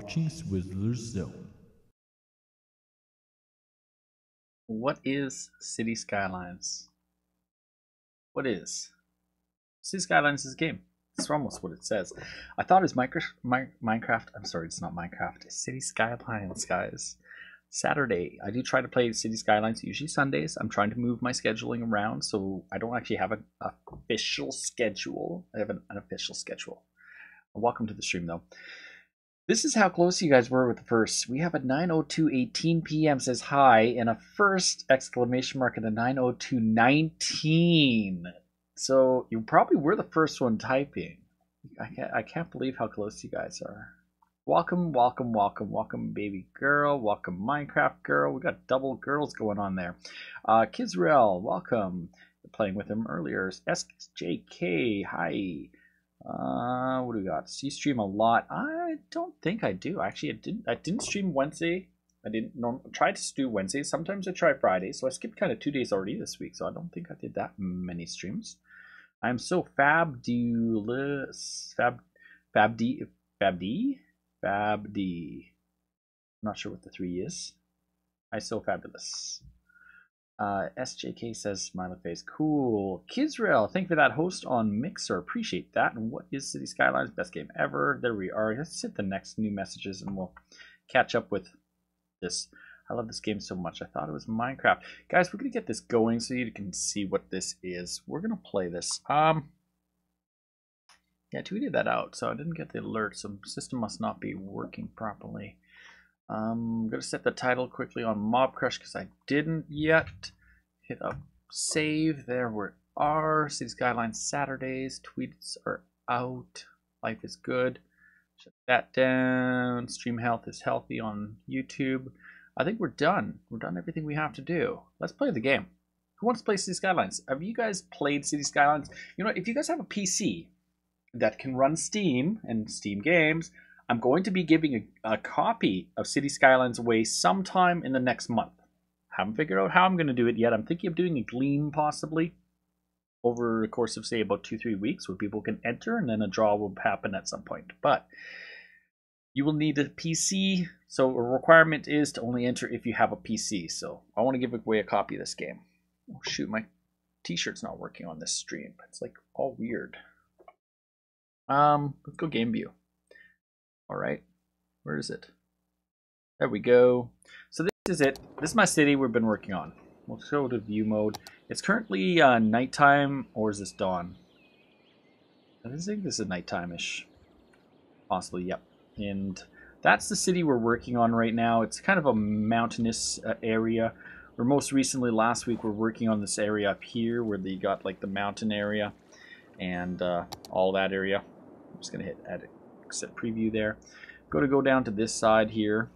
watching Swizzlerz Zone. What is City Skylines? What is? City Skylines is a game. That's almost what it says. I thought it was Minecraft. I'm sorry, it's not Minecraft. It's City Skylines, guys. Saturday. I do try to play City Skylines, usually Sundays. I'm trying to move my scheduling around, so I don't actually have an official schedule. I have an unofficial schedule. Welcome to the stream, though. This is how close you guys were with the first. We have a 9:02:18 p.m. says hi, and a first exclamation mark and a 9:02:19. So you probably were the first one typing. I can't believe how close you guys are. Welcome, welcome, welcome, welcome, baby girl. Welcome, Minecraft girl. We got double girls going on there. Kizrael, welcome. Playing with him earlier. SJK, hi. What do we got? So you stream a lot. I don't think I do. Actually, I didn't stream Wednesday. I didn't try to do Wednesday. Sometimes I try Friday. So I skipped kind of 2 days already this week. So I don't think I did that many streams. I'm so fabulous. Fabd. I'm not sure what the 3 is. I'm so fabulous. SJK says smiley face. Cool. Kizrael, thank you for that host on Mixer. Appreciate that. And what is City Skylines? Best game ever. There we are. Let's hit the next new messages and we'll catch up with this. I love this game so much. I thought it was Minecraft. Guys, we're going to get this going so you can see what this is. We're going to play this. Yeah, I tweeted that out, so I didn't get the alert. So the system must not be working properly. I'm going to set the title quickly on Mobcrush because I didn't yet. Hit up save. There we are. City Skylines Saturdays. Tweets are out. Life is good. Shut that down. Stream health is healthy on YouTube. I think we're done. We're done everything we have to do. Let's play the game. Who wants to play City Skylines? Have you guys played City Skylines? You know, if you guys have a PC that can run Steam and Steam games, I'm going to be giving a copy of City Skylines away sometime in the next month. Haven't figured out how I'm going to do it yet. I'm thinking of doing a Gleam possibly over the course of, say, about 2-3 weeks where people can enter and then a draw will happen at some point. But you will need a PC, so a requirement is to only enter if you have a PC. So I want to give away a copy of this game. Oh shoot, my t-shirt's not working on this stream. It's like all weird. Let's go game view. All right, where is it? There we go. So this is it. This is my city we've been working on. We'll go to view mode. It's currently nighttime, or is this dawn? I think this is nighttime-ish. Possibly, yep. And that's the city we're working on right now. It's kind of a mountainous area. Where most recently, last week, we're working on this area up here where they got like the mountain area and all that area. I'm just gonna hit edit. Set preview there. Go down to this side here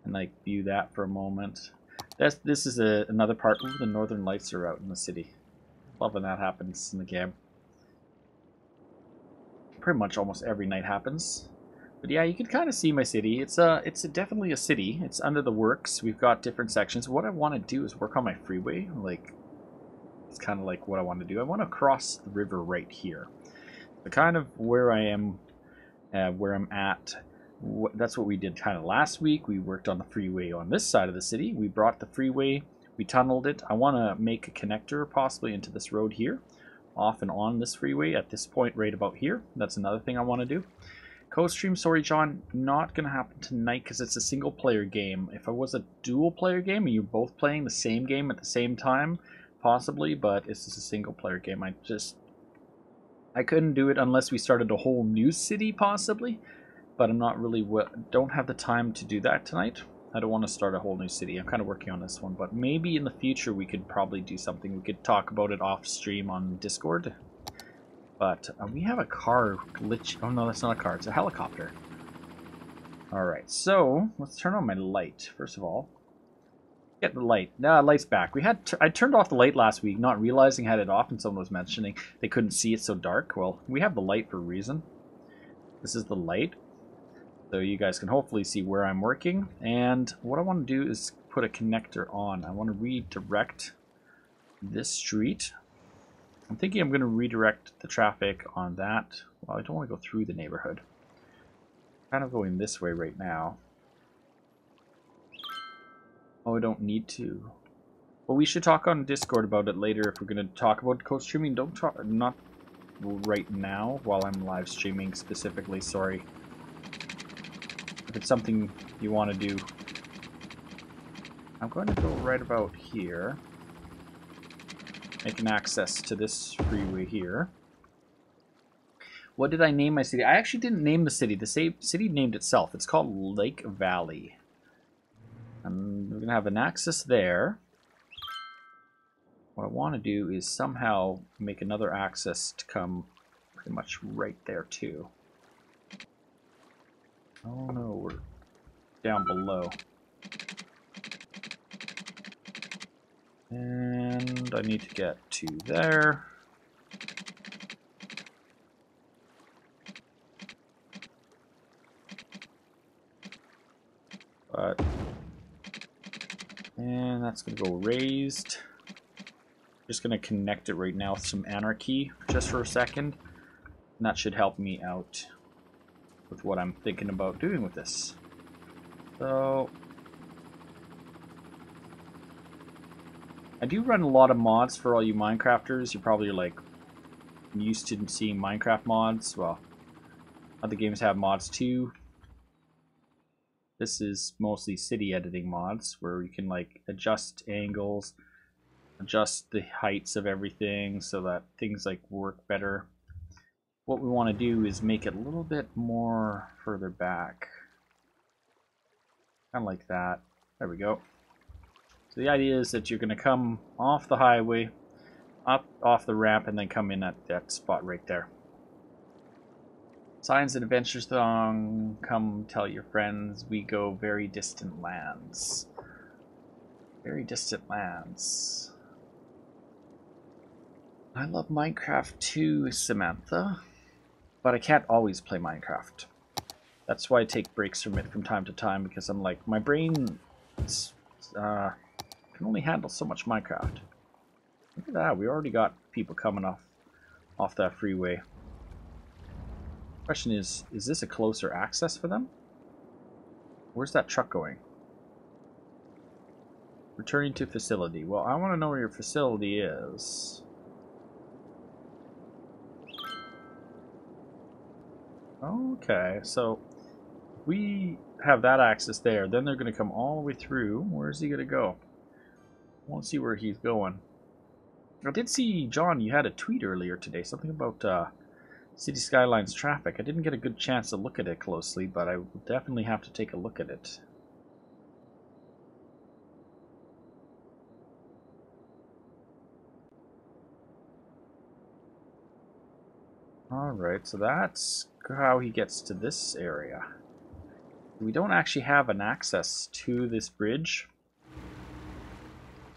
and like view that for a moment. This is another part. Ooh, the northern lights are out in the city. Love when that happens in the game. Pretty much almost every night happens. But yeah, you can kind of see my city. It's definitely a city. It's under the works. We've got different sections. What I want to do is work on my freeway. Like, it's kind of like what I want to do. I want to cross the river right here. The kind of where I am, where I'm at, that's what we did kind of last week. We worked on the freeway on this side of the city. We brought the freeway, we tunneled it. I want to make a connector possibly into this road here, off and on this freeway at this point right about here. That's another thing I want to do. Co-stream, sorry John, not going to happen tonight because it's a single player game. If it was a dual player game and you're both playing the same game at the same time, possibly, but it's just a single player game. I couldn't do it unless we started a whole new city, possibly. But I'm not really... don't have the time to do that tonight. I don't want to start a whole new city. I'm kind of working on this one. But maybe in the future we could probably do something. We could talk about it off stream on Discord. But we have a car glitch... oh no, that's not a car. It's a helicopter. Alright, so let's turn on my light, first of all. Get the light. Nah, light's back. I turned off the light last week, not realizing I had it off, and someone was mentioning they couldn't see it so dark. Well, we have the light for a reason. This is the light, so you guys can hopefully see where I'm working. And what I want to do is put a connector on. I want to redirect this street. I'm thinking I'm going to redirect the traffic on that. Well, I don't want to go through the neighborhood. Kind of going this way right now. Oh, I don't need to. Well, we should talk on Discord about it later if we're going to talk about co-streaming. Don't talk, not right now while I'm live streaming specifically, sorry. If it's something you want to do. I'm going to go right about here. Make an access to this freeway here. What did I name my city? I actually didn't name the city. The city named itself. It's called Lake Valley. And we're going to have an access there. What I want to do is somehow make another access to come pretty much right there too. Oh no, we're down below. And I need to get to there. And that's going to go raised. Just going to connect it right now with some anarchy just for a second. And that should help me out with what I'm thinking about doing with this. So I do run a lot of mods for all you Minecrafters. You're probably like used to seeing Minecraft mods. Well, other games have mods too. This is mostly city editing mods where you can like adjust angles, adjust the heights of everything so that things like work better. What we want to do is make it a little bit more further back. Kind of like that. There we go. So the idea is that you're going to come off the highway, up off the ramp, and then come in at that spot right there. Science and Adventure song, come tell your friends we go very distant lands. Very distant lands. I love Minecraft too, Samantha, but I can't always play Minecraft. That's why I take breaks from it from time to time, because I'm like, my brain can only handle so much Minecraft. Look at that, we already got people coming off that freeway. Question is this a closer access for them? Where's that truck going? Returning to facility. Well, I want to know where your facility is. Okay, so we have that access there. Then they're going to come all the way through. Where's he going to go? I want to see where he's going. I did see, John, you had a tweet earlier today. Something about City Skylines traffic. I didn't get a good chance to look at it closely, but I will definitely have to take a look at it. Alright, so that's how he gets to this area. We don't actually have an access to this bridge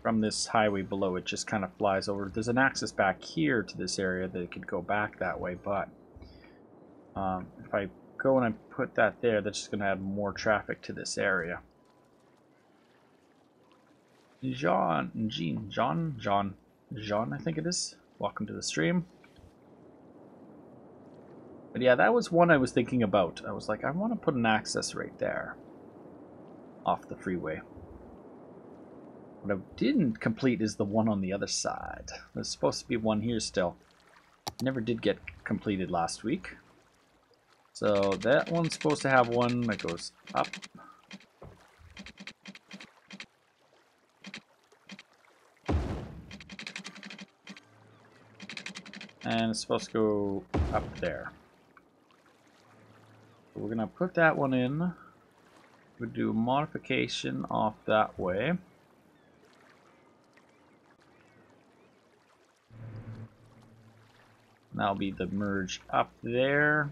from this highway below. It just kind of flies over. There's an access back here to this area that it could go back that way, but if I go and I put that there, that's just going to add more traffic to this area. John, I think it is. Welcome to the stream. But yeah, that was one I was thinking about. I was like, I want to put an access right there off the freeway. What I didn't complete is the one on the other side. There's supposed to be one here still. Never did get completed last week. So that one's supposed to have one that goes up. And it's supposed to go up there. So we're going to put that one in. We'll do a modification off that way. And that'll be the merge up there.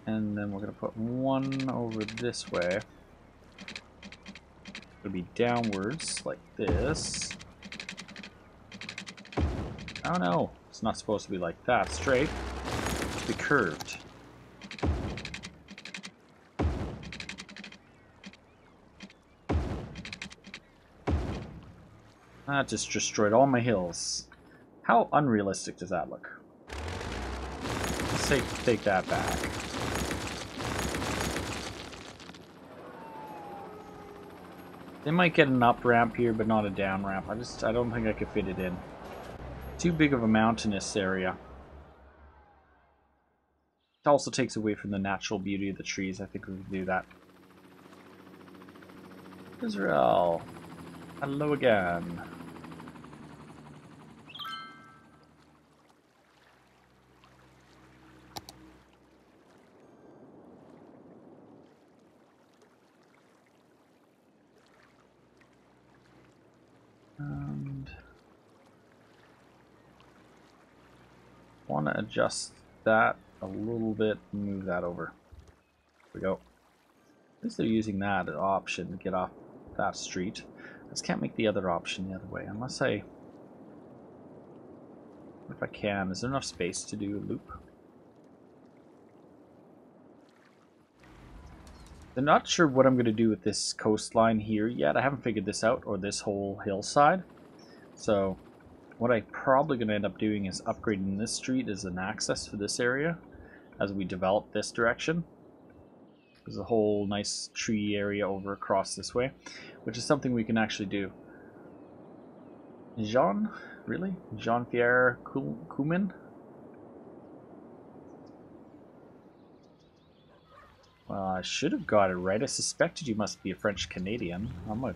And then we're going to put one over this way. It'll be downwards like this. Oh no, it's not supposed to be like that, straight. It's to be curved. That just destroyed all my hills. How unrealistic does that look? Let's take that back. They might get an up ramp here, but not a down ramp. I don't think I could fit it in. Too big of a mountainous area. It also takes away from the natural beauty of the trees. I think we can do that. Israel. Hello again. And want to adjust that a little bit, move that over. There we go. At least they're using that as an option to get off that street. I just can't make the other option the other way unless I, if I can. Is there enough space to do a loop? I'm not sure what I'm going to do with this coastline here yet. I haven't figured this out, or this whole hillside. So what I'm probably going to end up doing is upgrading this street as an access for this area as we develop this direction. There's a whole nice tree area over across this way, which is something we can actually do. Jean? Really? Jean-Pierre Coumin? Well, I should have got it right. I suspected you must be a French Canadian. I'm a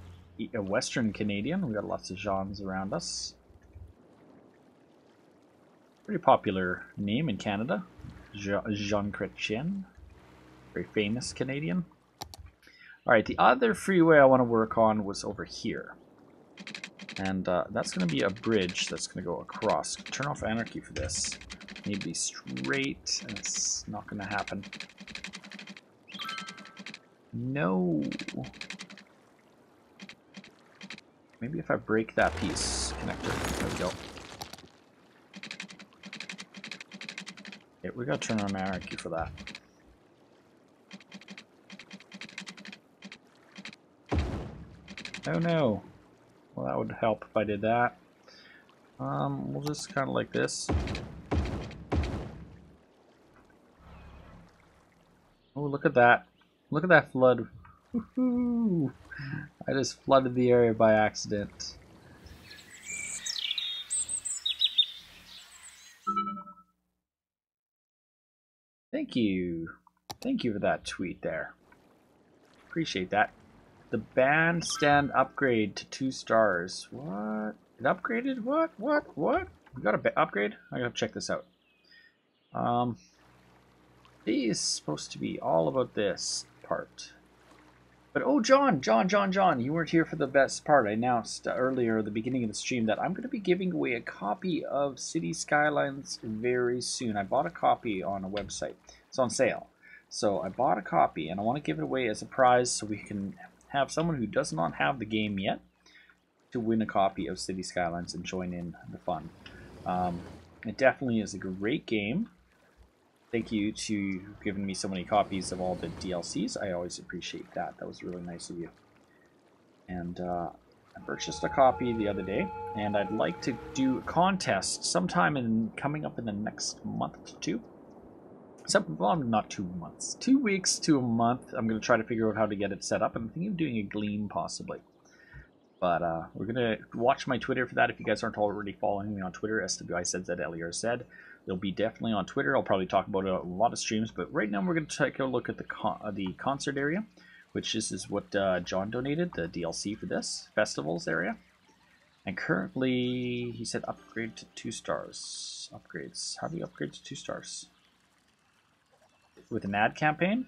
Western Canadian. We got lots of Jeans around us. Pretty popular name in Canada. Jean Chrétien. Very famous Canadian. Alright, the other freeway I want to work on was over here. And that's going to be a bridge that's going to go across. Turn off anarchy for this. Need to be straight, and it's not going to happen. No. Maybe if I break that piece connector. There we go. Okay, we gotta turn on anarchy for that. Oh no. Well, that would help if I did that. We'll just kind of like this. Oh, look at that. Look at that flood. Woohoo! I just flooded the area by accident. Thank you. Thank you for that tweet there. Appreciate that. The bandstand upgrade to 2 stars. What? It upgraded? What? We got a upgrade? I gotta check this out. It is supposed to be all about this part. But oh, John, you weren't here for the best part. I announced earlier at the beginning of the stream that I'm going to be giving away a copy of City Skylines very soon. I bought a copy on a website. It's on sale. So I bought a copy, and I want to give it away as a prize so we can have someone who does not have the game yet to win a copy of City Skylines and join in the fun. It definitely is a great game. Thank you to giving me so many copies of all the DLCs. I always appreciate that. That was really nice of you. And I purchased a copy the other day, and I'd like to do a contest sometime coming up in the next month to 2. Well, not 2 months. 2 weeks to a month. I'm going to try to figure out how to get it set up. I'm thinking of doing a Gleam possibly. But we're going to watch my Twitter for that. If you guys aren't already following me on Twitter, SWIZZLERZ. It'll be definitely on Twitter. I'll probably talk about it on a lot of streams. But right now we're going to take a look at the concert area, which is what John donated, the DLC for this, festivals area. And currently, he said upgrade to 2 stars. Upgrades. How do you upgrade to 2 stars? With an ad campaign?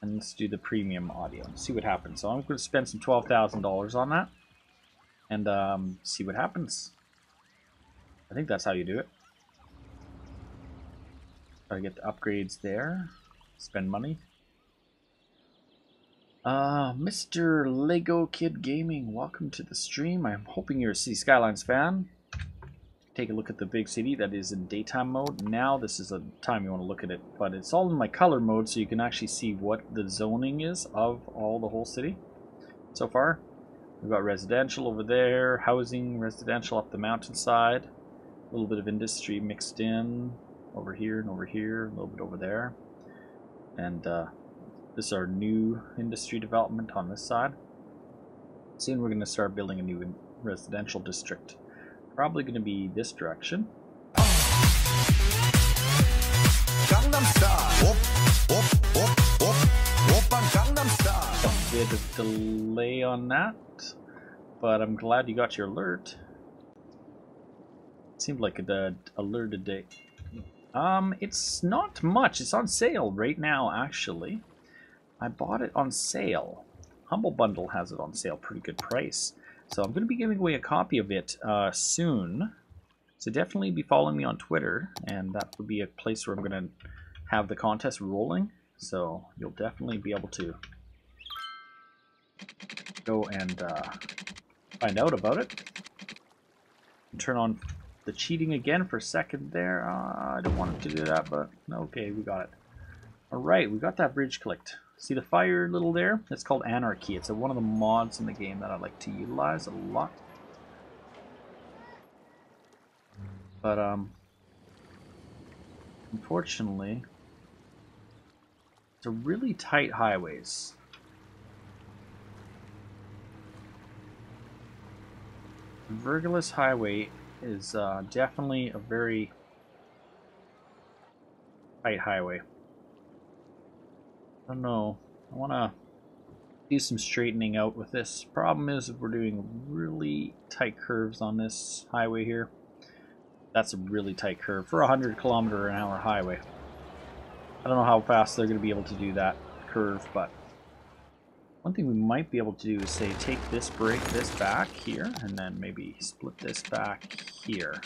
And let's do the premium audio. See what happens. So I'm going to spend some $12,000 on that. And see what happens. I think that's how you do it. Try to get the upgrades there. Spend money. Mr. Lego Kid Gaming, welcome to the stream. I'm hoping you're a City Skylines fan. Take a look at the big city that is in daytime mode. Now this is the time you want to look at it, but it's all in my color mode, so you can actually see what the zoning is of the whole city so far. We've got residential over there, housing, residential up the mountainside, a little bit of industry mixed in over here and over here, a little bit over there, and this is our new industry development on this side. Soon we're going to start building a new residential district. Probably going to be this direction. Gangnam Style. Gangnam Style. A bit of delay on that, but I'm glad you got your alert. It seemed like it alerted day. It's not much. It's on sale right now, actually. I bought it on sale. Humble Bundle has it on sale, pretty good price. So I'm going to be giving away a copy of it soon. So definitely be following me on Twitter, and that would be a place where I'm going to have the contest rolling. So you'll definitely be able to go and find out about it. Turn on the cheating again for a second there. I don't want it to do that, but okay, we got it. Alright, we got that bridge clicked. See the fire little there? It's called Anarchy. It's one of the mods in the game that I like to utilize a lot. But unfortunately, it's a really tight highways. Vergilus Highway is definitely a very tight highway. I don't know. I want to do some straightening out with this. Problem is we're doing really tight curves on this highway here. That's a really tight curve for a 100km/h highway. I don't know how fast they're going to be able to do that curve, but one thing we might be able to do is say take this, break this back here, and then maybe split this back here.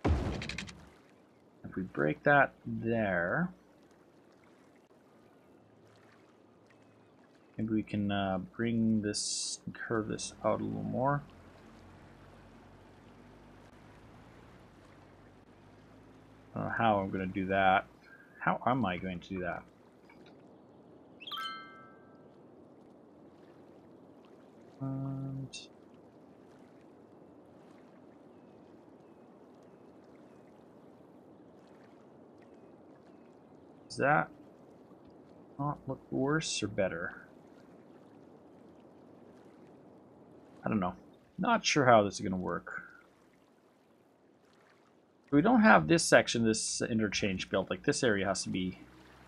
If we break that there, maybe we can bring this, curve this out a little more. I don't know how I'm going to do that. How am I going to do that? And does that not look worse or better? I don't know. Not sure how this is going to work. We don't have this section, this interchange built. Like this area has to be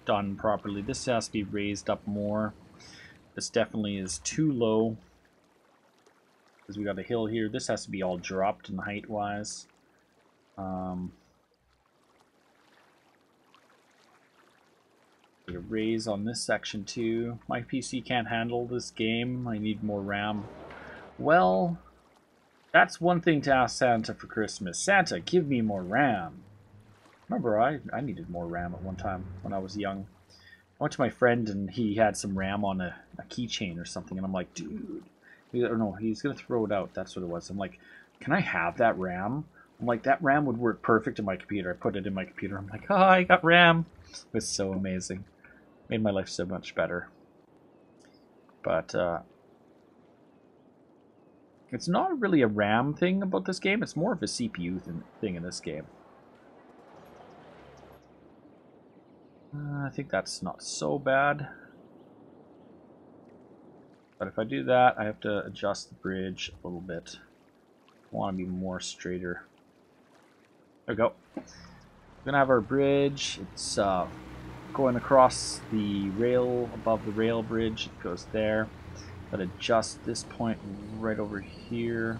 done properly. This has to be raised up more. This definitely is too low. Because we got a hill here. This has to be all dropped in height wise. Get a raise on this section too. My PC can't handle this game. I need more RAM. Well, that's one thing to ask Santa for Christmas. Santa, give me more RAM. Remember, I needed more RAM at one time when I was young. I went to my friend and he had some RAM on a keychain or something, and I'm like, dude. Or no, he's going to throw it out. That's what it was. I'm like, can I have that RAM? I'm like, that RAM would work perfect in my computer. I put it in my computer. I'm like, oh, I got RAM. It was so amazing. Made my life so much better. But, it's not really a RAM thing about this game. It's more of a CPU thing in this game. I think that's not so bad. But if I do that, I have to adjust the bridge a little bit. I want to be more straighter. There we go. We're going to have our bridge. It's going across the rail, above the rail bridge. It goes there. But adjust this point right over here.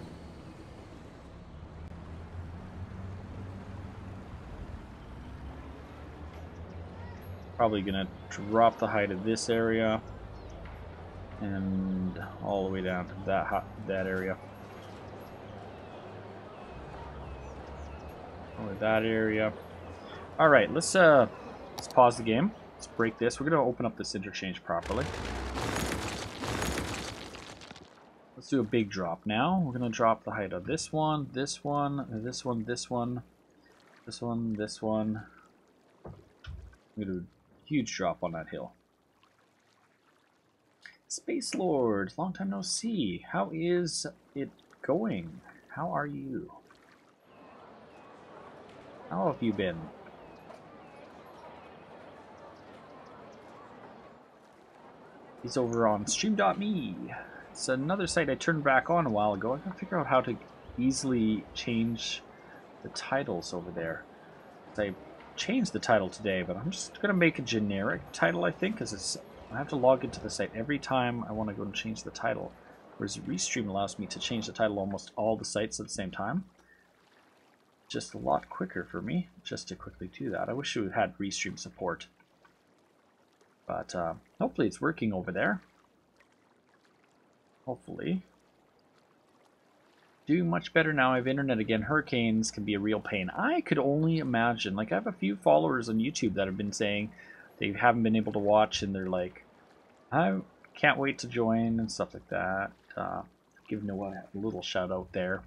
Probably gonna drop the height of this area and all the way down to that area. Only that area. All right, let's pause the game. Let's break this. We're gonna open up this interchange properly. Let's do a big drop now. We're going to drop the height of this one, this one, this one, this one, this one, this one. I'm going to do a huge drop on that hill. Space Lord, long time no see. How is it going? How are you? How have you been? He's over on stream.me. It's another site I turned back on a while ago. I gotta figure out how to easily change the titles over there. I changed the title today, but I'm just gonna make a generic title, I think, because I have to log into the site every time I want to go and change the title. Whereas Restream allows me to change the title almost all the sites at the same time. Just a lot quicker for me, just to quickly do that. I wish we had Restream support. But hopefully it's working over there. Hopefully. Doing much better now. I have internet again. Hurricanes can be a real pain. I could only imagine. Like, I have a few followers on YouTube that have been saying they haven't been able to watch, and they're like, I can't wait to join and stuff like that. Give Noah a little shout out there.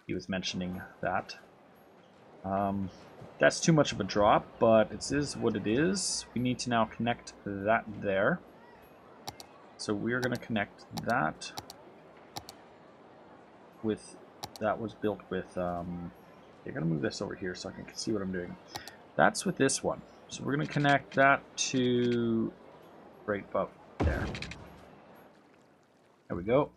He was mentioning that. That's too much of a drop, but it is what it is. We need to now connect that there. So we're going to connect that with, that was built with, I'm going to move this over here so I can see what I'm doing. That's with this one. So we're going to connect that to right about there. There we go.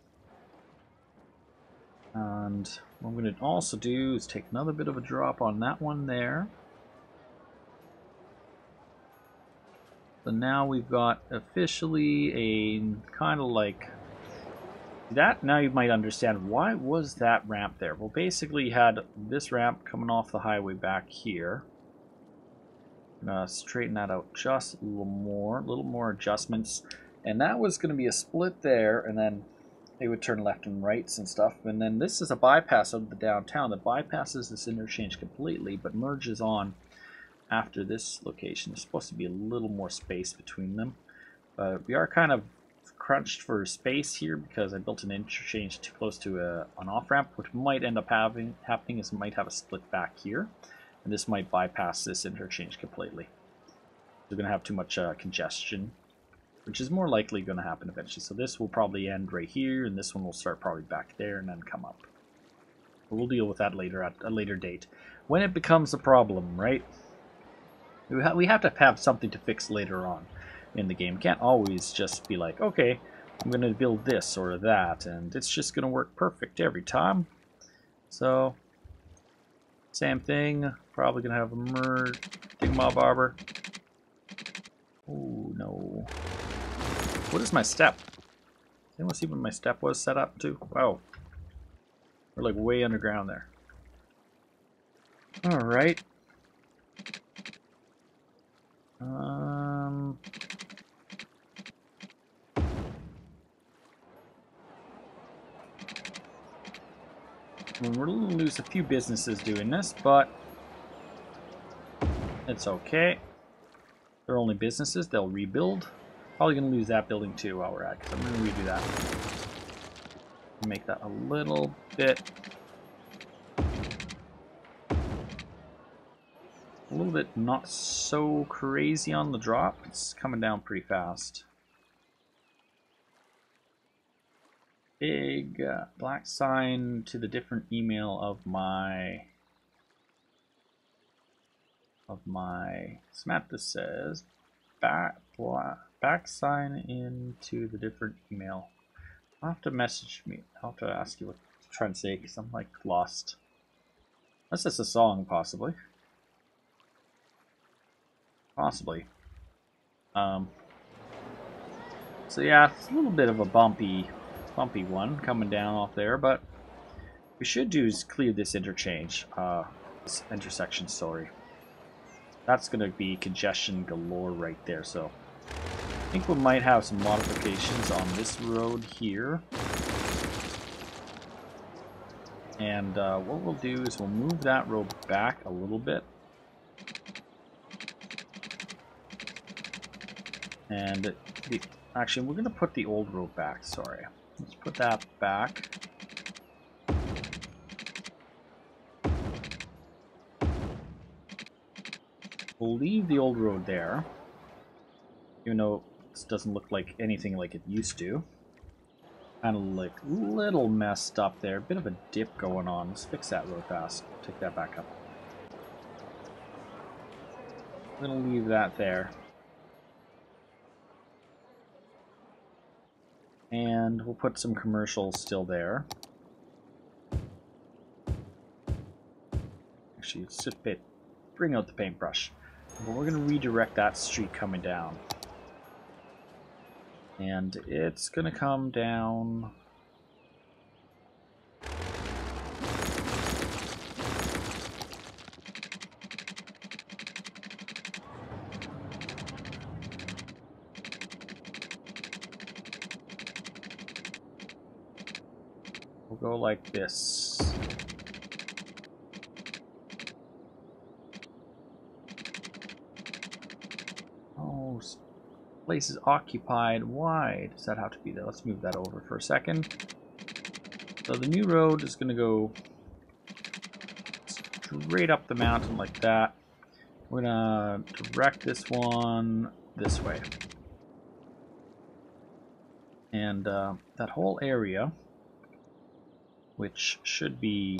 And what I'm going to also do is take another bit of a drop on that one there. So now we've got officially a kind of like that. Now you might understand why was that ramp there. Well, basically you had this ramp coming off the highway back here. I'm gonna straighten that out just a little more adjustments, and that was going to be a split there, and then they would turn left and rights and stuff. And then this is a bypass out of the downtown that bypasses this interchange completely, but merges on after this location. There's supposed to be a little more space between them. We are kind of crunched for space here because I built an interchange too close to an off-ramp. What might end up happening is it might have a split back here, and this might bypass this interchange completely. We're going to have too much congestion, which is more likely going to happen eventually. So this will probably end right here, and this one will start probably back there and then come up. But we'll deal with that later at a later date when it becomes a problem, right? We have to have something to fix later on in the game. Can't always just be like, okay, I'm going to build this or that, and it's just going to work perfect every time. So, same thing. Probably going to have a merge. Mob Arbor. Oh, no. What is my step? Anyone see what my step was set up to? Wow. We're like way underground there. Alright. We're going to lose a few businesses doing this, but it's okay. They're only businesses, they'll rebuild. Probably going to lose that building too while we're at it, because I'm going to redo that. Make that a little bit not so crazy on the drop. It's coming down pretty fast. Big black sign to the different email of my SmashCast says back sign into the different email. I'll have to message me. I'll have to ask you what to try and say, because I'm like lost. Unless it's a song, possibly. Possibly. So yeah, it's a little bit of a bumpy one coming down off there, but we should do is clear this interchange, this intersection, sorry. That's gonna be congestion galore right there, so I think we might have some modifications on this road here. And what we'll do is we'll move that road back a little bit. And actually, we're going to put the old road back, sorry. Let's put that back. We'll leave the old road there, even though this doesn't look like anything like it used to. Kind of like a little messed up there, a bit of a dip going on. Let's fix that real fast. Take that back up. I'm going to leave that there. And And we'll put some commercials still there. Actually, let's just bring out the paintbrush. But we're going to redirect that street coming down. And it's going to come down... We'll go like this. Oh, place is occupied. Why does that have to be there? Let's move that over for a second. So the new road is going to go straight up the mountain like that. We're going to direct this one this way. And that whole area, which should be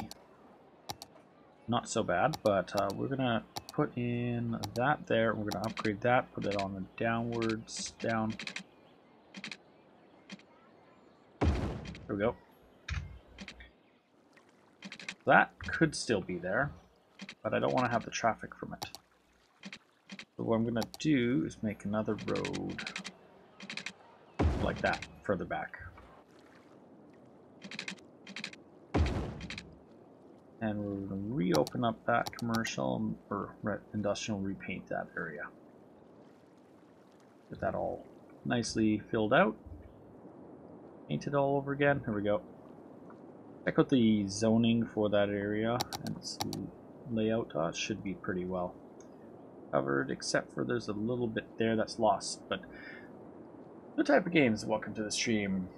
not so bad, but we're going to put in that there. We're going to upgrade that, put it on the downwards, down. There we go. That could still be there, but I don't want to have the traffic from it. So what I'm going to do is make another road like that, further back. And we're going to reopen up that commercial or industrial, repaint that area. Get that all nicely filled out. Paint it all over again. Here we go. Check out the zoning for that area and its layout. It should be pretty well covered, except for there's a little bit there that's lost. But what type of games? Welcome to the stream.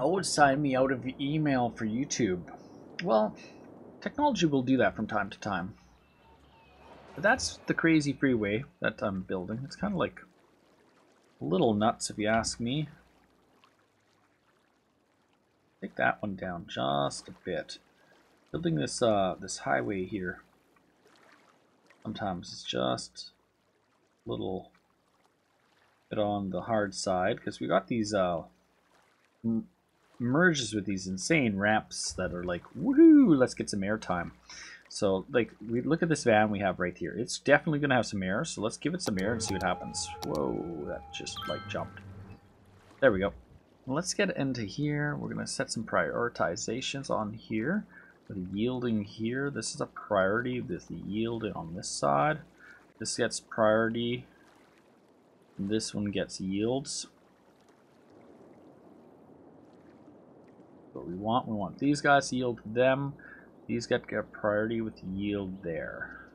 Oh, sign me out of email for YouTube. Well, technology will do that from time to time. But that's the crazy freeway that I'm building. It's kind of like a little nuts if you ask me. Take that one down just a bit. Building this this highway here, sometimes it's just a little bit on the hard side because we got these merges with these insane ramps that are like, woohoo, let's get some airtime. So like, we look at this van we have right here. It's definitely gonna have some air, so let's give it some air and see what happens. Whoa, that just like jumped. There we go. Let's get into here. We're gonna set some prioritizations on here. The yielding here, this is a priority. This yielding on this side. This gets priority. This one gets yields. What we want these guys to yield to them. These get priority with yield there.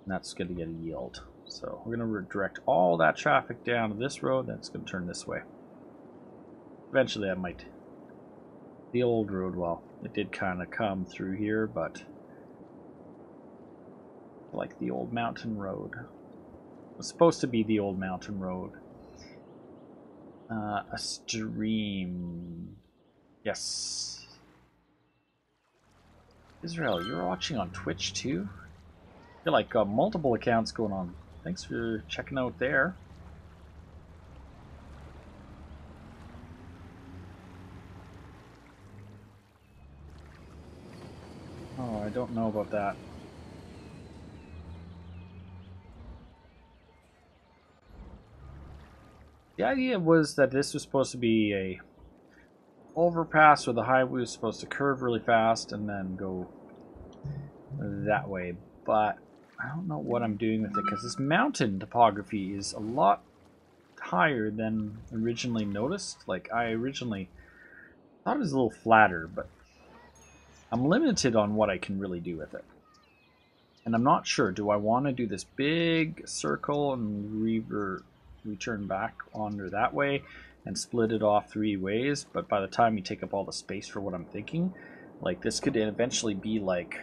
And that's going to get a yield. So we're going to redirect all that traffic down to this road, then it's going to turn this way. Eventually I might. The old road, well, it did kind of come through here, but like the old mountain road. It was supposed to be the old mountain road. A stream. Yes. Israel, you're watching on Twitch too? I feel like multiple accounts going on. Thanks for checking out there. Oh, I don't know about that. The idea was that this was supposed to be a overpass where the highway was supposed to curve really fast and then go that way, but I don't know what I'm doing with it because this mountain topography is a lot higher than originally noticed. Like, I originally thought it was a little flatter, but I'm limited on what I can really do with it. And I'm not sure, do I want to do this big circle and return back onto that way and split it off 3 ways? But by the time you take up all the space for what I'm thinking, like, this could eventually be like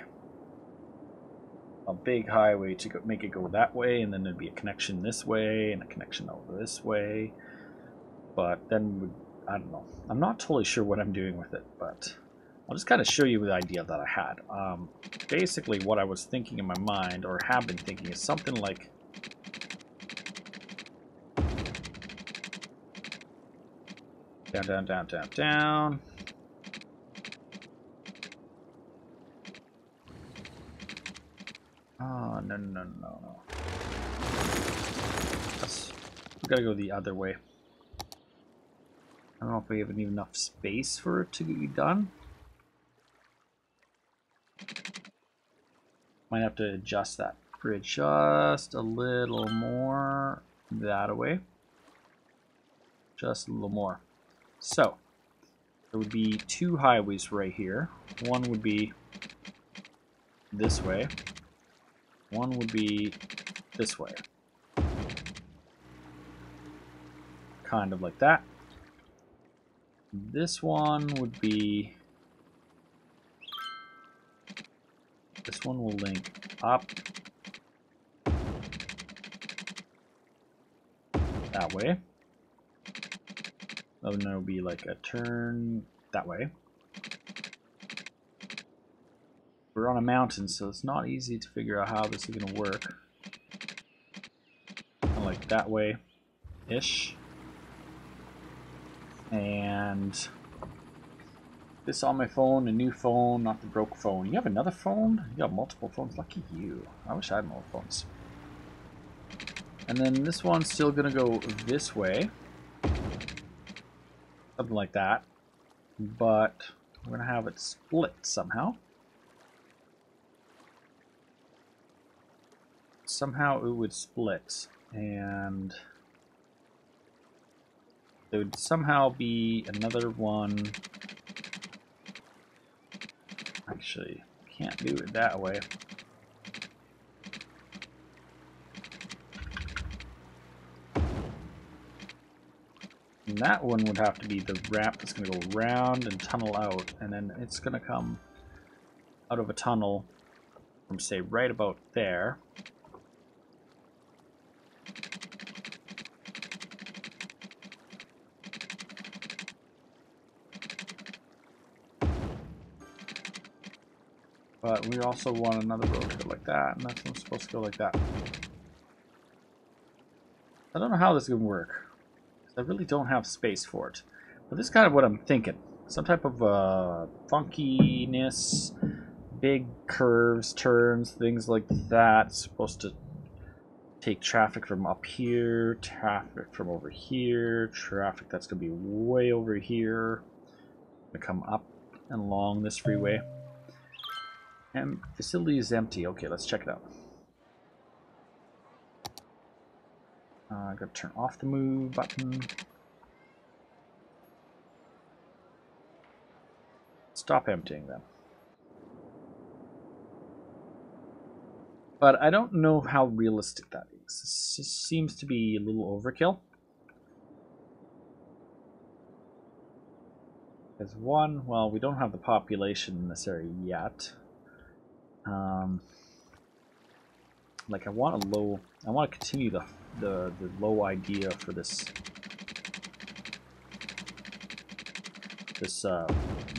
a big highway to make it go that way, and then there'd be a connection this way and a connection over this way. But then, I don't know. I'm not totally sure what I'm doing with it, but I'll just kind of show you the idea that I had. Basically, what I was thinking in my mind, or have been thinking, is something like Down, down, down, down, down. Oh, no, no, no, no. We gotta go the other way. I don't know if we have enough space for it to be done. Might have to adjust that bridge just a little more that way. Just a little more. So, there would be two highways right here. One would be this way. One would be this way. Kind of like that. This one would be... This one will link up that way. Oh, no, it'll be like a turn that way. We're on a mountain, so it's not easy to figure out how this is going to work. Kind of like that way-ish. And this on my phone, a new phone, not the broke phone. You have another phone? You got multiple phones? Lucky you. I wish I had more phones. And then this one's still going to go this way. Something like that. But we're going to have it split somehow. Somehow it would split. And there would somehow be another one. Actually, can't do it that way. And that one would have to be the ramp that's going to go round and tunnel out, and then it's going to come out of a tunnel from, say, right about there. But we also want another road to go like that, and that's supposed to go like that. I don't know how this is going to work. I really don't have space for it. But this is kind of what I'm thinking. Some type of funkiness, big curves, turns, things like that. It's supposed to take traffic from up here, traffic from over here, traffic that's going to be way over here. Going to come up and along this freeway. And facility is empty. Okay, let's check it out. I gotta turn off the move button. Stop emptying them. But I don't know how realistic that is. This just seems to be a little overkill. There's one, well, we don't have the population in this area yet. Like I want to continue the low idea for this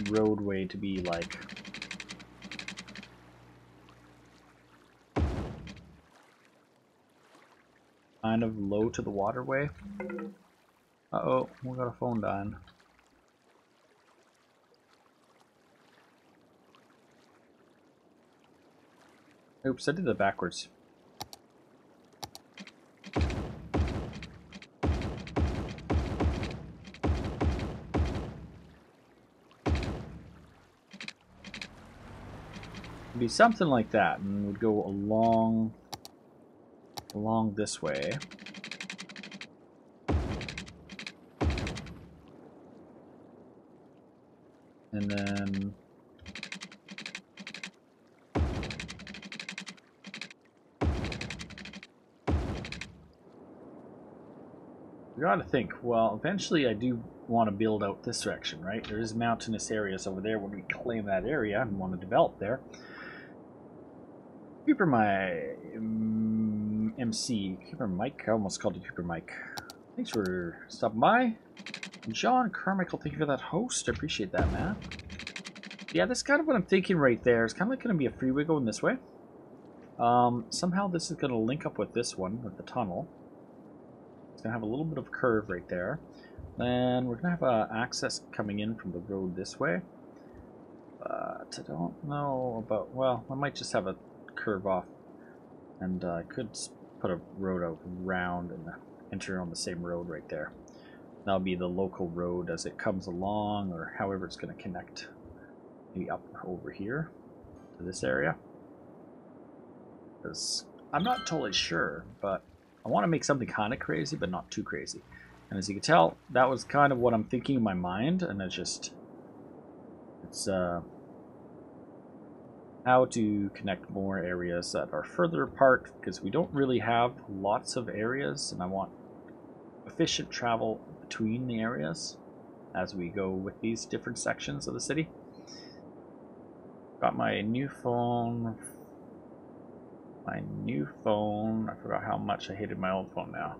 roadway to be like kind of low to the waterway. Uh-oh, we got a phone dying. Oops, I did that backwards. It'd be something like that, and would go along this way. And then we gotta think, well, eventually I do want to build out this direction, right? There is mountainous areas over there when we claim that area and want to develop there. Creeper MC, Creeper Mike, I almost called you Creeper Mike. Thanks for stopping by. John Carmichael, thank you for that host. I appreciate that, man. Yeah, that's kind of what I'm thinking right there. It's kind of like going to be a freeway going this way. Somehow this is going to link up with this one, with the tunnel. gonna have a little bit of curve right there. Then we're gonna have access coming in from the road this way. But I don't know about, well, I might just have a curve off, and I could put a road out round and enter on the same road right there. That'll be the local road as it comes along, or however it's going to connect. Maybe up over here to this area. Because I'm not totally sure, but I want to make something kind of crazy, but not too crazy. And as you can tell, that was kind of what I'm thinking in my mind, and it's how to connect more areas that are further apart, because we don't really have lots of areas, and I want efficient travel between the areas as we go with these different sections of the city. Got my new phone. I forgot how much I hated my old phone now.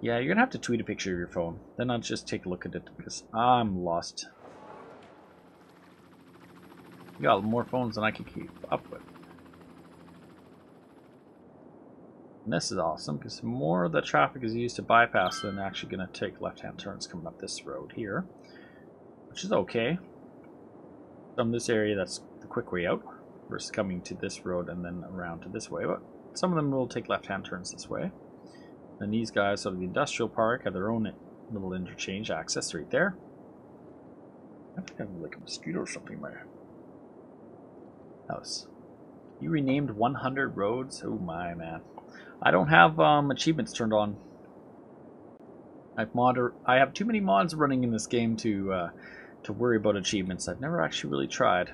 Yeah, you're gonna have to tweet a picture of your phone. Then I'll just take a look at it because I'm lost. You got more phones than I can keep up with. And this is awesome because more of the traffic is used to bypass than actually going to take left-hand turns coming up this road here, which is okay. From this area, that's the quick way out versus coming to this road and then around to this way. But some of them will take left-hand turns this way. And these guys, sort of the industrial park, have their own little interchange access right there. I think I have like a mosquito or something in my house. You renamed 100 roads? Oh my, man. I don't have achievements turned on. I have too many mods running in this game to worry about achievements. I've never actually really tried.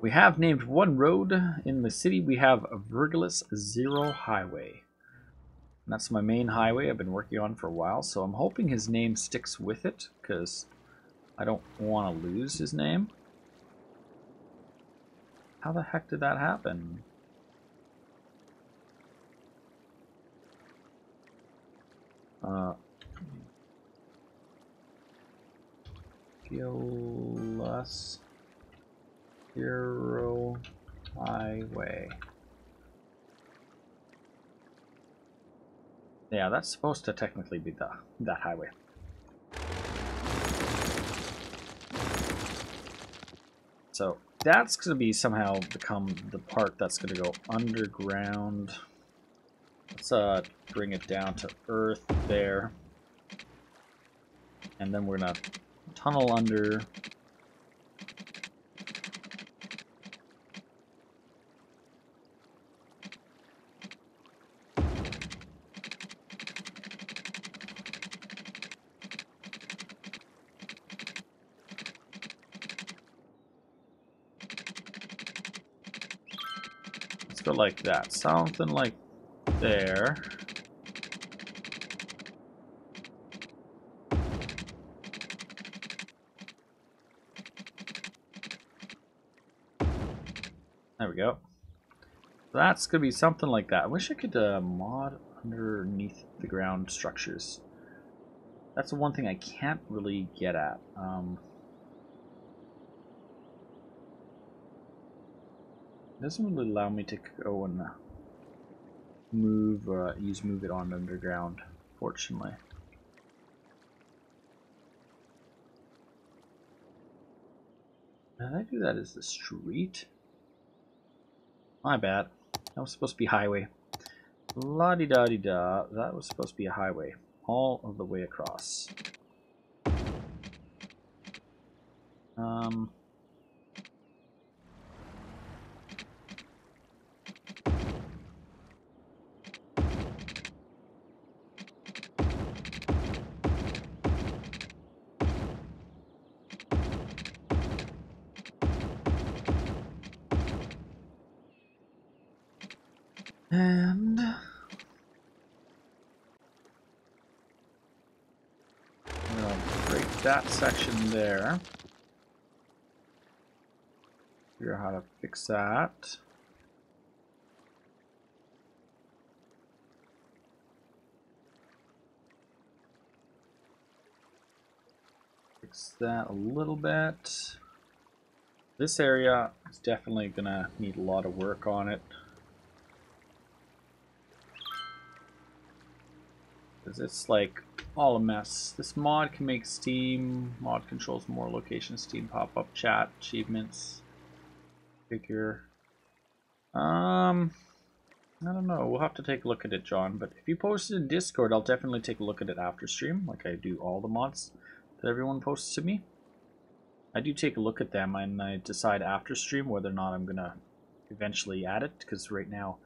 We have named one road in the city. We have Virgilus Zero Highway. And that's my main highway I've been working on for a while, so I'm hoping his name sticks with it, because I don't want to lose his name. How the heck did that happen? Virgilus Zero Highway. Yeah, that's supposed to technically be that highway. So that's going to be somehow become the part that's going to go underground. Let's bring it down to Earth there. And then we're going to tunnel under. Let's go like that. Something like there. There we go. That's going to be something like that. I wish I could mod underneath the ground structures. That's the one thing I can't really get at. It doesn't really allow me to go and use move it on underground, fortunately. Did I do that as the street? My bad. That was supposed to be highway. La-di-da-di-da. That was supposed to be a highway. All of the way across. And I'm going to break that section there. Figure out how to fix that. Fix that a little bit. This area is definitely going to need a lot of work on it. Because it's like all a mess. This mod can make Steam. Mod controls more locations. Steam pop-up chat achievements. Figure. I don't know. We'll have to take a look at it, John. But if you post it in Discord, I'll definitely take a look at it after stream, like I do all the mods that everyone posts to me. I do take a look at them, and I decide after stream whether or not I'm gonna eventually add it. Because right now,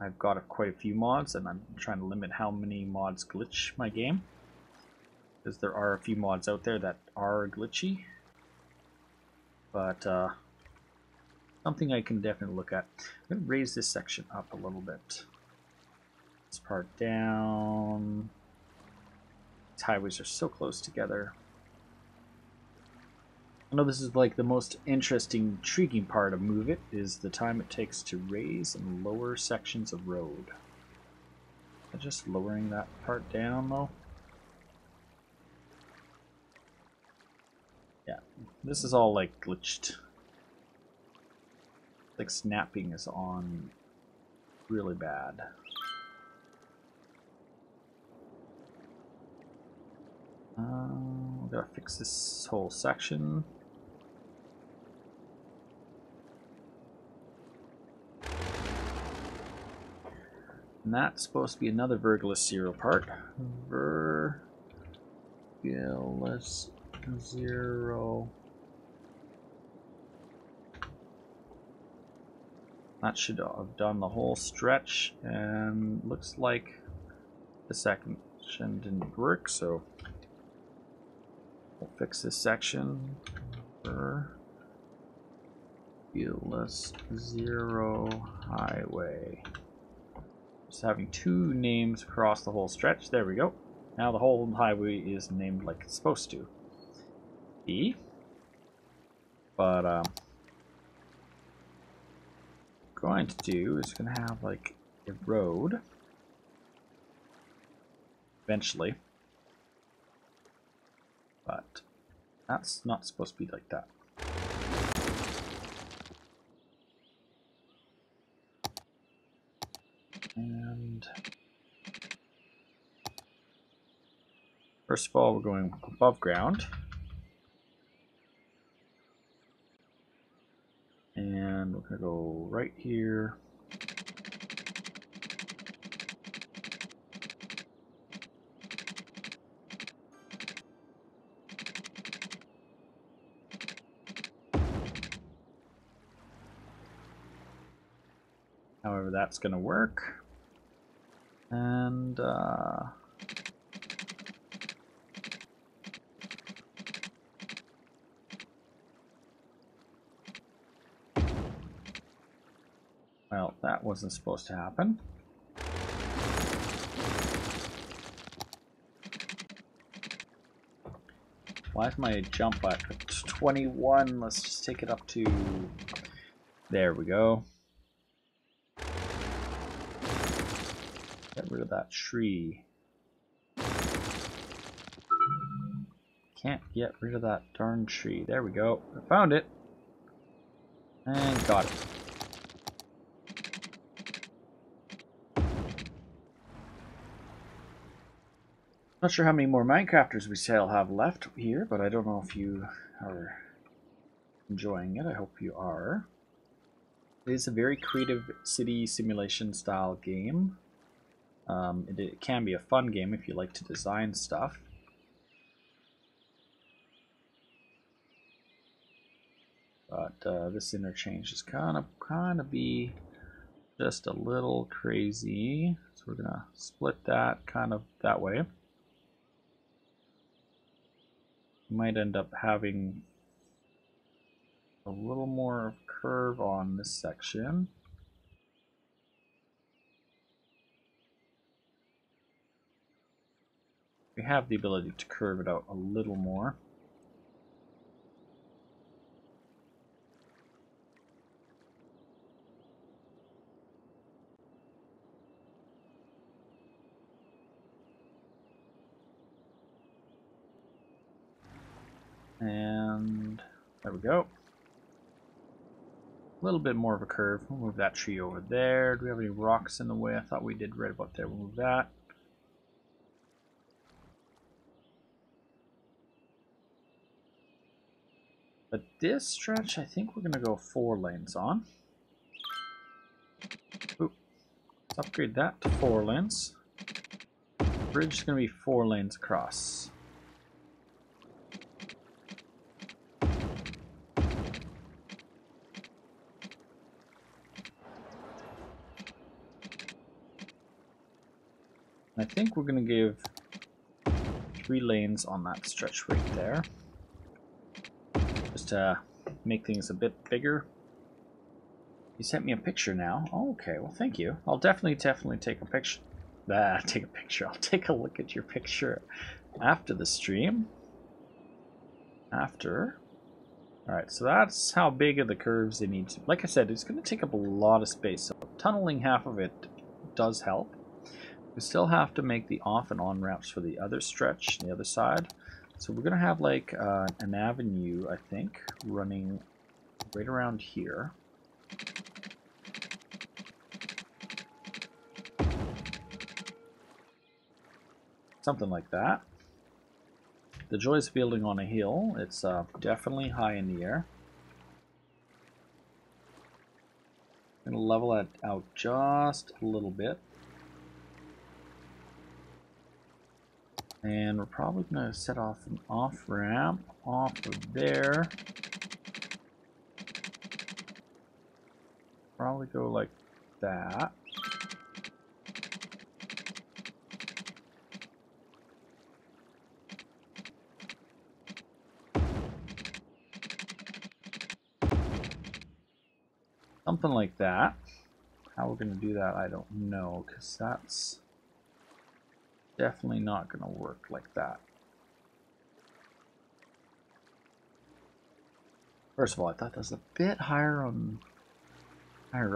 I've got quite a few mods, and I'm trying to limit how many mods glitch my game. Because there are a few mods out there that are glitchy. But something I can definitely look at. I'm going to raise this section up a little bit. This part down. These highways are so close together. I know this is like the most interesting, intriguing part of Move It, is the time it takes to raise and lower sections of road. I'm just lowering that part down though. Yeah, this is all like glitched. Like snapping is on really bad. We gotta fix this whole section. And that's supposed to be another Vergilus Zero part. Vergilus Zero. That should have done the whole stretch, and looks like the second section didn't work, so we'll fix this section. Vergilus Zero Highway. Just having two names across the whole stretch. There we go. Now the whole highway is named like it's supposed to be. But going to do is going to have like a road eventually, but that's not supposed to be like that. And first of all, we're going above ground. And we're going to go right here. However, that's going to work. And well, that wasn't supposed to happen. Why is my jump at 21? Let's just take it up to... There we go. Get rid of that tree. Can't get rid of that darn tree. There we go. I found it. And got it. Not sure how many more Minecrafters we still have left here, but I don't know if you are enjoying it. I hope you are. It is a very creative city simulation style game. It can be a fun game if you like to design stuff. But this interchange is kind of be just a little crazy. So we're gonna split that kind of that way. Might end up having a little more curve on this section. We have the ability to curve it out a little more. And there we go. A little bit more of a curve. We'll move that tree over there. Do we have any rocks in the way? I thought we did right about there. We'll move that. But this stretch, I think we're going to go 4 lanes on. Ooh. Let's upgrade that to 4 lanes. Bridge is going to be 4 lanes across. I think we're going to give 3 lanes on that stretch right there. Just to make things a bit bigger. You sent me a picture now. Oh, okay, well thank you. I'll definitely take a picture. Take a picture. I'll take a look at your picture after the stream. After. Alright, so that's how big of the curves they need to. Like I said, it's going to take up a lot of space. So tunneling half of it does help. We still have to make the off and on ramps for the other stretch, the other side. So we're going to have like an avenue, I think, running right around here. Something like that. The joys of building on a hill. It's definitely high in the air. I'm going to level that out just a little bit. And we're probably going to set off an off-ramp off of there. Probably go like that. Something like that. How we're going to do that, I don't know, because that's definitely not going to work like that. First of all, I thought that was a bit higher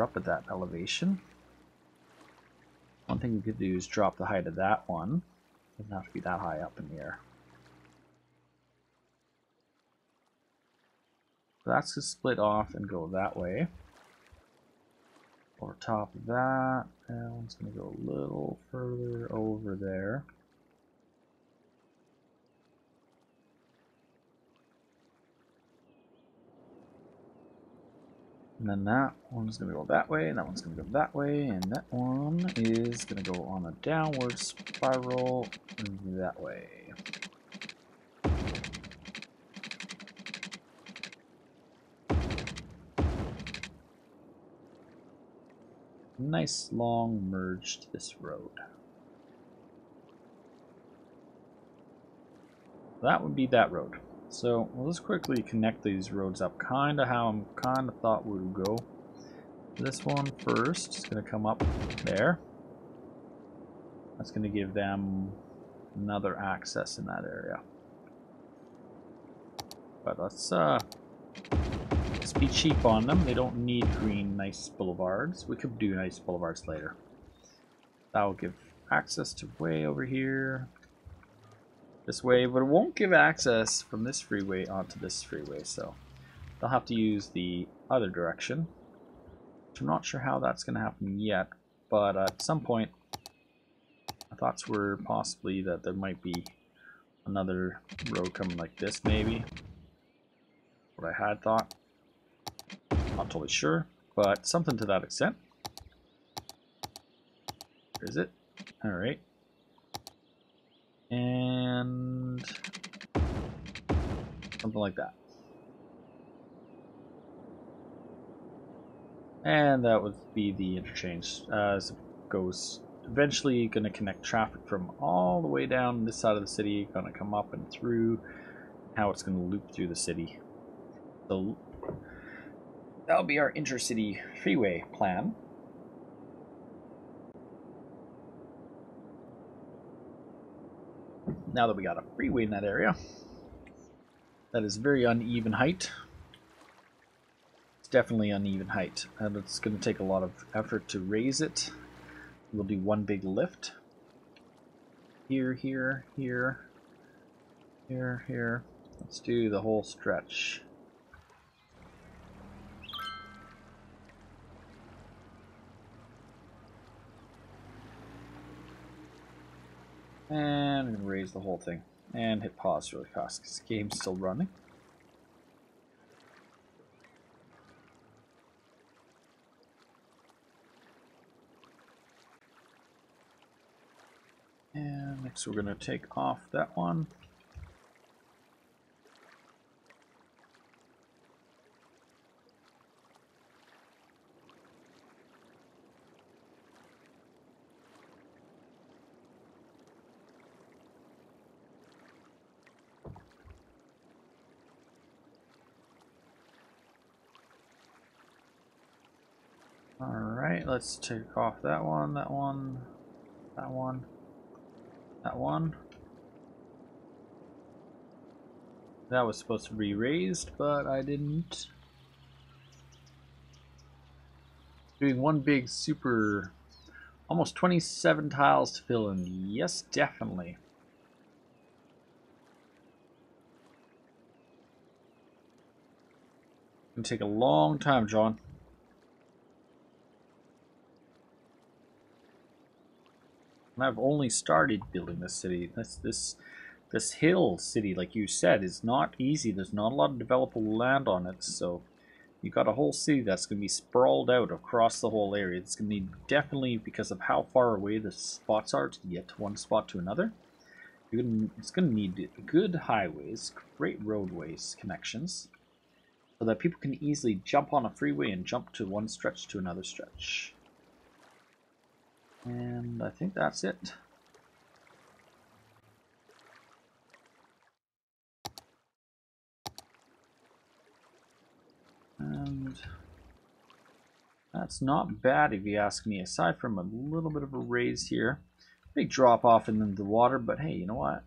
up at that elevation. One thing we could do is drop the height of that one. Doesn't have to be that high up in the air. So that's to split off and go that way. Over top of that, that one's going to go a little further over there. And then that one's going to go that way, and that one's going to go that way, and that one is going to go on a downward spiral that way. Nice long merge to this road. That would be that road. So we'll just quickly connect these roads up, kind of how I'm kind of thought we would go. This one first is going to come up there. That's going to give them another access in that area. But let's be cheap on them. They don't need green nice boulevards. We could do nice boulevards later. That will give access to way over here. This way, but it won't give access from this freeway onto this freeway, so they'll have to use the other direction. Which I'm not sure how that's going to happen yet, but at some point, my thoughts were possibly that there might be another road coming like this, maybe. What I had thought. Not totally sure, but something to that extent. Where is it? Alright. And something like that. And that would be the interchange as it goes. Eventually going to connect traffic from all the way down this side of the city, going to come up and through, how it's going to loop through the city. So that'll be our intercity freeway plan. Now that we got a freeway in that area, that is very uneven height. It's definitely uneven height, and it's going to take a lot of effort to raise it. We'll do one big lift. Here, here, here, here, here. Let's do the whole stretch. And I'm going to raise the whole thing and hit pause really fast because the game's still running. Next we're going to take off that one. Alright, let's take off that one, that one, that one, that one. That was supposed to be raised, but I didn't. Doing one big super, almost 27 tiles to fill in. Yes, definitely. It's gonna take a long time, John. And I've only started building this city. This hill city, like you said, is not easy. There's not a lot of developable land on it, so you got a whole city that's going to be sprawled out across the whole area. It's going to need, definitely because of how far away the spots are to get to one spot to another. It's going to need good highways, great roadways connections, so that people can easily jump on a freeway and jump to one stretch to another stretch. And I think that's it. And that's not bad if you ask me, aside from a little bit of a raise here. Big drop off in the water, but hey, you know what?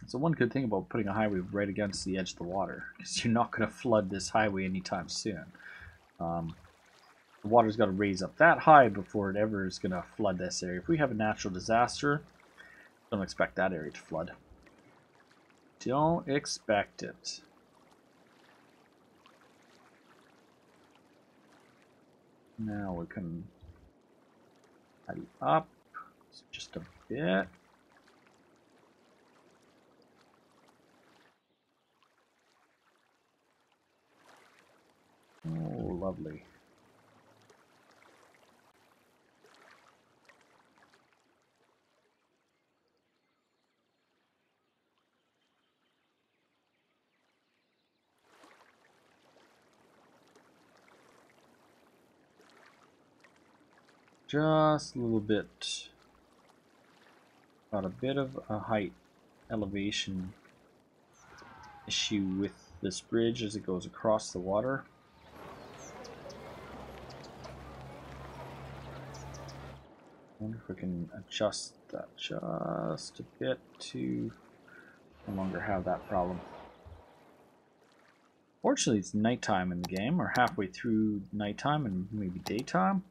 It's the one good thing about putting a highway right against the edge of the water, because you're not going to flood this highway anytime soon. The water's got to raise up that high before it ever is going to flood this area. If we have a natural disaster, don't expect that area to flood. Don't expect it. Now we can tidy up just a bit. Oh, lovely. Just a little bit. Got a bit of a height elevation issue with this bridge as it goes across the water. I wonder if we can adjust that just a bit to no longer have that problem. Fortunately, it's nighttime in the game, or halfway through nighttime and maybe daytime.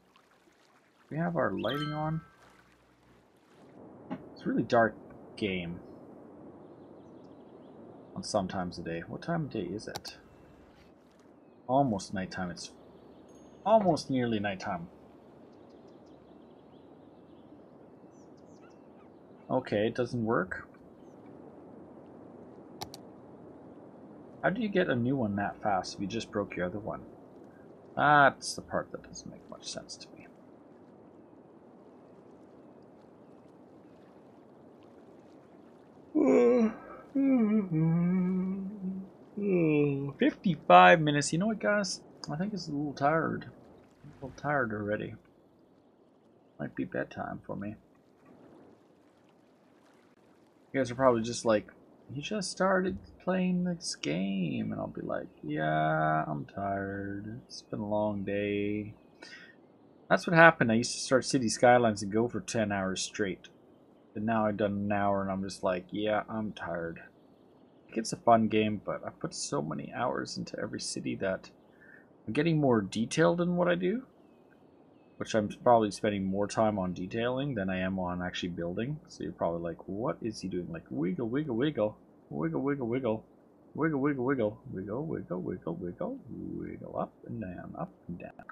We have our lighting on. It's a really dark game on some times of day. What time of day is it? Almost nighttime. It's almost nearly nighttime. Okay, it doesn't work. How do you get a new one that fast if you just broke your other one? That's the part that doesn't make much sense to me. 55 minutes. You know what, guys? I think it's a little tired. I'm a little tired already. Might be bedtime for me. You guys are probably just like, you just started playing this game. And I'll be like, yeah, I'm tired. It's been a long day. That's what happened. I used to start City Skylines and go for 10 hours straight. And now I've done an hour and I'm just like, yeah, I'm tired. It's a fun game, but I put so many hours into every city that I'm getting more detailed in what I do. Which I'm probably spending more time on detailing than I am on actually building. So you're probably like, what is he doing? Like, wiggle, wiggle, wiggle. Wiggle, wiggle, wiggle. Wiggle, wiggle, wiggle. Wiggle, wiggle, wiggle, wiggle. Wiggle up and down, up and down.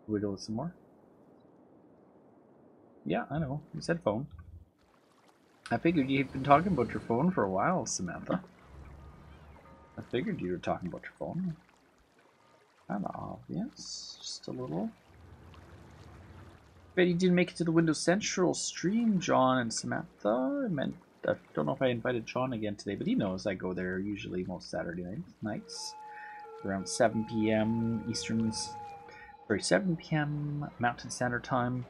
Wiggle it some more. Yeah, I know. You said phone. I figured you'd been talking about your phone for a while, Samantha. I figured you were talking about your phone. Kind of obvious. Just a little. Bet you didn't make it to the Windows Central stream, John and Samantha. I don't know if I invited John again today, but he knows I go there usually most Saturday nights. Around 7 p.m. Eastern, 7 p.m. Mountain Standard Time.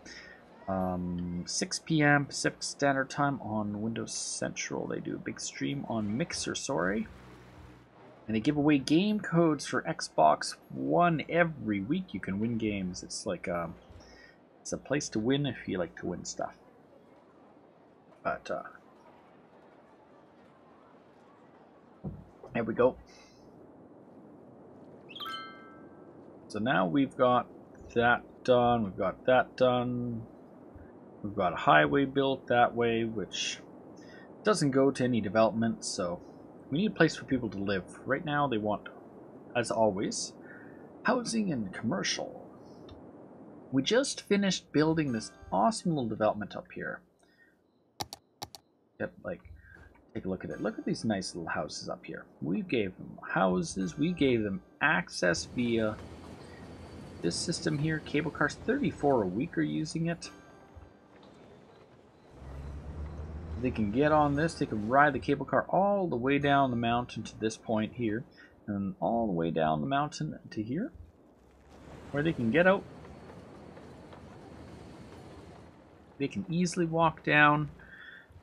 6 p.m. Pacific Standard Time on Windows Central. They do a big stream on Mixer, sorry. And they give away game codes for Xbox One every week. You can win games. It's like it's a place to win if you like to win stuff. But there we go. So now we've got that done. We've got that done. We've got a highway built that way, which doesn't go to any development, so we need a place for people to live. Right now they want, as always, housing and commercial. We just finished building this awesome little development up here. Take a look at it. Look at these nice little houses up here. We gave them houses. We gave them access via this system here. Cable cars, 34 a week are using it. They can get on this. They can ride the cable car all the way down the mountain to this point here. And all the way down the mountain to here. Where they can get out. They can easily walk down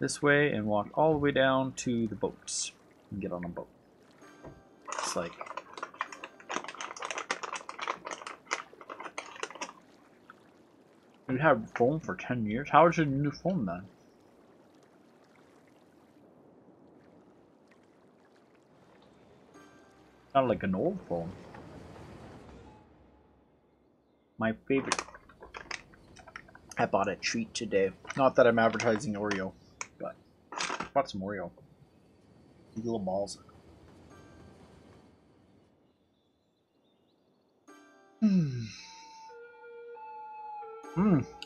this way and walk all the way down to the boats and get on a boat. It's like you had a phone for 10 years. How is your new phone then? Sounded like an old phone. My favorite. I bought a treat today. Not that I'm advertising Oreo, but I bought some Oreo. These little balls.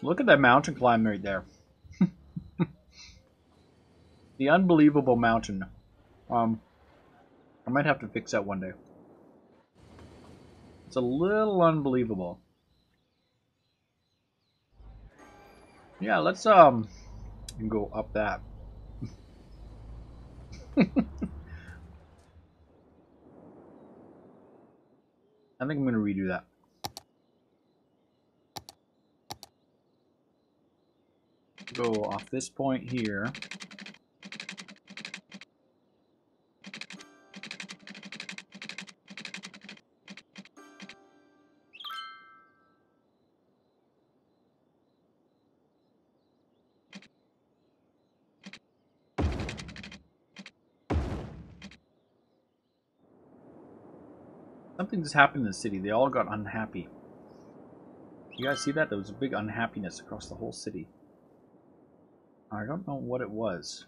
Look at that mountain climb right there. The unbelievable mountain. I might have to fix that one day. It's a little unbelievable. Yeah, let's go up that. I think I'm gonna redo that. Go off this point here. Something just happened in the city. They all got unhappy. You guys see that? There was a big unhappiness across the whole city. I don't know what it was.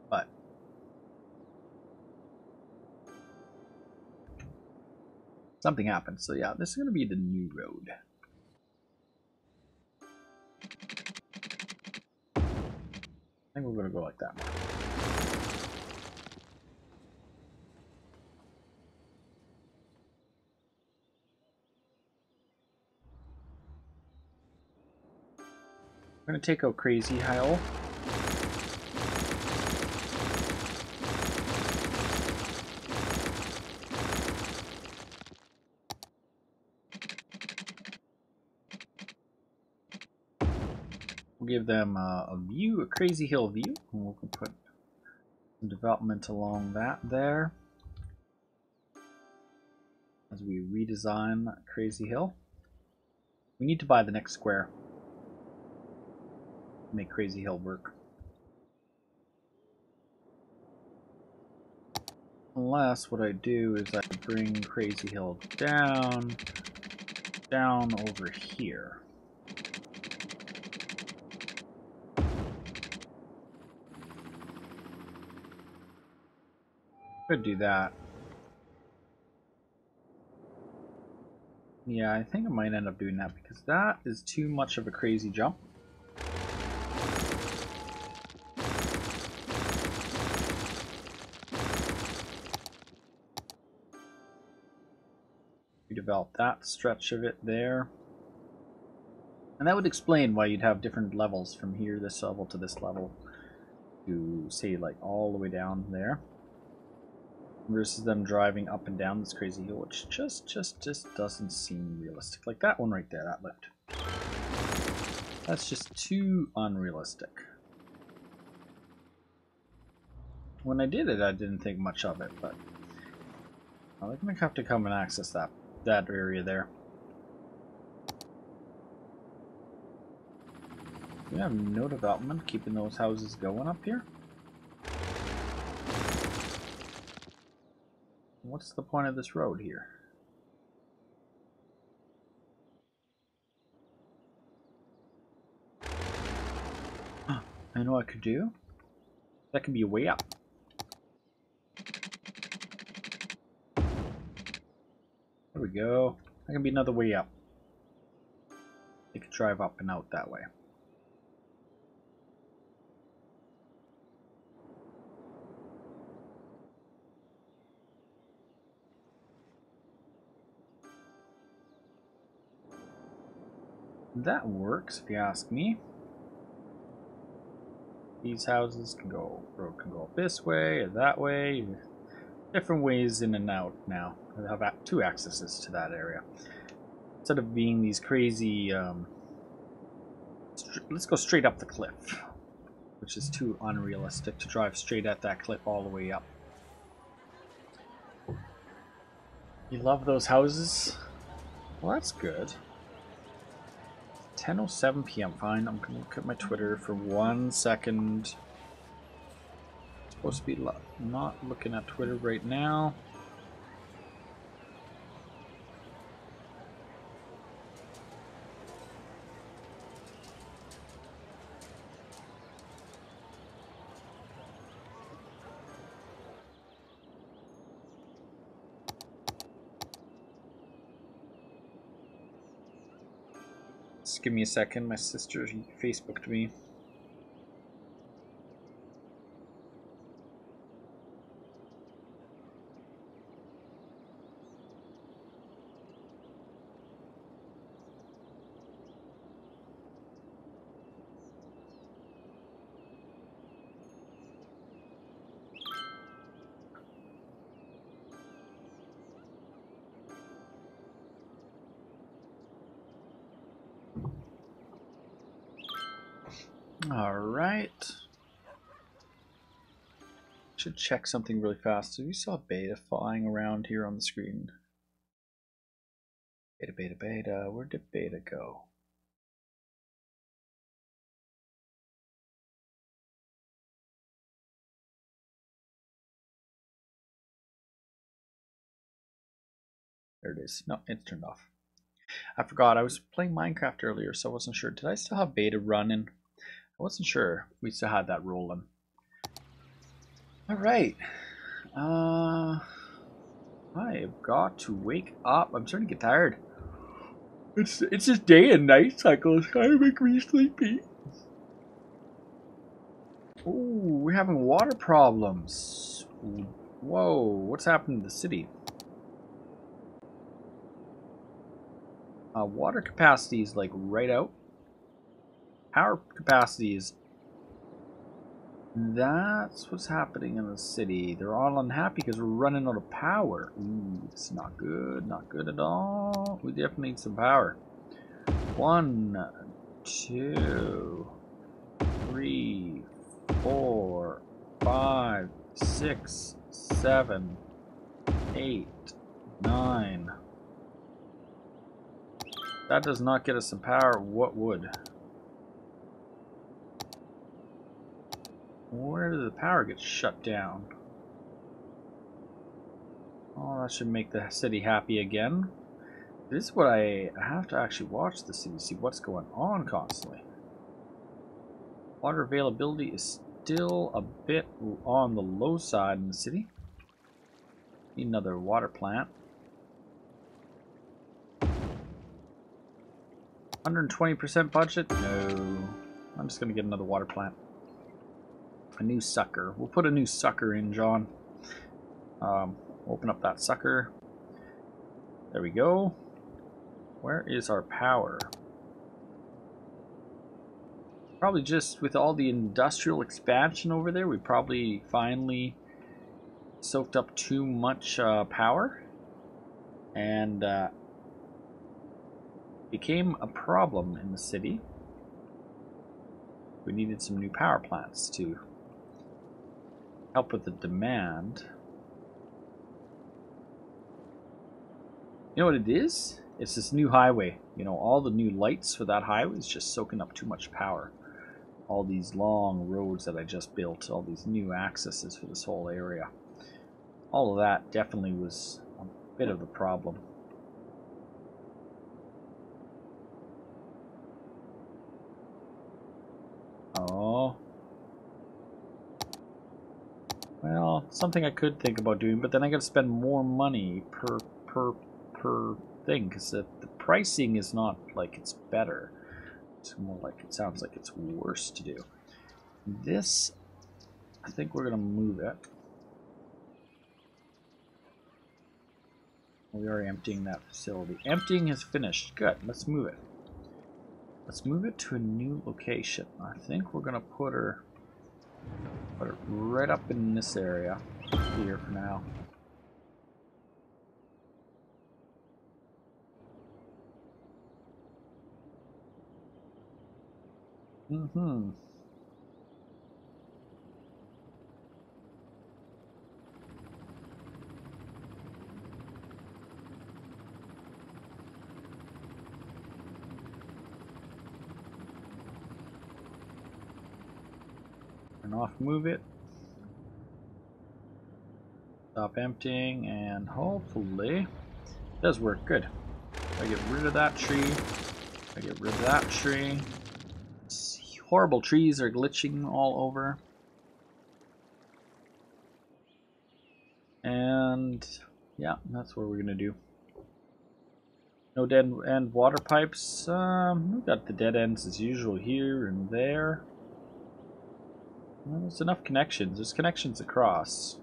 But something happened. So yeah, this is going to be the new road. I think we're going to go like that. We're going to take out Crazy Hill. We'll give them a view, a Crazy Hill view. And we'll put some development along that there. As we redesign Crazy Hill. We need to buy the next square. Make Crazy Hill work. Unless what I do is I bring Crazy Hill down over here. Could do that. Yeah, I think I might end up doing that because that is too much of a crazy jump. redevelop that stretch of it there. And that would explain why you'd have different levels from here, this level to this level, to say like all the way down there, versus them driving up and down this crazy hill, which just doesn't seem realistic. Like that one right there, that lift. That's just too unrealistic. When I did it, I didn't think much of it, but I'm gonna have to come and access that area there. We have no development keeping those houses going up here. What's the point of this road here? I know what I could do. That could be a way up. There we go. That can be another way up. You could drive up and out that way. That works, if you ask me. These houses can go, road can go up this way or that way. Different ways in and out now. I have two accesses to that area. Instead of being these crazy, let's go straight up the cliff, which is too unrealistic to drive straight at that cliff all the way up. You love those houses? Well, that's good. 10:07 p.m. Fine, I'm gonna look at my Twitter for 1 second. Supposed to be not looking at Twitter right now. Just give me a second, my sister Facebooked me. Alright. Should check something really fast. So we saw beta flying around here on the screen. Beta. Where did beta go? There it is. No, it's turned off. I forgot. I was playing Minecraft earlier, so I wasn't sure. Did I still have beta running? I wasn't sure. We still had that rolling. Alright. I have got to wake up. I'm starting to get tired. It's just day and night cycle. It's kind of making me sleepy. Oh, we're having water problems. Whoa, what's happened to the city? Water capacity is like right out. Power capacity is... That's what's happening in the city. They're all unhappy because we're running out of power. Ooh, it's not good. Not good at all. We definitely need some power. 1, 2, 3, 4, 5, 6, 7, 8, 9. That does not get us some power. What would? Where did the power get shut down? Oh, that should make the city happy again. This is what I have to actually watch the city, see what's going on constantly. Water availability is still a bit on the low side in the city. Need another water plant. 120% budget? No. I'm just gonna get another water plant. A new sucker. We'll put a new sucker in, John. Open up that sucker. There we go. Where is our power? Probably just with all the industrial expansion over there, we probably finally soaked up too much power, and became a problem in the city. We needed some new power plants to help with the demand. You know what it is? It's this new highway. You know, all the new lights for that highway is just soaking up too much power. All these long roads that I just built, all these new accesses for this whole area. All of that definitely was a bit of the problem. Oh. Well, something I could think about doing, but then I gotta spend more money per thing, because the pricing is not like it's better. It's more like it sounds like it's worse to do. This, I think we're gonna move it. We are emptying that facility. Emptying is finished. Good. Let's move it. Let's move it to a new location. I think we're gonna put it right up in this area here for now. And off move it. Stop emptying, and hopefully it does work. Good. I get rid of that tree. I get rid of that tree. These horrible trees are glitching all over. And yeah, that's what we're gonna do. No dead end water pipes. We've got the dead ends as usual here and there. Well, there's enough connections. There's connections across.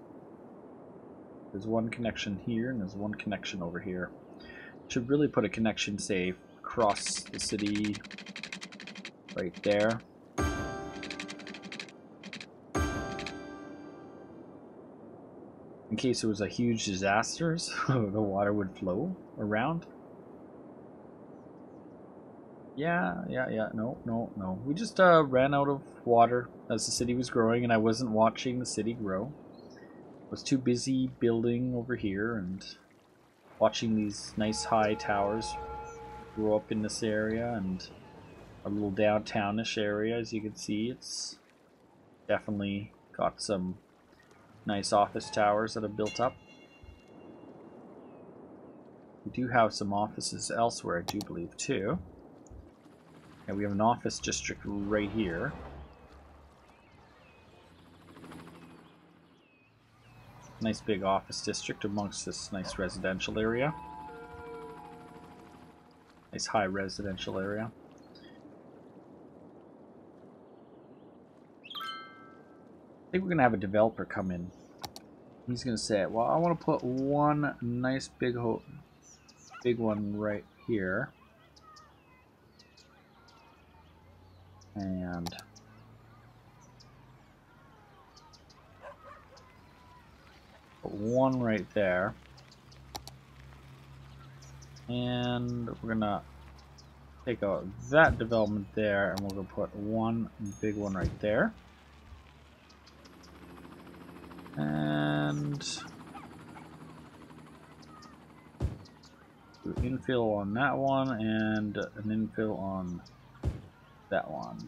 There's one connection here and there's one connection over here. Should really put a connection, say, across the city right there. In case it was a huge disaster, so the water would flow around. Yeah, no. We just ran out of water as the city was growing, and I wasn't watching the city grow. I was too busy building over here and watching these nice high towers grow up in this area, and a little downtownish area. As you can see, it's definitely got some nice office towers that have built up. We do have some offices elsewhere, I do believe, too. And we have an office district right here. Nice big office district amongst this nice residential area. Nice high residential area. I think we're gonna have a developer come in. He's gonna say, well, I want to put one nice big one right here. And put one right there. And we're gonna take out that development there, and we're gonna put one big one right there. And do infill on that one and an infill on that one.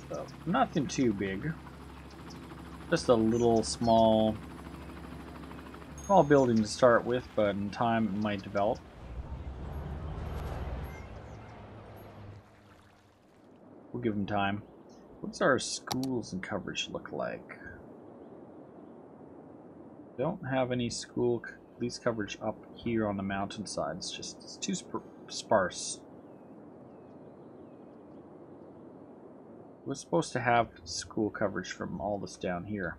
So nothing too big. Just a little small building to start with, but in time it might develop. We'll give them time. What's our schools and coverage look like? Don't have any school police coverage up here on the mountainside. It's too sparse. We're supposed to have school coverage from all this down here.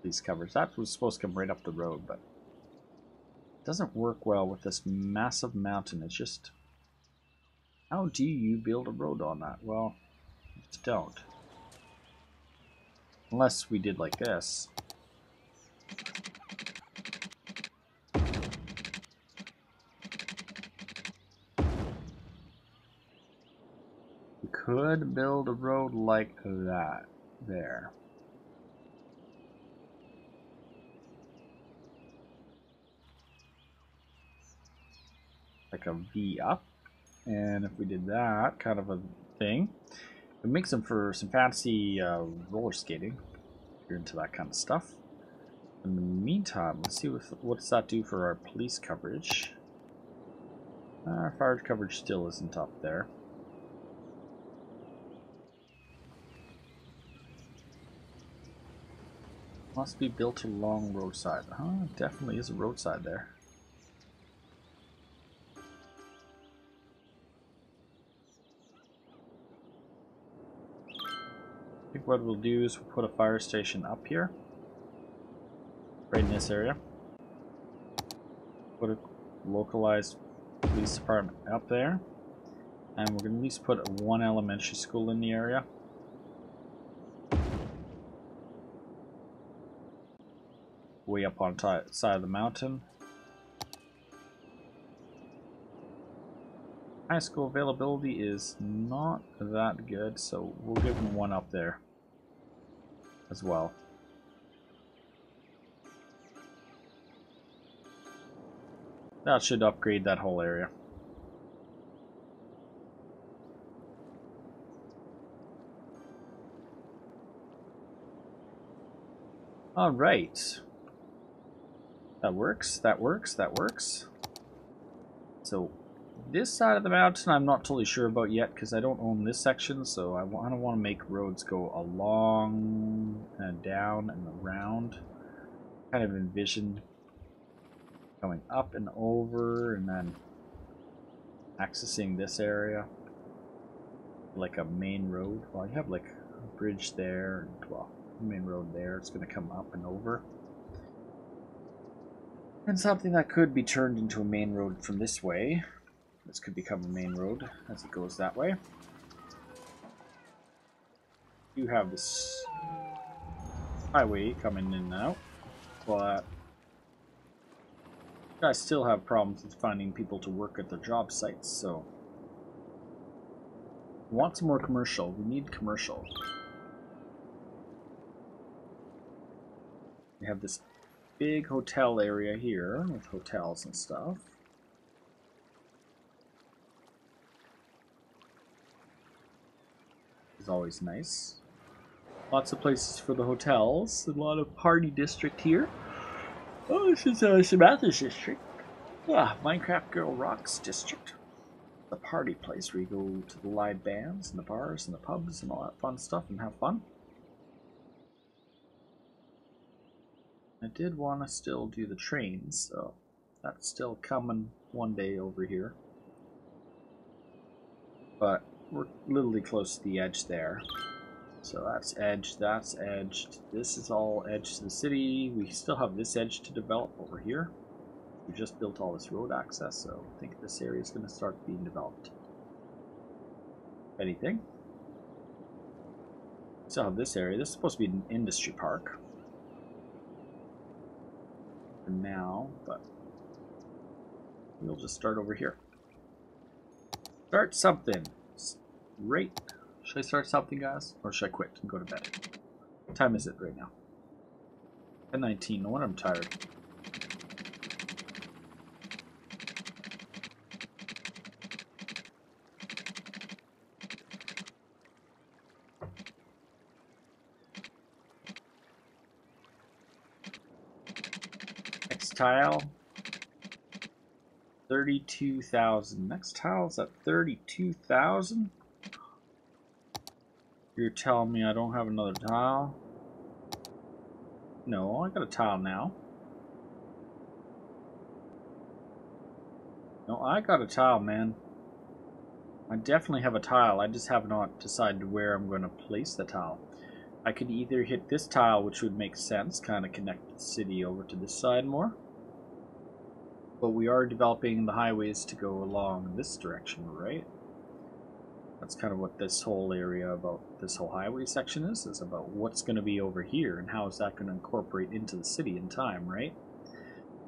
Police coverage. That was supposed to come right up the road, but it doesn't work well with this massive mountain. It's just, how do you build a road on that? Well, you just don't. Unless we did like this. We could build a road like that there. Like a V up. And if we did that kind of a thing, it makes them for some fancy roller skating. If you're into that kind of stuff. In the meantime, let's see what does that do for our police coverage. Our fire coverage still isn't up there. Must be built along roadside. Huh? Definitely is a roadside there. I think what we'll do is we'll put a fire station up here. Right in this area. Put a localized police department up there. And we're going to at least put one elementary school in the area. Way up on the side of the mountain. High school availability is not that good, so we'll give them one up there as well. That should upgrade that whole area. All right. That works, that works, that works. So this side of the mountain I'm not totally sure about yet because I don't own this section, so I don't want to make roads go along and down and around. Kind of envisioned going up and over and then accessing this area like a main road. Well, you have like a bridge there and, well, main road there. It's going to come up and over. And something that could be turned into a main road from this way. This could become a main road as it goes that way. You have this highway coming in and out, but I still have problems with finding people to work at their job sites, so we want some more commercial. We need commercial. We have this big hotel area here with hotels and stuff. It's always nice. Lots of places for the hotels. A lot of party district here. Oh, this is Samantha's district. Ah, Minecraft Girl Rocks district. The party place where you go to the live bands and the bars and the pubs and all that fun stuff and have fun. I did want to still do the trains, so that's still coming one day over here. But we're literally close to the edge there. So that's edged, that's edged. This is all edge to the city. We still have this edge to develop over here. We just built all this road access, so I think this area is going to start being developed. Anything? We still have this area. This is supposed to be an industry park. For now, but we'll just start over here. Start something. Right. Should I start something, guys? Or should I quit and go to bed? What time is it right now? 10:19. No wonder I'm tired. Next tile. 32,000. Next tile's at 32,000. You're telling me I don't have another tile? No, I got a tile now. No, I got a tile, man. I definitely have a tile. I just have not decided where I'm going to place the tile. I could either hit this tile, which would make sense, kind of connect the city over to this side more. But we are developing the highways to go along this direction, right? That's kind of what this whole area about this whole highway section is about what's going to be over here and how is that going to incorporate into the city in time, right?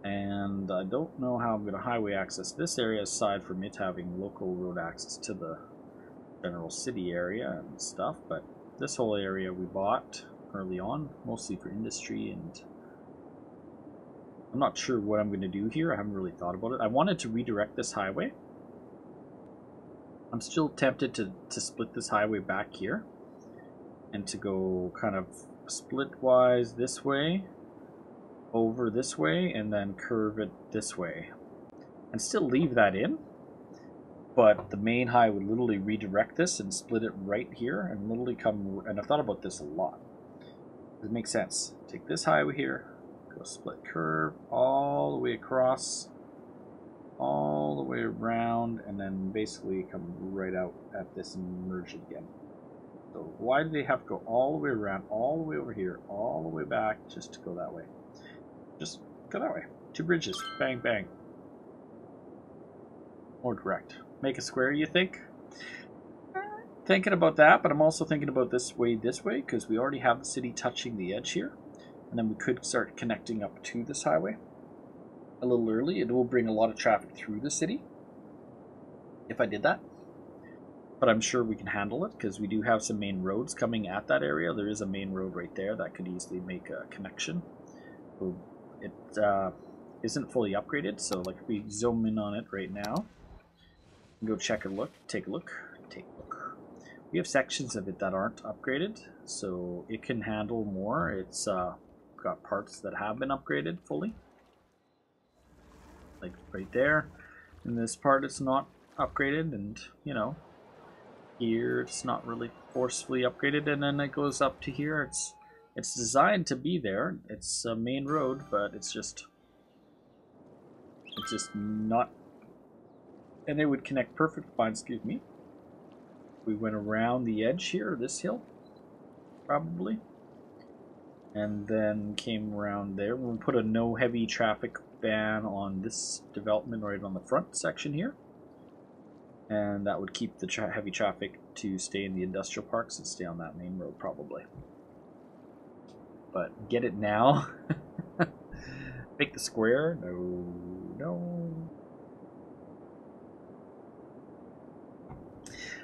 And I don't know how I'm going to highway access this area aside from it having local road access to the general city area and stuff, but this whole area we bought early on, mostly for industry, and I'm not sure what I'm going to do here. I haven't really thought about it. I wanted to redirect this highway. I'm still tempted to split this highway back here and to go kind of split-wise this way, over this way, and then curve it this way. And still leave that in, but the main highway would literally redirect this and split it right here and literally come, and I've thought about this a lot. It makes sense. Take this highway here, go split curve all the way across, all the way around, and then basically come right out at this and merge it again. So why do they have to go all the way around, all the way over here, all the way back just to go that way? Just go that way. 2 bridges. Bang, bang. More direct. Make a square, you think? Thinking about that, but I'm also thinking about this way, because we already have the city touching the edge here. And then we could start connecting up to this highway a little early. It will bring a lot of traffic through the city if I did that. But I'm sure we can handle it because we do have some main roads coming at that area. There is a main road right there that could easily make a connection. So it isn't fully upgraded, so like if we zoom in on it right now, go check a look, take a look. We have sections of it that aren't upgraded, so it can handle more. It's got parts that have been upgraded fully, like right there. And this part it's not upgraded, and you know, here it's not really forcefully upgraded, and then it goes up to here. It's designed to be there. It's a main road, but it's just not. And it would connect perfect. Fine, excuse me. We went around the edge here, this hill, probably, and then came around there. We'll put a no heavy traffic ban on this development right on the front section here, and that would keep the heavy traffic to stay in the industrial parks and stay on that main road probably. But get it now. Make the square. No.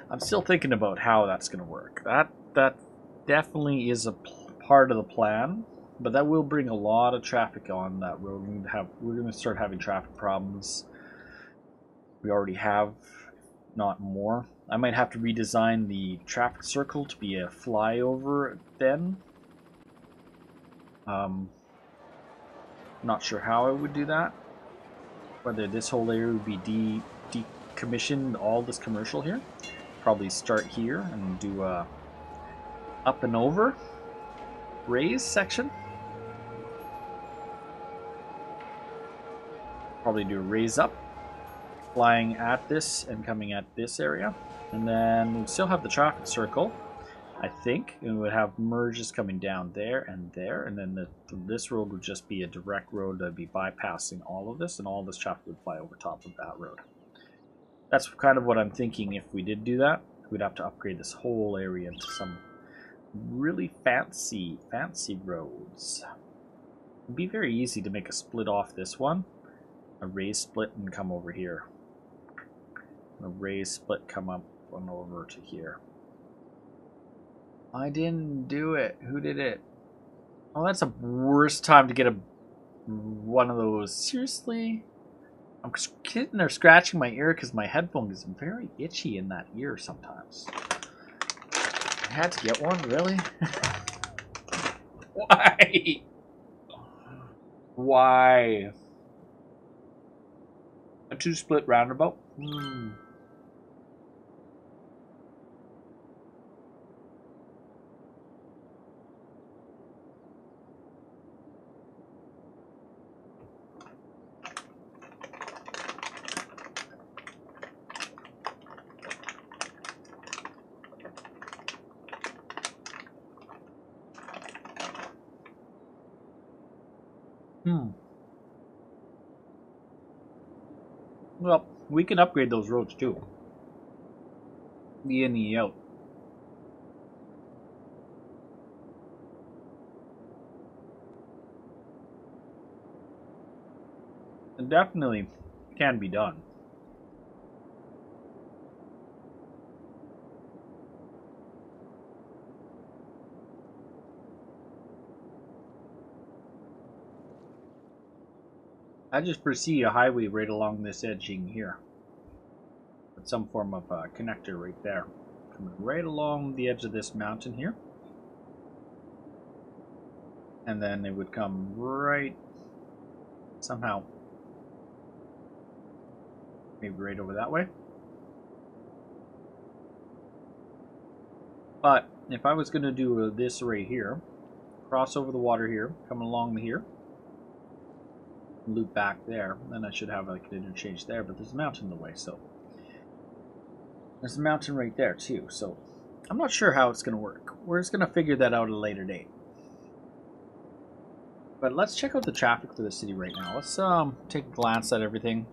I'm still thinking about how that's going to work. That definitely is a part of the plan, but that will bring a lot of traffic on that road. We're going to start having traffic problems. We already have, not more. I might have to redesign the traffic circle to be a flyover then. Not sure how I would do that. Whether this whole area would be decommissioned, all this commercial here. Probably start here and do a up and over raise section. Probably do a raise up, flying at this and coming at this area, and then we'd still have the traffic circle, I think, and we would have merges coming down there, and then this road would just be a direct road that would be bypassing all of this, and all this traffic would fly over top of that road. That's kind of what I'm thinking. If we did do that, we'd have to upgrade this whole area into some really fancy roads. It'd be very easy to make a split off this one, a raise split, and come over here. A raise split, come up and over to here. I didn't do it. Who did it? Oh, that's the worst time to get one of those. Seriously? I'm sitting there scratching my ear because my headphone is very itchy in that ear sometimes. I had to get one, really? Why? Why? A 2-split roundabout? Well, we can upgrade those roads too. The in, the out. It definitely can be done. I just foresee a highway right along this edging here. With some form of connector right there. Coming right along the edge of this mountain here. And then it would come right somehow. Maybe right over that way. But if I was going to do this right here, cross over the water here, come along here, loop back there, then I should have like an interchange there, but there's a mountain in the way, so there's a mountain right there too, so I'm not sure how it's going to work. We're just going to figure that out at a later date. But let's check out the traffic for the city right now. Let's take a glance at everything.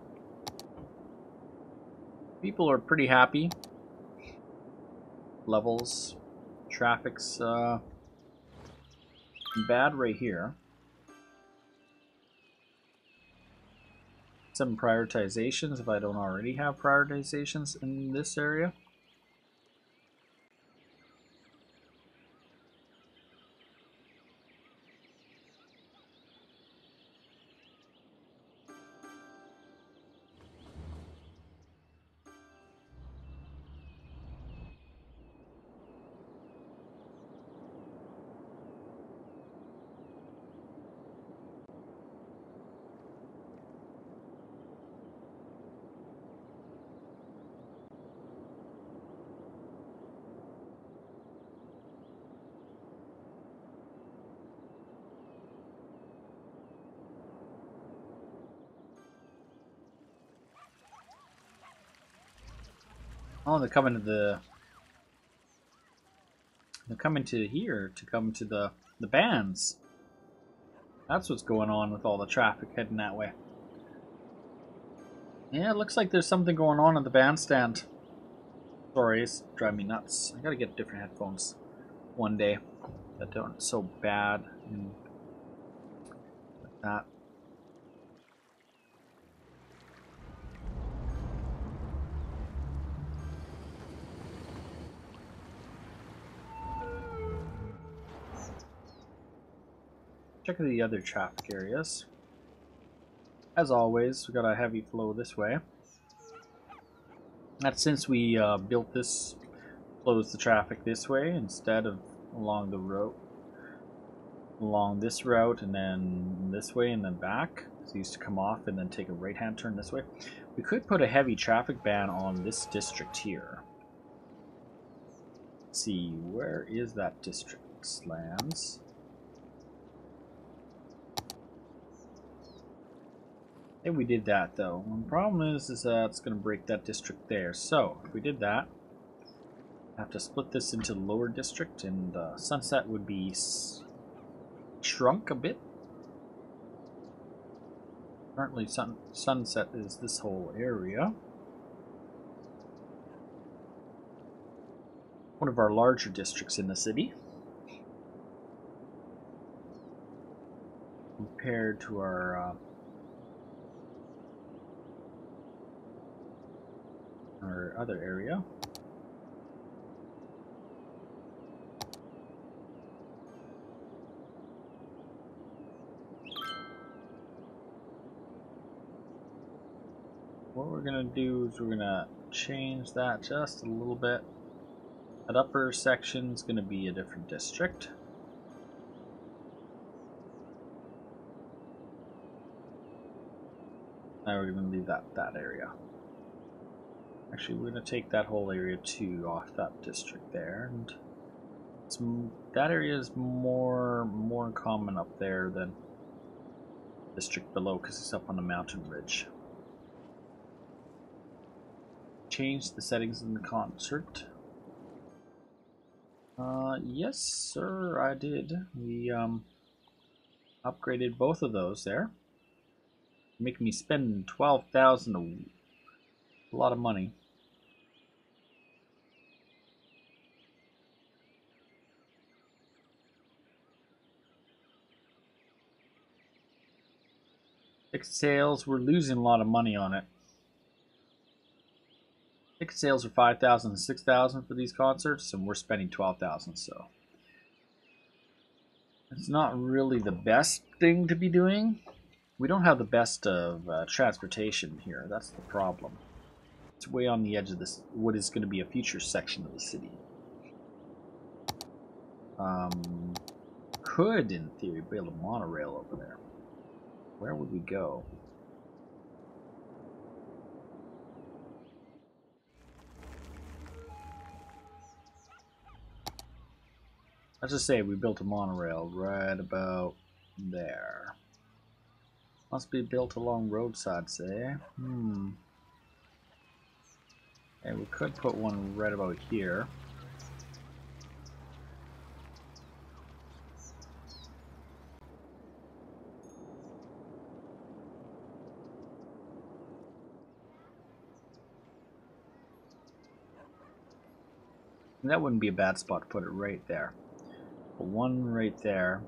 People are pretty happy. Levels, traffic's bad right here. Some prioritizations if I don't already have prioritizations in this area. Oh, they're coming to here to come to the bands. That's what's going on with all the traffic heading that way. Yeah, it looks like there's something going on at the bandstand. Sorry, it's driving me nuts. I gotta get different headphones one day that aren't so bad and like that. Check the other traffic areas. As always, we got a heavy flow this way. That's since we built this, flows the traffic this way instead of along the road, along this route and then this way and then back. So it used to come off and then take a right-hand turn this way. We could put a heavy traffic ban on this district here. Let's see, where is that district? Lands. I think we did that though. The problem is that it's going to break that district there. So if we did that, I have to split this into the lower district, and Sunset would be shrunk a bit. Currently, Sunset is this whole area. One of our larger districts in the city. Compared to our other area. What we're gonna do is we're gonna change that just a little bit. That upper section is gonna be a different district. Now we're gonna leave that area. Actually, we're going to take that whole area too off that district there, and that area is more common up there than district below because it's up on the mountain ridge. Change the settings in the concert. Yes, sir, I did. We Upgraded both of those there. Making me spend 12,000, a lot of money. Ticket sales, we're losing a lot of money on it. Ticket sales are 5,000 and 6,000 for these concerts, and we're spending 12,000, so it's not really the best thing to be doing. We don't have the best of transportation here. That's the problem. It's way on the edge of this, what is going to be a future section of the city. Could, in theory, build a monorail over there. Where would we go? Let's just say we built a monorail right about there. Must be built along roadsides, eh? Okay, we could put one right about here. And that wouldn't be a bad spot to put it right there. Put one right there.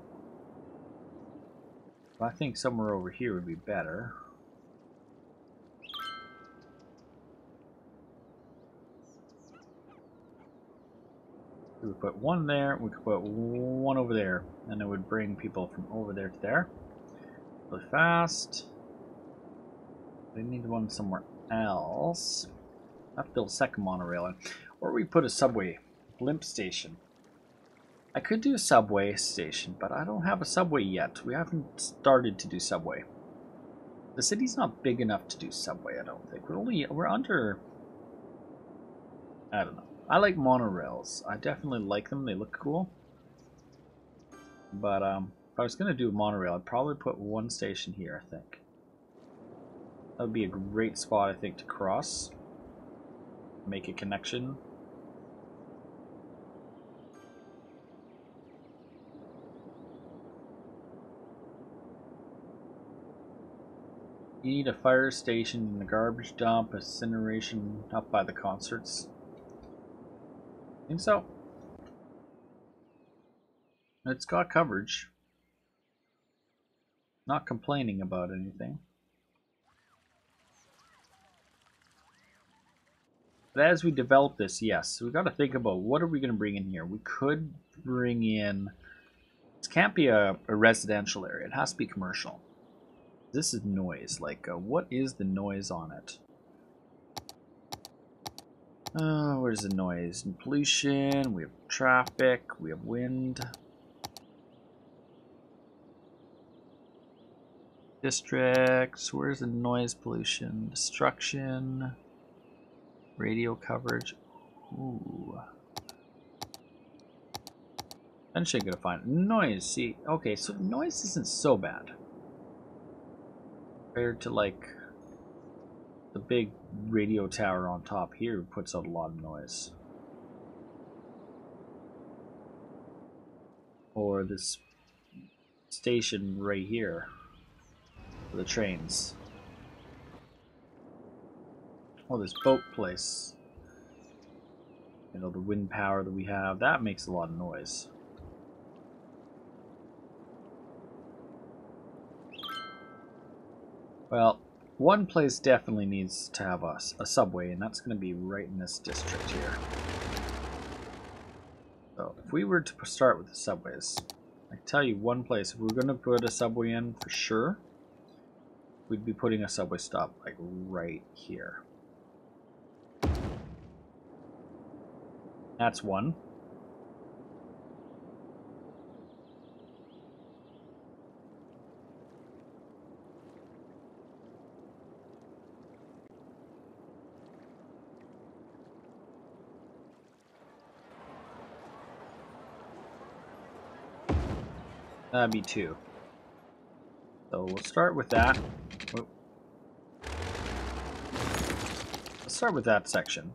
But I think somewhere over here would be better. We would put one there, we could put one over there, and it would bring people from over there to there. Really fast. We need one somewhere else. I have to build a second monorail in. Or we put a subway blimp station. I could do a subway station, but I don't have a subway yet. We haven't started to do subway. The city's not big enough to do subway, I don't think. We're under, I don't know. I like monorails. I definitely like them. They look cool. But if I was going to do a monorail, I'd probably put one station here, I think. That would be a great spot, I think, to cross. Make a connection. You need a fire station and a garbage dump, incineration up by the concerts. I think so. It's got coverage. Not complaining about anything. But as we develop this, yes, we've got to think about what are we going to bring in here. We could bring in... This can't be a residential area. It has to be commercial. This is noise. Like, what is the noise on it? Where's the noise? And pollution, we have traffic, we have wind. Districts, where's the noise pollution? Destruction. Radio coverage. Ooh. Eventually I'm gonna find noise. See, okay, so noise isn't so bad. Compared to like the big radio tower on top here puts out a lot of noise. Or this station right here for the trains. Oh, this boat place. You know, the wind power that we have, that makes a lot of noise. Well, one place definitely needs to have a subway, and that's going to be right in this district here. So, if we were to start with the subways, I can tell you one place, if we're going to put a subway in for sure, we'd be putting a subway stop like right here. That's one. That'd be two. So we'll start with that. Whoa. Let's start with that section.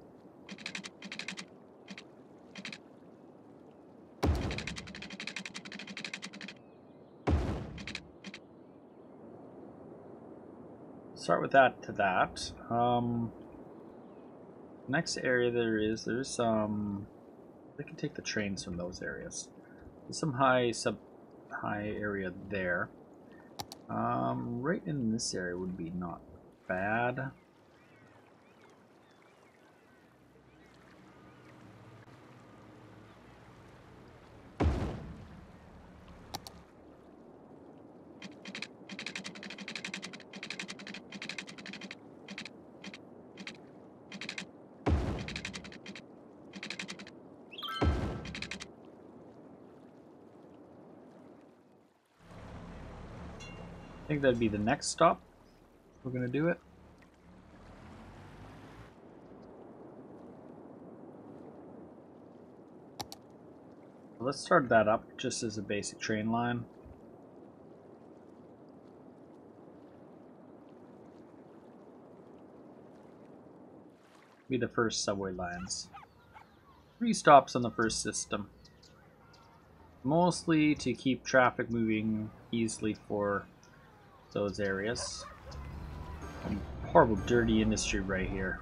start with that to that. Next area there's they can take the trains from those areas. There's some high area there. Right in this area would be not bad. I think that'd be the next stop. We're gonna do it. Let's start that up just as a basic train line. Be the first subway lines. 3 stops on the first system. Mostly to keep traffic moving easily for those areas. Horrible dirty industry right here.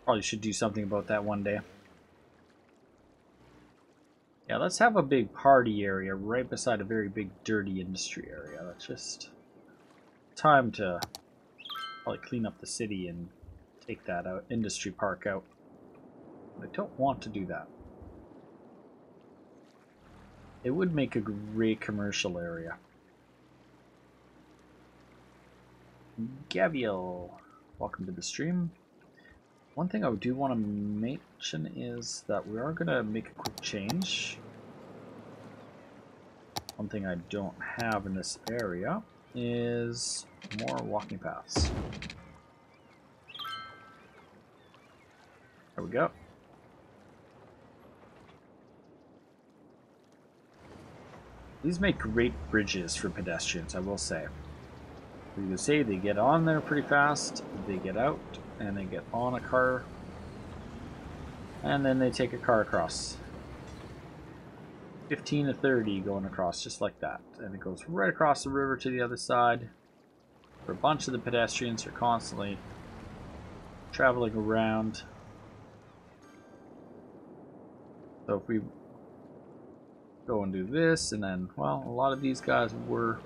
Probably should do something about that one day. Yeah, let's have a big party area right beside a very big dirty industry area. That's just time to probably clean up the city and take that out, industry park out. But I don't want to do that. It would make a great commercial area. Gabriel, welcome to the stream. One thing I do want to mention is that we are going to make a quick change. One thing I don't have in this area is more walking paths. There we go. These make great bridges for pedestrians, I will say. You can say they get on there pretty fast, they get out, and they get on a car, and then they take a car across. 15 to 30 going across just like that, and it goes right across the river to the other side. For a bunch of the pedestrians are constantly traveling around. So if we go and do this, and then, well, a lot of these guys we're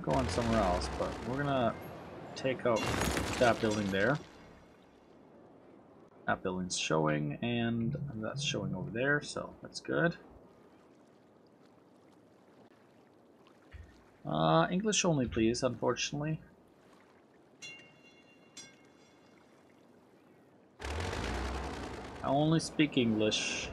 going somewhere else, but we're gonna take out that building there. That building's showing, and that's showing over there, so that's good. English only, please, unfortunately. I only speak English.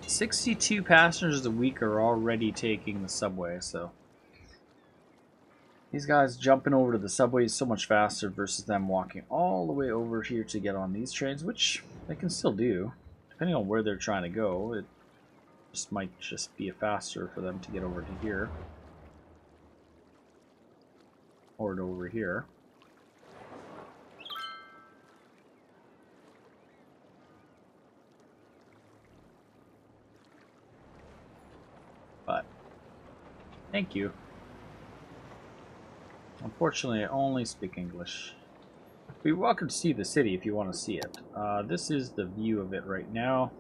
$62 passengers a week are already taking the subway, so these guys jumping over to the subway is so much faster versus them walking all the way over here to get on these trains, which they can still do, depending on where they're trying to go. It just might just be faster for them to get over to here or to over here. But thank you. Unfortunately, I only speak English. You're welcome to see the city if you want to see it. This is the view of it right now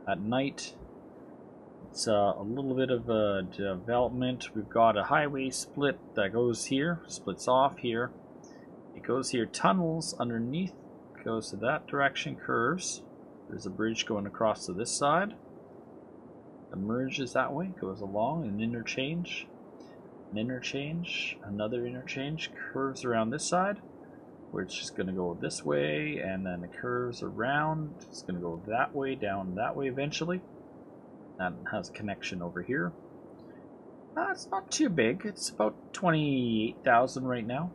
at night. It's a little bit of a development. We've got a highway split that goes here, splits off here. It goes here, tunnels underneath, goes to that direction, curves. There's a bridge going across to this side. It merges that way, goes along, an interchange, another interchange, curves around this side, where it's just going to go this way, and then it curves around. It's going to go that way, down that way eventually. That has a connection over here. It's not too big. It's about 28,000 right now.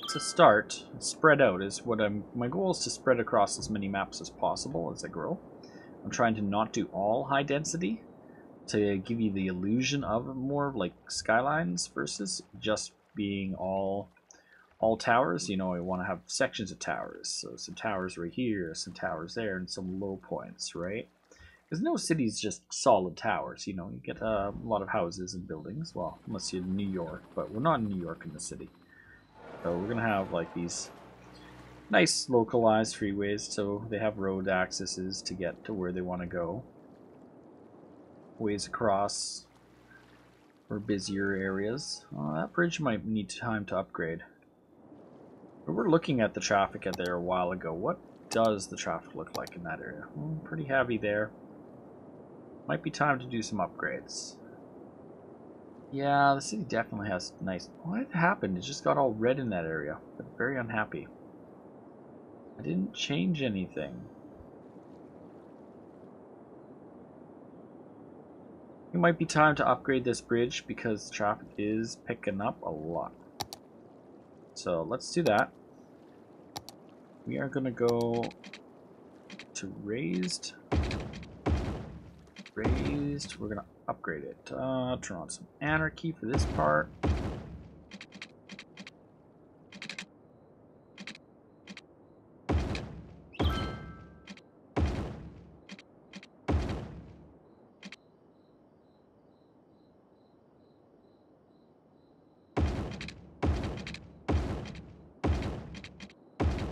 It's a start. Spread out is what my goal is, to spread across as many maps as possible as I grow. I'm trying to not do all high density, to give you the illusion of more like Skylines versus just being all towers. You know, I want to have sections of towers, so some towers right here, some towers there, and some low points, right? Because no city's just solid towers. You know, you get a lot of houses and buildings. Well, unless you're in New York, but we're not in New York in the city. So we're gonna have like these nice localized freeways, so they have road accesses to get to where they want to go. Ways across for busier areas. That bridge might need time to upgrade. We were looking at the traffic at there a while ago. What does the traffic look like in that area? Pretty heavy there. Might be time to do some upgrades. Yeah, the city definitely has nice... What happened? It just got all red in that area. I'm very unhappy. I didn't change anything. It might be time to upgrade this bridge because traffic is picking up a lot. So let's do that. We are going to go to raised. Raised. We're going to upgrade it. Turn on some anarchy for this part.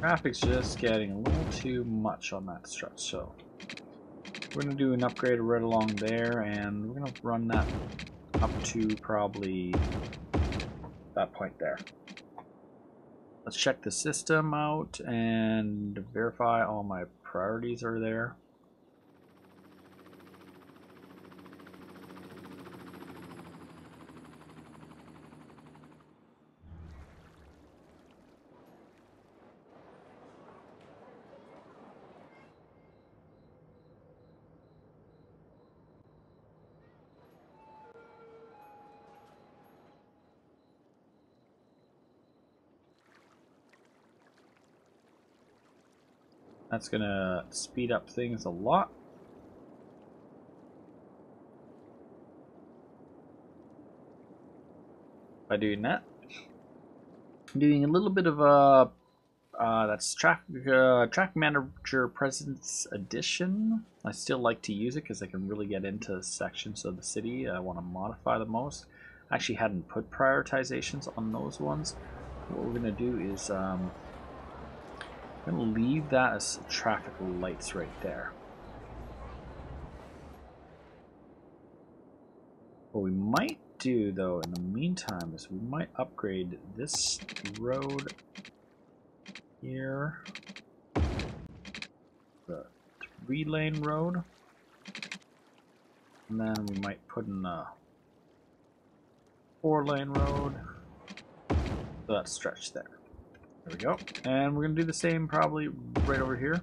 Traffic's just getting a little too much on that stretch, so we're going to do an upgrade right along there, and we're going to run that up to probably that point there. Let's check the system out and verify all my priorities are there. That's gonna speed up things a lot. By doing that, I'm doing a little bit of a that's Traffic Manager Presence Edition. I still like to use it because I can really get into sections of the city I want to modify the most. I actually hadn't put prioritizations on those ones. What we're gonna do is I'm gonna leave that as traffic lights right there. What we might do though in the meantime is we might upgrade this road here, the 3-lane road, and then we might put in a 4-lane road, so that stretch there. There we go. And we're going to do the same probably right over here.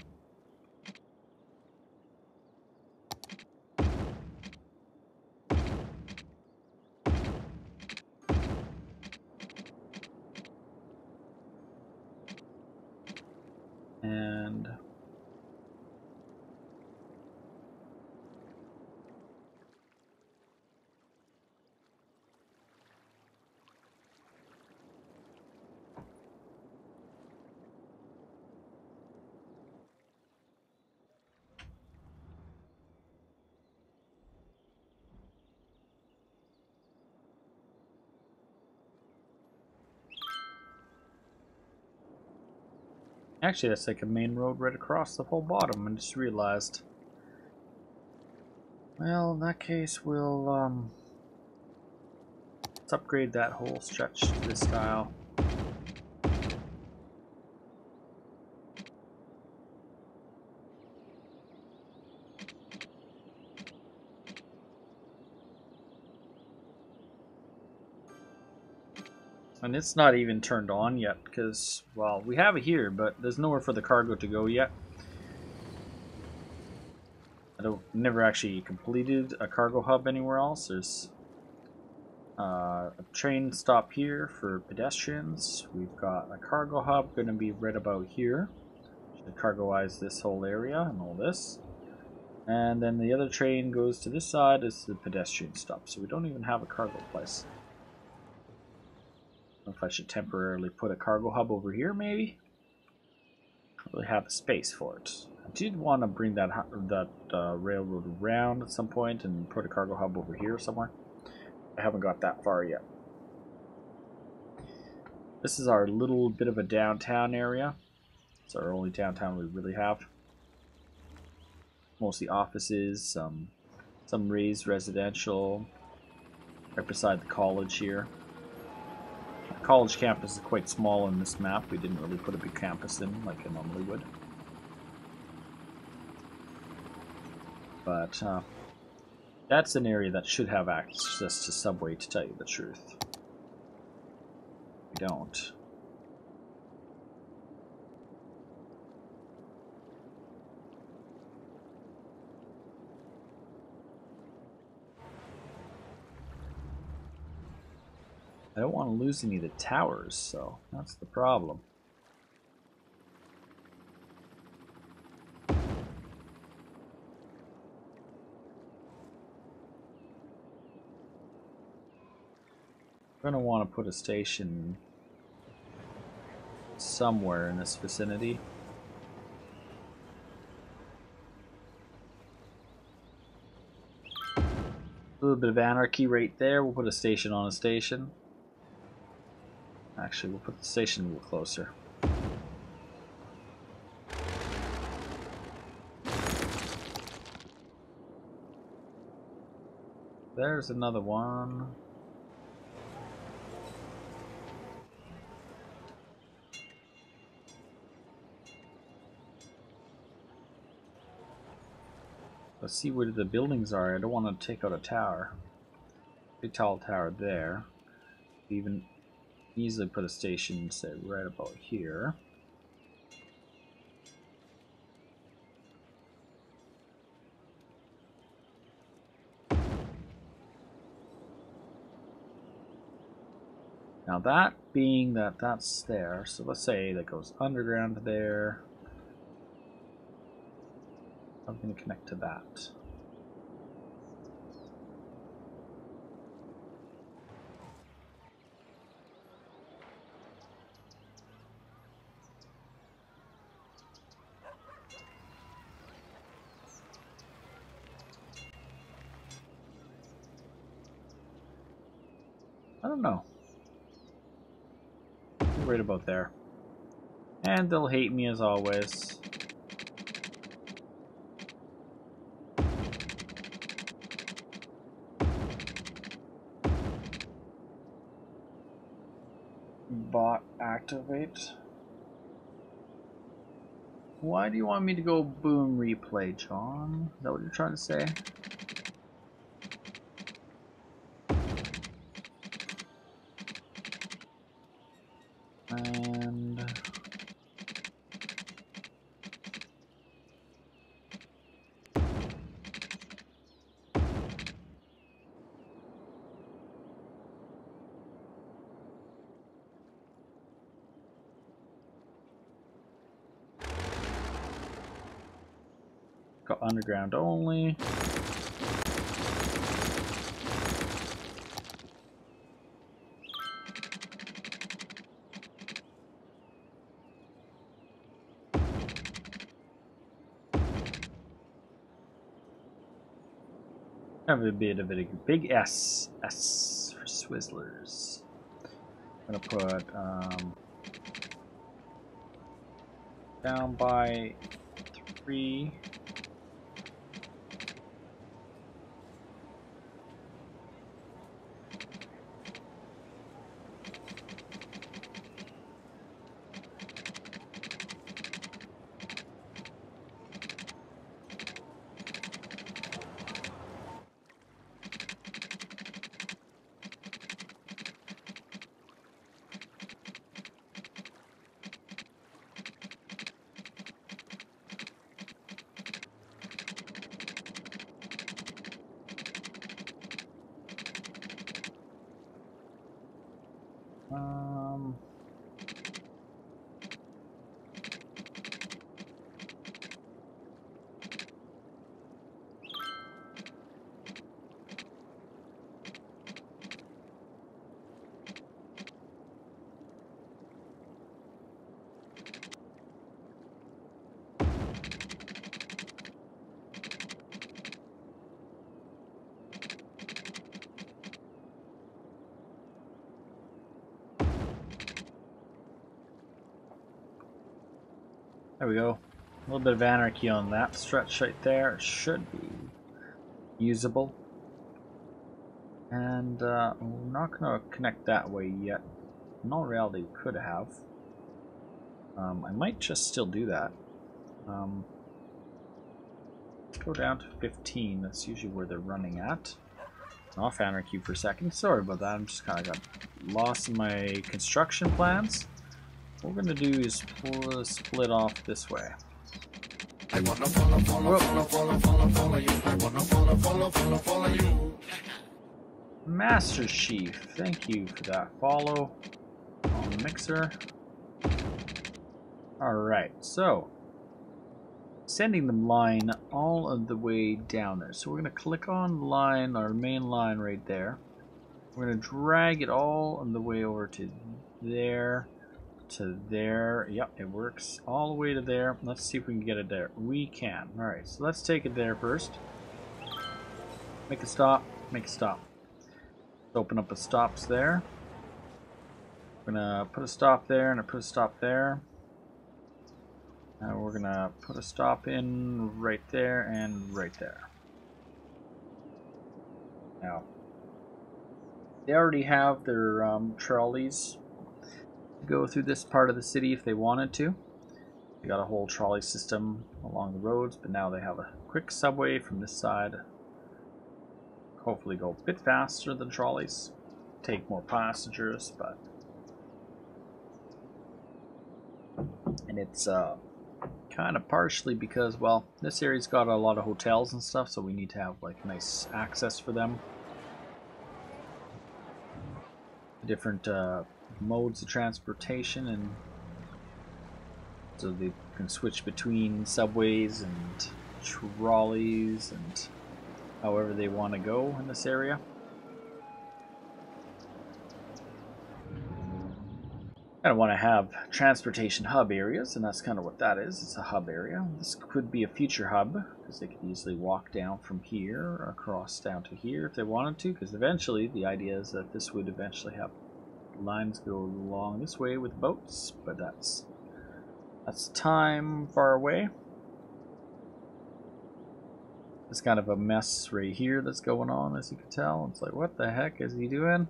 And actually, that's like a main road right across the whole bottom. I just realized. Well, in that case, we'll let's upgrade that whole stretch to this style. And it's not even turned on yet because, well, we have it here, but there's nowhere for the cargo to go yet. Never actually completed a cargo hub anywhere else. There's a train stop here for pedestrians. We've got a cargo hub going to be right about here. Should cargoize this whole area and all this. And then the other train goes to this side as the pedestrian stop. So we don't even have a cargo place. I don't know if I should temporarily put a cargo hub over here, maybe? Don't really have a space for it. I did want to bring that railroad around at some point and put a cargo hub over here somewhere. I haven't got that far yet. This is our little bit of a downtown area. It's our only downtown we really have. Mostly offices, some raised residential, right beside the college here. The college campus is quite small in this map. We didn't really put a big campus in like I normally would. But that's an area that should have access to subway, to tell you the truth. We don't. I don't want to lose any of the towers, so that's the problem. I'm going to want to put a station somewhere in this vicinity. A little bit of anarchy right there. We'll put a station on a station. Actually, we'll put the station a little closer. There's another one. Let's see where the buildings are. I don't want to take out a tower. Big tall tower there. Even easily put a station, say, right about here. Now that being that that's there, so let's say that goes underground there. I'm going to connect to that. I don't know. Right about there. And they'll hate me as always. Bot activate. Why do you want me to go boom replay, John? Is that what you're trying to say? And go underground only. Have a bit of a big S. S for Swizzlerz. I'm gonna put down by 3. There we go. A little bit of anarchy on that stretch right there. It should be usable. And we're not going to connect that way yet. In all reality, we could have. I might just still do that. Let's go down to 15. That's usually where they're running at. Off anarchy for a second. Sorry about that. I'm just kind of got lost in my construction plans. What we're going to do is split off this way. I wanna follow you. I wanna follow you. Master Chief, thank you for that follow on the mixer. Alright, so sending the line all of the way down there. So we're going to click on the line, our main line right there. We're going to drag it all on the way over to there, to there. Yep, it works all the way to there. Let's see if we can get it there. We can. Alright, so let's take it there first. Make a stop, make a stop. Open up the stops there. We're gonna put a stop there and put a stop there. We're gonna put a stop in right there and right there. Now, they already have their trolleys to go through this part of the city if they wanted to. They got a whole trolley system along the roads, but now they have a quick subway from this side. Hopefully go a bit faster than trolleys, take more passengers, but and it's kind of partially because, well, this area's got a lot of hotels and stuff, so we need to have like nice access for them. Different modes of transportation, and so they can switch between subways and trolleys and however they want to go in this area. I want to have transportation hub areas, and that's kind of what that is. It's a hub area. This could be a future hub, because they could easily walk down from here across down to here if they wanted to, because eventually the idea is that this would eventually have lines go along this way with boats, but that's time far away. It's kind of a mess right here that's going on, as you can tell. It's like, what the heck is he doing?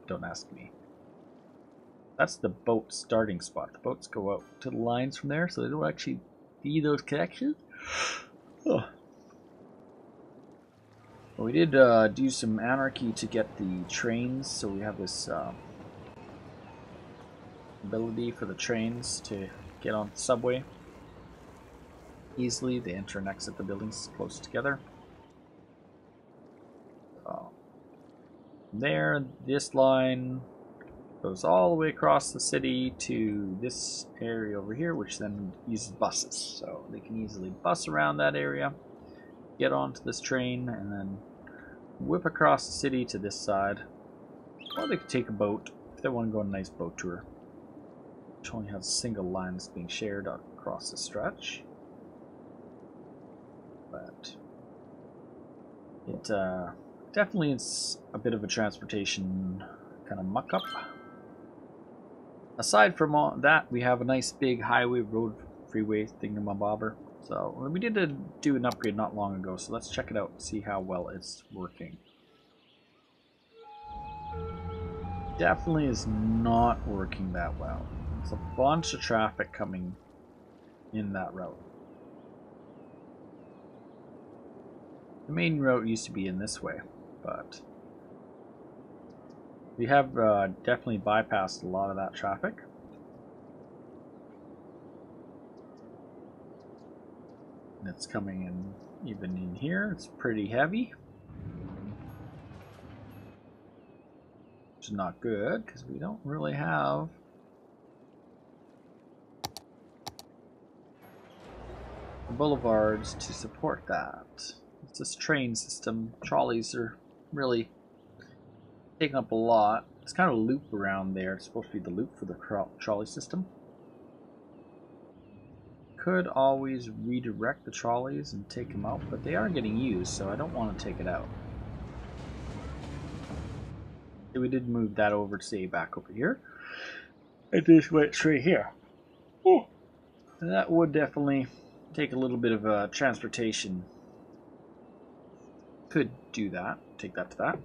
Don't ask me. That's the boat starting spot. The boats go out to the lines from there, so they don't actually be those connections. Oh. Well, we did do some anarchy to get the trains, so we have this ability for the trains to get on the subway easily. They enter and exit the buildings close together. There, this line goes all the way across the city to this area over here, which then uses buses. So they can easily bus around that area, get onto this train, and then whip across the city to this side. Or they could take a boat if they want to go on a nice boat tour, which only has single lines being shared across the stretch. But it definitely is a bit of a transportation kind of muck up. Aside from all that, we have a nice big highway road freeway thingamabobber. So we did do an upgrade not long ago, so let's check it out and see how well it's working. Definitely is not working that well. There's a bunch of traffic coming in that route. The main route used to be in this way, but we have definitely bypassed a lot of that traffic. And it's coming in even in here. It's pretty heavy, which is not good because we don't really have the boulevards to support that. It's this train system. Trolleys are really taking up a lot. It's kind of a loop around there. It's supposed to be the loop for the trolley system. Could always redirect the trolleys and take them out, but they are getting used, so I don't want to take it out. So we did move that over to say back over here. It just went straight here. Oh. That would definitely take a little bit of transportation. Could do that. Take that to that.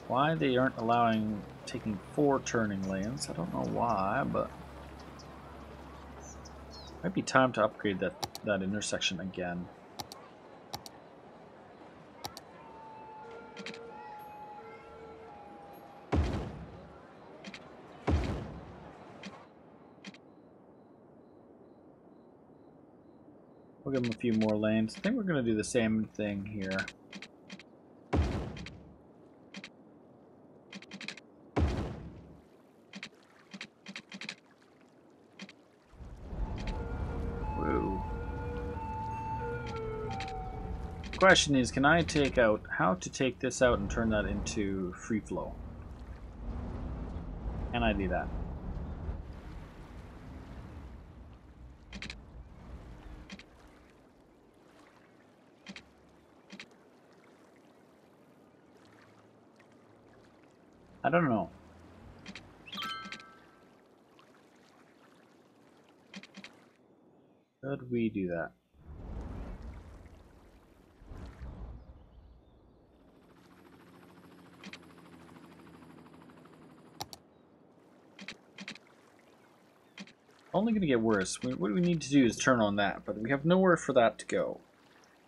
Why they aren't allowing taking 4 turning lanes, I don't know why, but might be time to upgrade that intersection again. We'll give them a few more lanes. I think we're going to do the same thing here. Question is, can I take out how to take this out and turn that into free flow? Can I do that? I don't know. Could we do that? Only going to get worse. What we need to do is turn on that, but we have nowhere for that to go.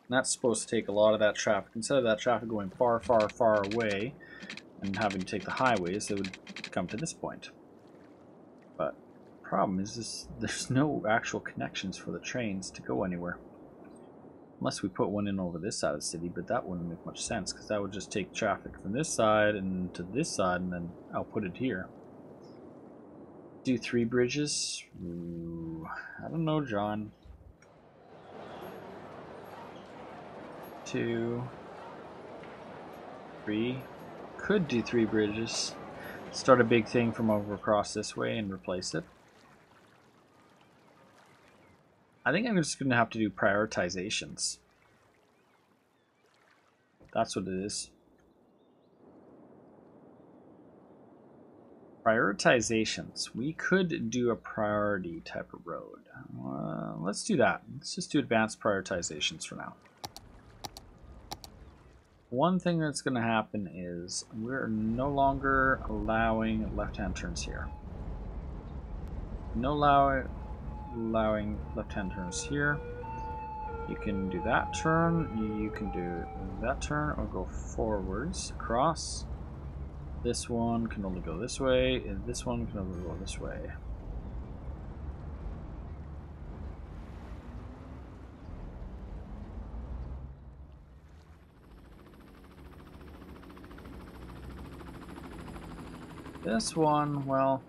And that's supposed to take a lot of that traffic. Instead of that traffic going far, far, far away and having to take the highways, it would come to this point. But the problem is there's no actual connections for the trains to go anywhere. Unless we put one in over this side of the city, but that wouldn't make much sense because that would just take traffic from this side and to this side and then output it here. Do 3 bridges? Ooh, I don't know, John. 2, 3. Could do 3 bridges. Start a big thing from over across this way and replace it. I think I'm just going to have to do prioritizations. That's what it is. Prioritizations. We could do a priority type of road. Let's do that. Let's just do advanced prioritizations for now. One thing that's going to happen is we're no longer allowing left-hand turns here. No allowing left-hand turns here. You can do that turn. You can do that turn or go forwards across. This one can only go this way, and this one can only go this way. This one, well...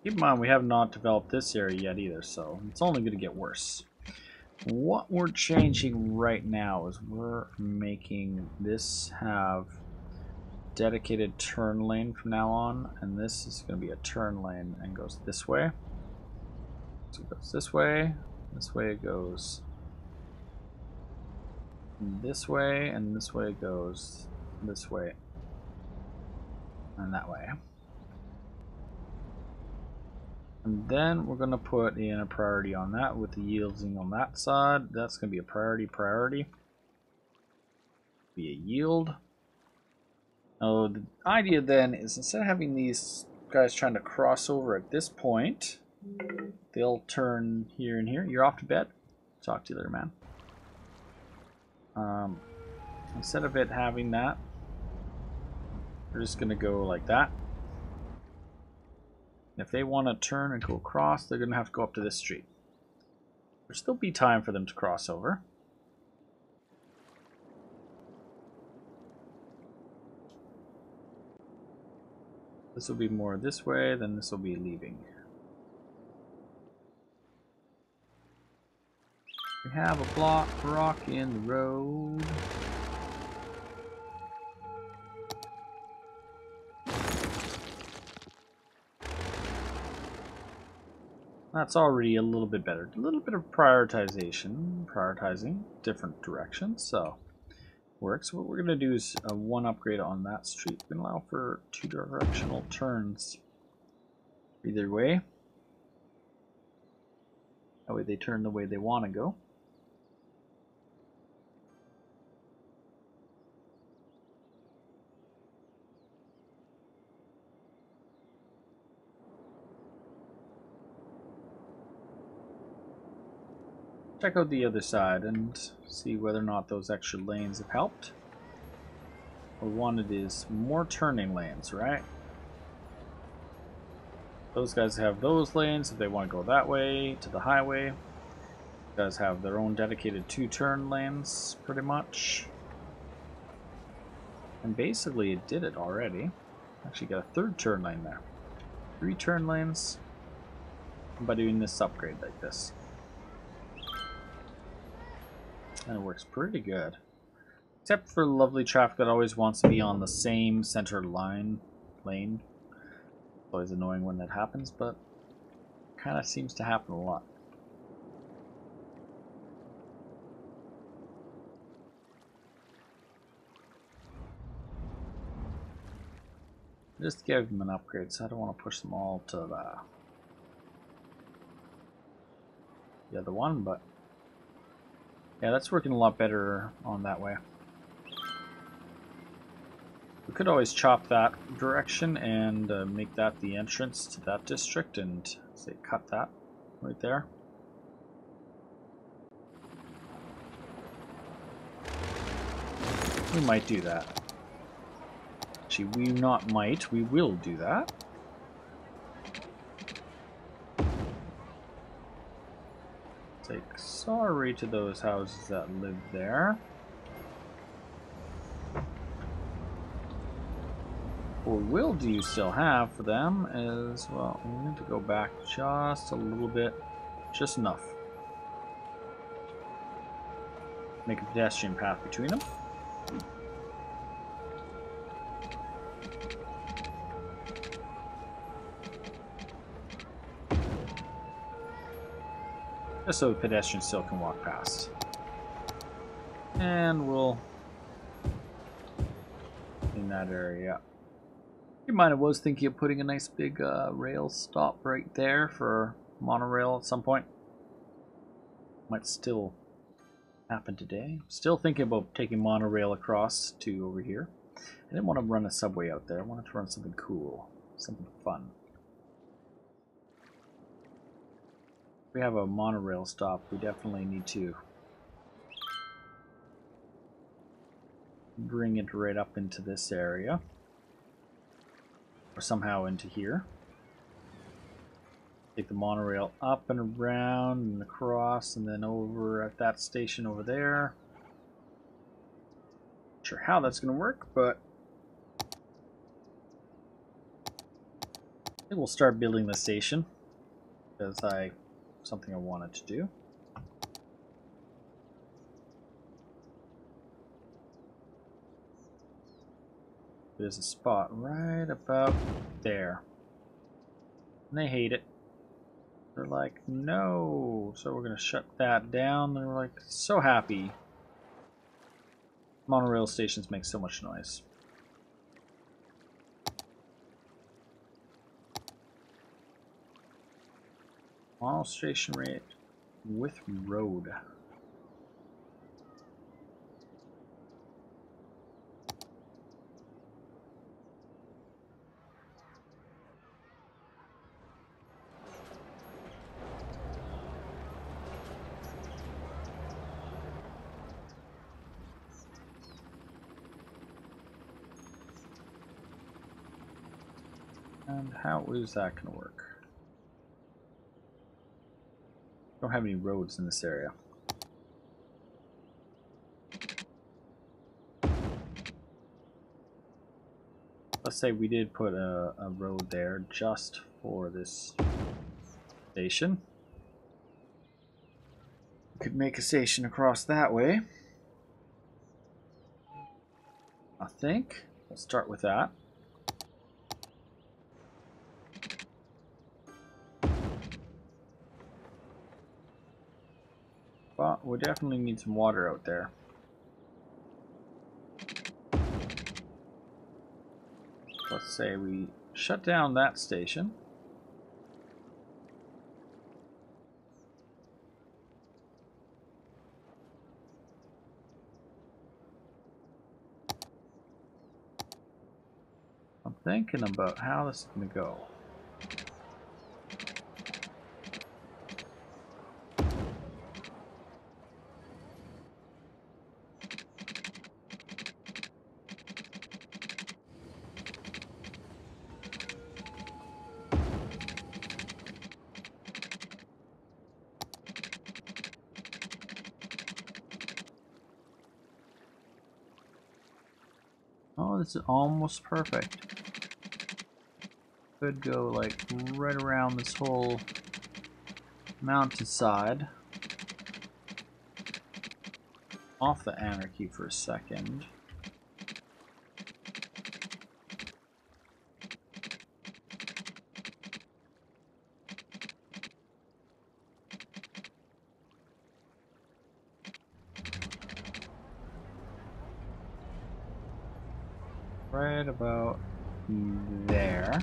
Keep in mind, we have not developed this area yet either, so it's only going to get worse. What we're changing right now is we're making this have dedicated turn lane from now on, and this is going to be a turn lane and goes this way. So it goes this way it goes this way, and this way it goes this way, and that way. And then we're going to put in a priority on that with the yielding on that side. That's going to be a priority. Be a yield. Now the idea then is instead of having these guys trying to cross over at this point, they'll turn here and here. You're off to bed. Talk to you later, man. Instead of it having that, we're just going to go like that. If they want to turn and go across, they're going to have to go up to this street. There'll still be time for them to cross over. This will be more this way, then this will be leaving. We have a rock in the road. That's already a little bit better. A little bit of prioritizing different directions, so works. What we're going to do is one upgrade on that street. We're going to allow for 2 directional turns either way. That way they turn the way they want to go. Check out the other side and see whether or not those extra lanes have helped. What we wanted is more turning lanes, right? Those guys have those lanes if they want to go that way to the highway. These guys have their own dedicated 2 turn lanes, pretty much. And basically it did it already. Actually got a 3rd turn lane there. 3 turn lanes by doing this upgrade like this. And it works pretty good. Except for lovely traffic that always wants to be on the same center lane. It's always annoying when that happens, but kind of seems to happen a lot. Just give them an upgrade, so I don't want to push them all to the other one, but yeah, that's working a lot better on that way. We could always chop that direction and make that the entrance to that district and say cut that right there. We might do that. Actually, we will do that. Say sorry to those houses that live there. What will do you still have for them is, well, we need to go back just a little bit, just enough. Make a pedestrian path between them. Just so the pedestrians still can walk past. And we'll in that area. In mind, I was thinking of putting a nice big rail stop right there for monorail at some point. Might still happen today. Still thinking about taking monorail across to over here. I didn't want to run a subway out there. I wanted to run something cool, something fun. If we have a monorail stop, we definitely need to bring it right up into this area. Or somehow into here. Take the monorail up and around and across and then over at that station over there. Not sure how that's going to work, but I think we'll start building the station because something I wanted to do. There's a spot right about there. And they hate it. They're like, no. So we're going to shut that down. They're like, so happy. Monorail stations make so much noise. Monorail station rate with road. And how is that going to work? Don't have any roads in this area. let's say we did put a road there just for this station. We could make a station across that way. I think we'll start with that. But we definitely need some water out there. Let's say we shut down that station. I'm thinking about how this is going to go. Oh, this is almost perfect. Could go like right around this whole mountainside. Off the anarchy for a second. Right about there.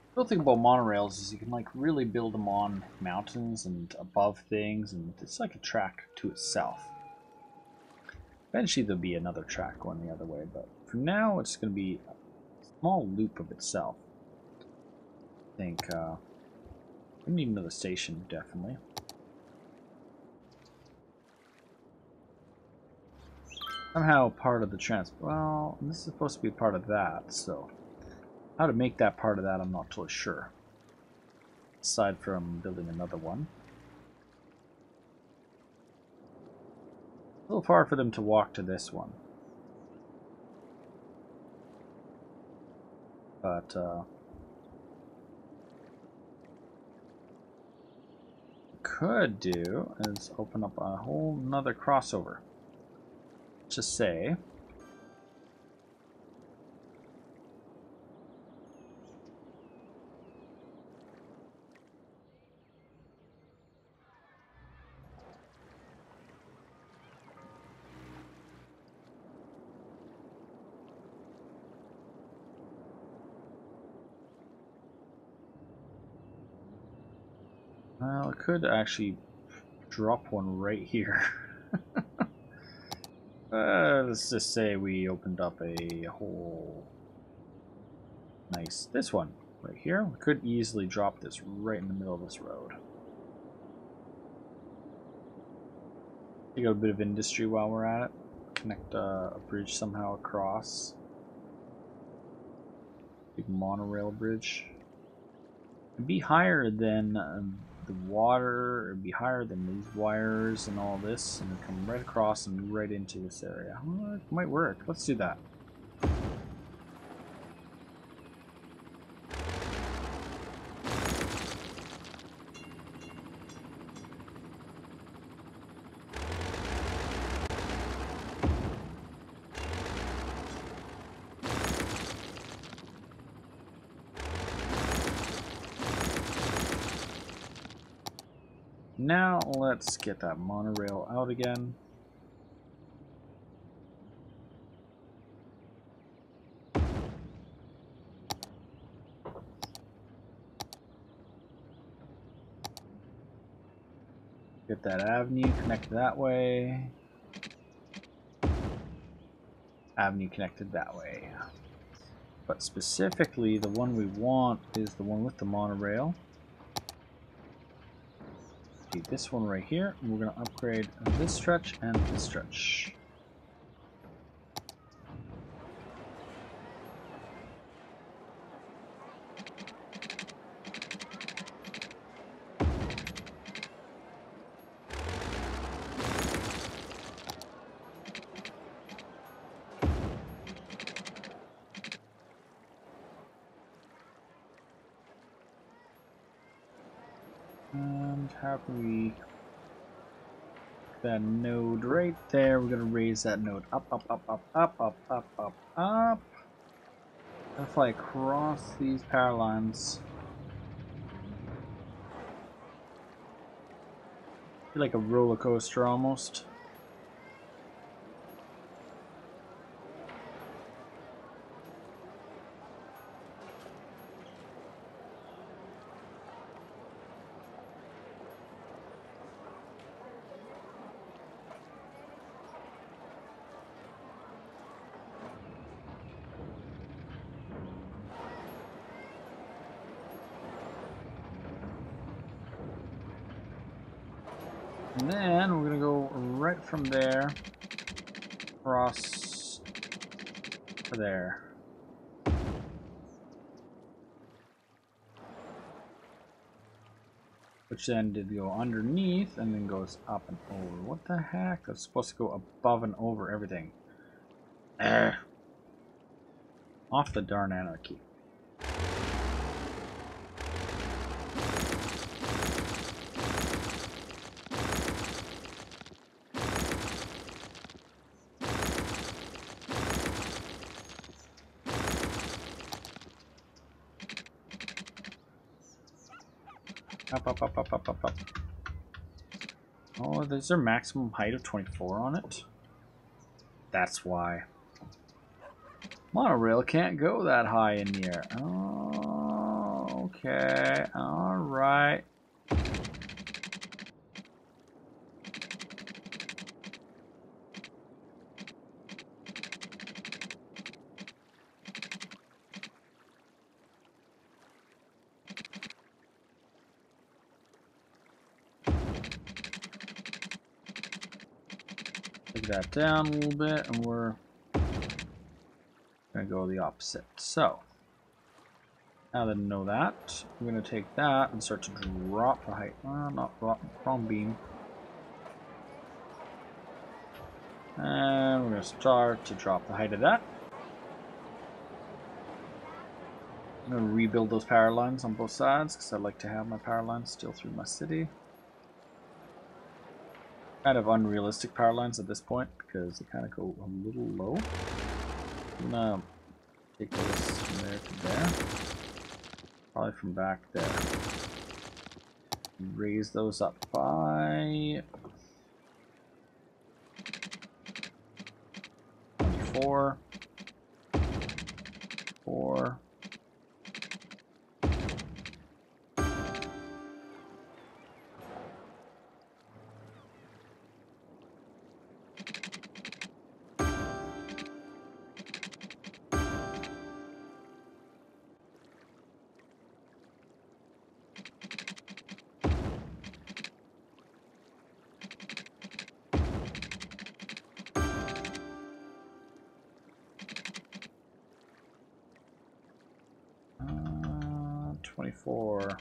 The cool thing about monorails is you can like really build them on mountains and above things, and it's like a track to itself. Eventually there'll be another track going the other way, but for now it's going to be a small loop of itself. I think we need another station, definitely. Somehow part of the well, this is supposed to be part of that, so how to make that part of that, I'm not totally sure. Aside from building another one. A little far for them to walk to this one. But, could do is open up a whole nother crossover. Let's just say well, it could actually drop one right here. Let's just say we opened up a whole this one right here. We could easily drop this right in the middle of this road. Take out a bit of industry while we're at it. Connect a bridge somehow across. Big monorail bridge. It'd be higher than the water, it'd be higher than these wires and all this, and come right across and right into this area. Well, it might work. Let's do that. Now let's get that monorail out again. Get that avenue, connect that way. Avenue connected that way. But specifically, the one we want is the one with the monorail. See this one right here. And we're going to upgrade this stretch and this stretch. And how can we put that node right there? We're gonna raise that node up, up, up, up, up, up, up, up, up. If I cross these power lines, I feel like a roller coaster almost. And then we're gonna go right from there across to there. Which then did go underneath and then goes up and over. What the heck? That's supposed to go above and over everything. Off the darn anarchy. Up, up, up, up, up, up, up. Oh, there's their maximum height of 24 on it. That's why. Monorail can't go that high in the air. Oh, okay. Alright. Take that down a little bit and we're gonna go the opposite. So now that I know that, I'm gonna take that and start to drop the height. Not drop, wrong beam. And we're gonna start to drop the height of that. I'm gonna rebuild those power lines on both sides because I like to have my power lines still through my city. Kind of unrealistic power lines at this point because they kind of go a little low. I'm gonna take those from there to there. Probably from back there. Raise those up by 24. 4. Uh, 24.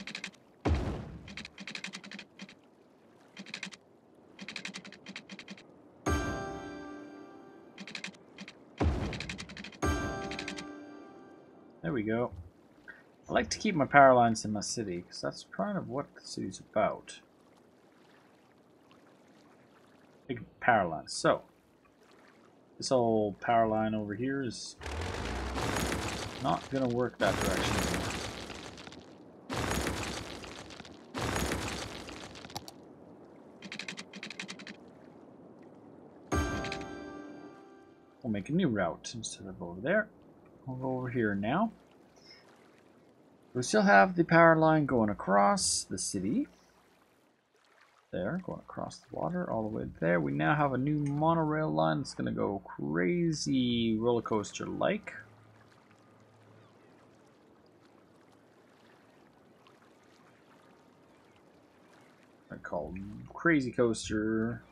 There we go. I like to keep my power lines in my city because that's kind of what the city's about. Big power lines. So this old power line over here is not gonna work that direction anymore. We'll make a new route instead of over there. We'll go over here now. We still have the power line going across the city. there, going across the water all the way there. We now have a new monorail line that's going to go crazy roller coaster like. I call crazy coaster.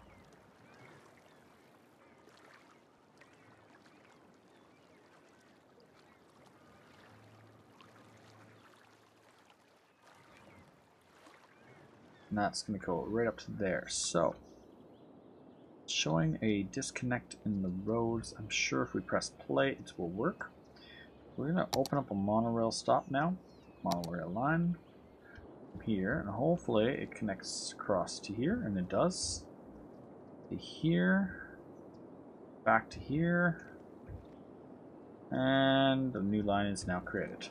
And that's going to go right up to there. So, showing a disconnect in the roads. I'm sure if we press play, it will work. We're going to open up a monorail stop now. Monorail line. Here, and hopefully it connects across to here, and it does. To here. Back to here. And the new line is now created.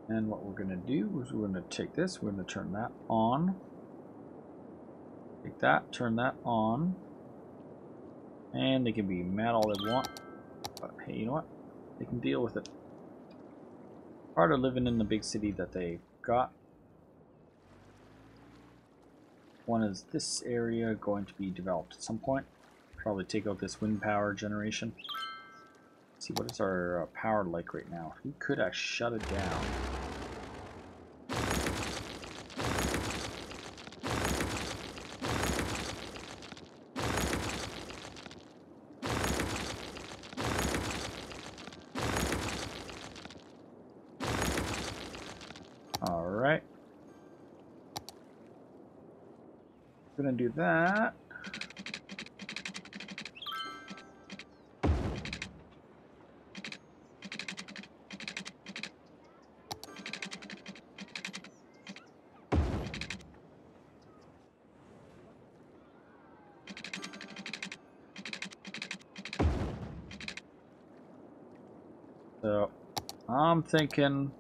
And what we're going to do is we're going to take this, we're going to turn that on. Take that, turn that on. And they can be mad all they want. But hey, you know what? They can deal with it. Part of living in the big city that they got. One is this area going to be developed at some point. Probably take out this wind power generation. Let's see, what is our power like right now? We could actually shut it down. Alright. We're gonna do that. So, I'm thinking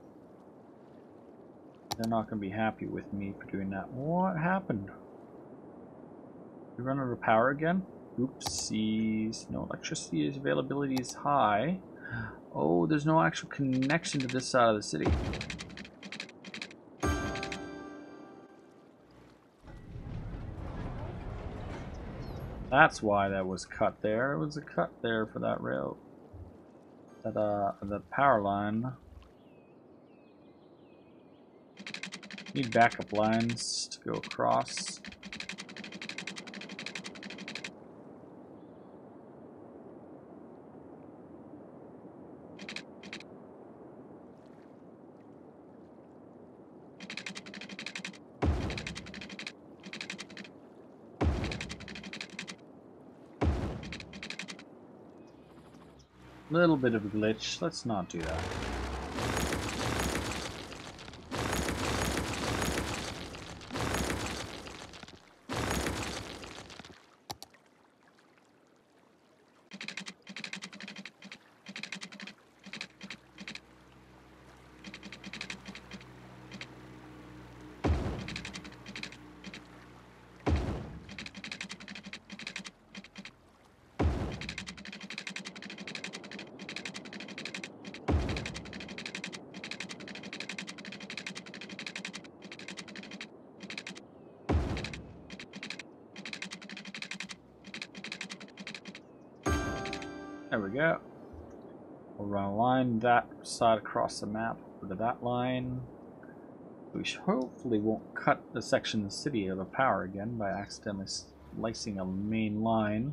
they're not going to be happy with me for doing that. What happened? We run out of power again? Oopsies. No electricity availability is high. Oh, there's no actual connection to this side of the city. That's why that was cut there. It was a cut there for that rail. The power line. Need backup lines to go across. Little bit of a glitch. Let's not do that. There we go. We'll run a line that side across the map over to that line. We hopefully won't cut the section of the city out of power again by accidentally slicing a main line.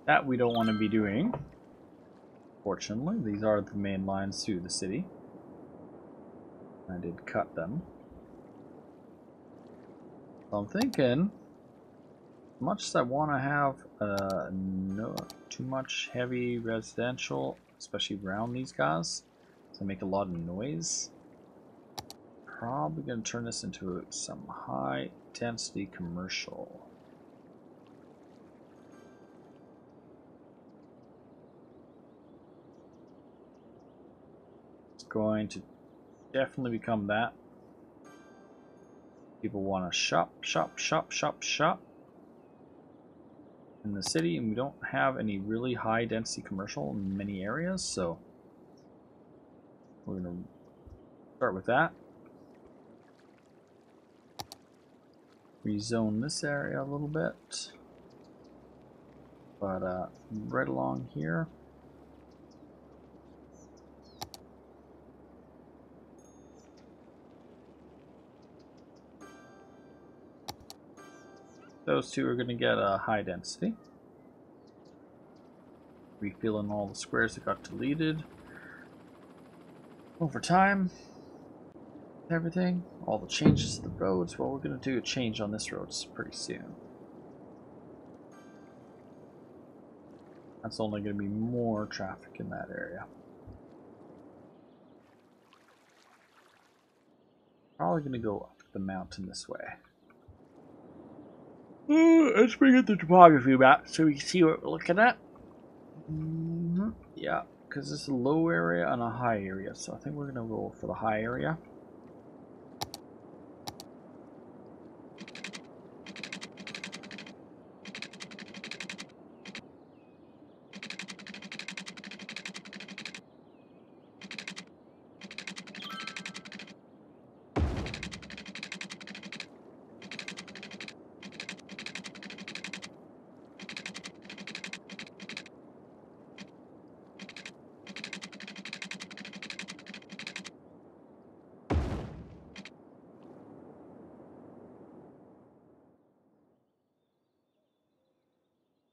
That we don't want to be doing. Fortunately, these are the main lines through the city. I did cut them. So I'm thinking, much as I want to have not too much heavy residential, especially around these guys, to make a lot of noise, probably going to turn this into some high density commercial. It's going to definitely become that. People want to shop in the city, and we don't have any really high density commercial in many areas, so We're going to start with that. Rezone this area a little bit. But right along here. Those two are going to get a high density. Refilling all the squares that got deleted over time. Everything, all the changes to the roads. Well, we're going to do a change on this road pretty soon. That's only going to be more traffic in that area. Probably going to go up the mountain this way. Let's bring up the topography map so we can see what we're looking at. Yeah, because this is a low area and a high area, so I think we're going to go for the high area.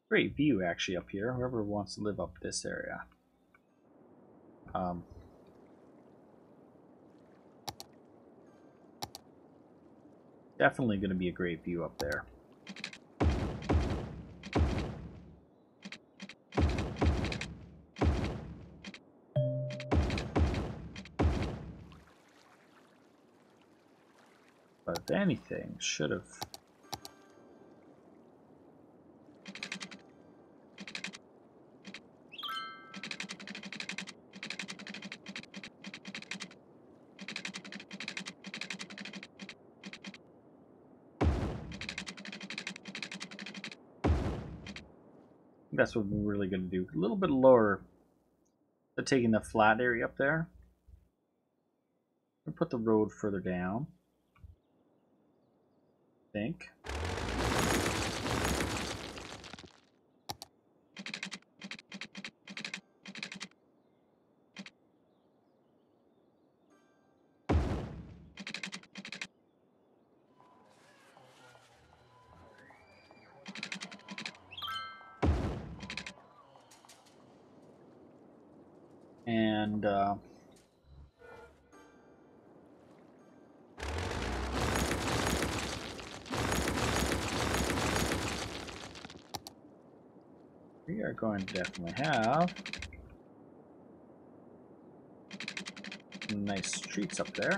Great view actually up here, whoever wants to live up this area. Definitely going to be a great view up there. But if anything, should have. That's what we're really going to do. A little bit lower. So taking the flat area up there. We'll put the road further down. I think. And we are going to definitely have some nice streets up there.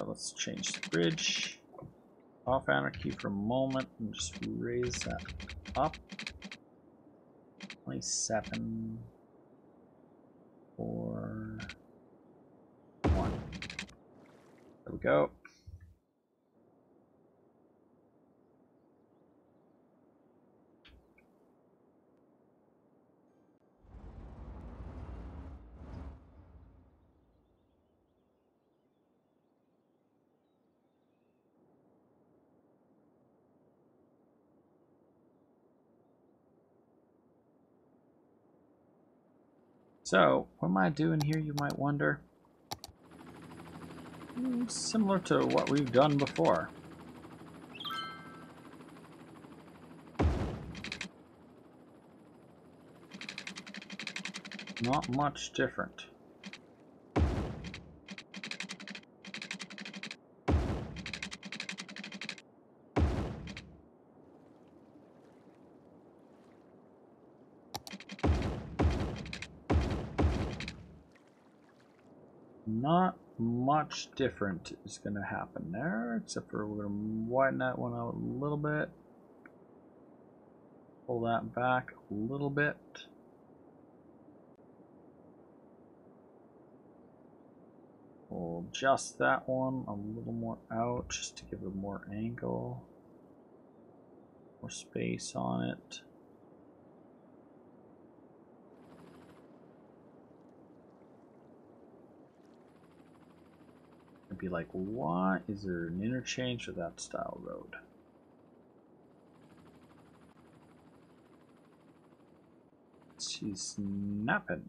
Let's change the bridge off anarchy for a moment and just raise that up. 27, 4, 1. There we go. So, what am I doing here, you might wonder? Similar to what we've done before. Not much different. Not much different is going to happen there, except for we're going to widen that one out a little bit. Pull that back a little bit. We'll adjust that one a little more out just to give it more angle, more space on it. I'd be like, why is there an interchange with that style road? She's snapping.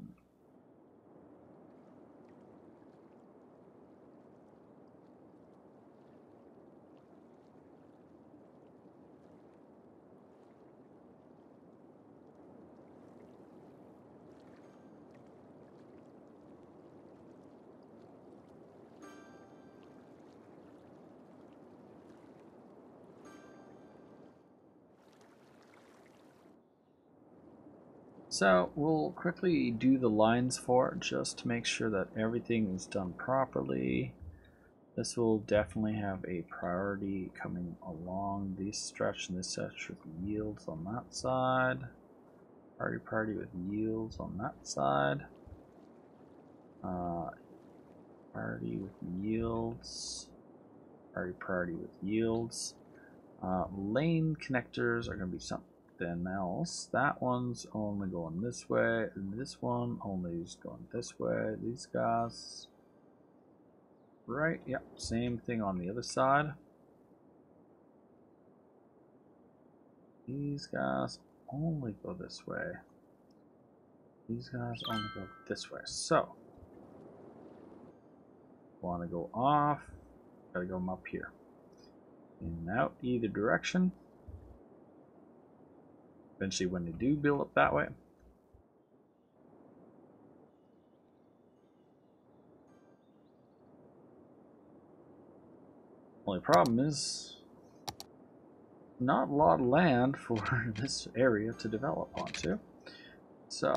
So we'll quickly do the lines for it just to make sure that everything is done properly. This will definitely have a priority coming along this stretch and this stretch with yields on that side. Priority with yields on that side. Priority with yields. Priority with yields. Lane connectors are going to be something else. That one's only going this way, and this one only is going this way. These guys, right? Yep, same thing on the other side. These guys only go this way. These guys only go this way. So, want to go off, gotta go up here. In and out either direction. Eventually when they do build up that way. Only problem is not a lot of land for this area to develop onto. So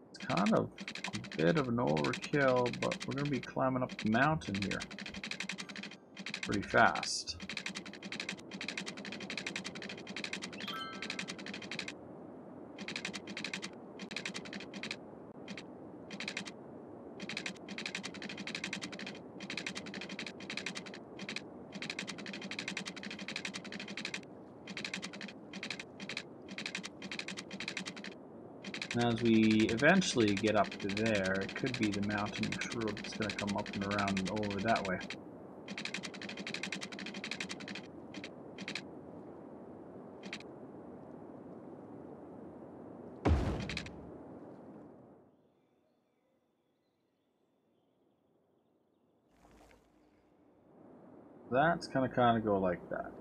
it's kind of a bit of an overkill, but we're going to be climbing up the mountain here pretty fast. As we eventually get up to there, it could be the mountain road that's going to come up and around and over that way. That's going to kind of go like that.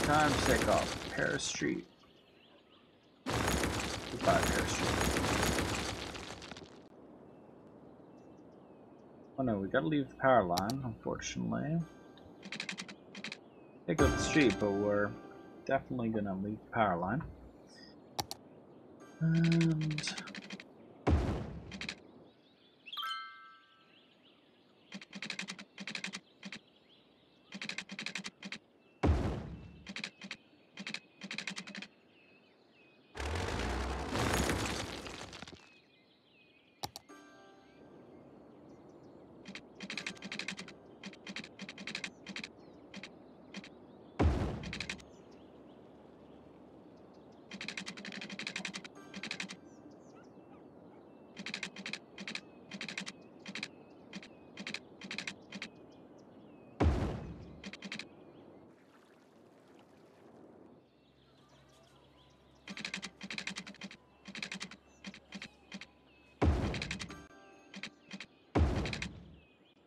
Time to take off Paris Street. Goodbye, Paris Street. Oh no, we gotta leave the power line, unfortunately. Take up the street, but we're definitely gonna leave the power line. And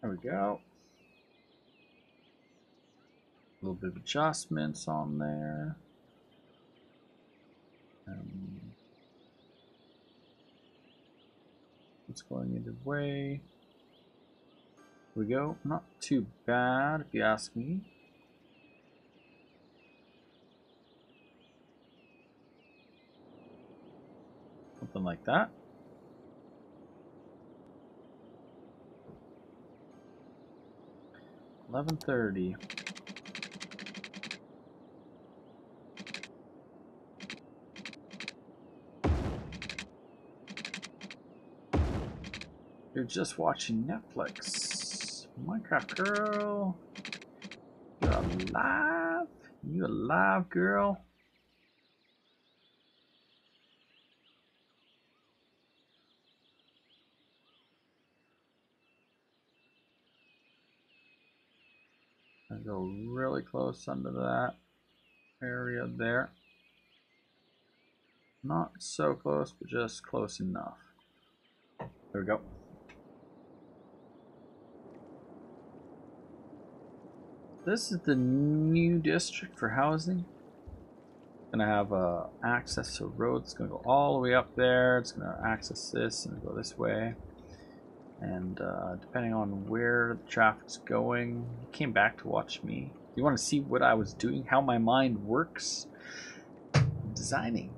there we go. A little bit of adjustments on there. It's going either way. Here we go. Not too bad, if you ask me. Something like that. $11:30. You're just watching Netflix. Minecraft girl. You're alive? You alive, girl? I go really close under that area there. Not so close, but just close enough. There we go. This is the new district for housing. It's gonna have access to roads. It's gonna go all the way up there. It's gonna access this and go this way. And depending on where the traffic's going, you came back to watch me. You want to see what I was doing, how my mind works? Designing.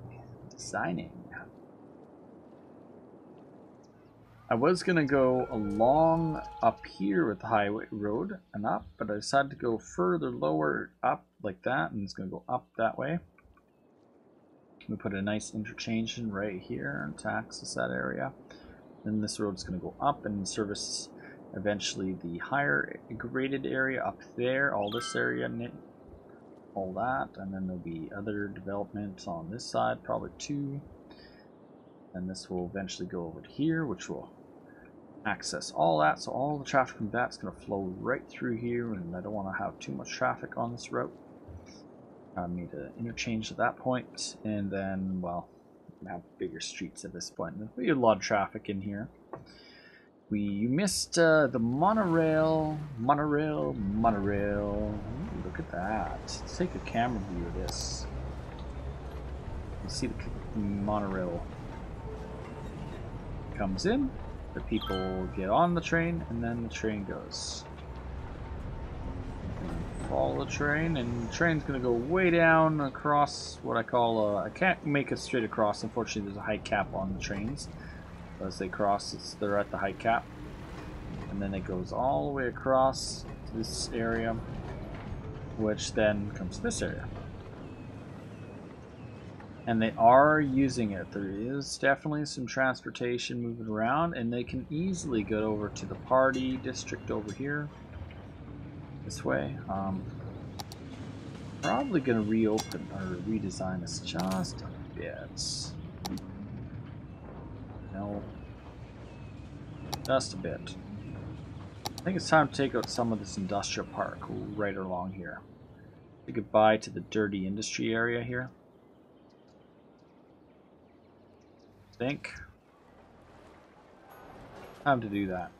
I was gonna go along up here with the highway road and up, but I decided to go further lower up like that, and it's gonna go up that way. We put a nice interchange in right here to access that area. Then this road's gonna go up and service eventually the higher graded area up there, all this area, all that, and then there'll be other development on this side, probably two. And this will eventually go over to here, which will access all that, so all the traffic from that's going to flow right through here, and I don't want to have too much traffic on this route. I need to interchange at that point, and then, well, we have bigger streets at this point. There'll be a lot of traffic in here. We missed the monorail. Ooh, look at that. Let's take a camera view of this. You see the monorail comes in. The people get on the train, and then the train goes. Follow the train, and the train's gonna go way down across what I call I can't make it straight across. Unfortunately, there's a height cap on the trains. As they cross, they're at the height cap, and then it goes all the way across to this area, which then comes to this area. And they are using it. There is definitely some transportation moving around, and they can easily get over to the party district over here. This way. Probably going to reopen or redesign this just a bit. No. Just a bit. I think it's time to take out some of this industrial park right along here. Say goodbye to the dirty industry area here. Think. Time to do that.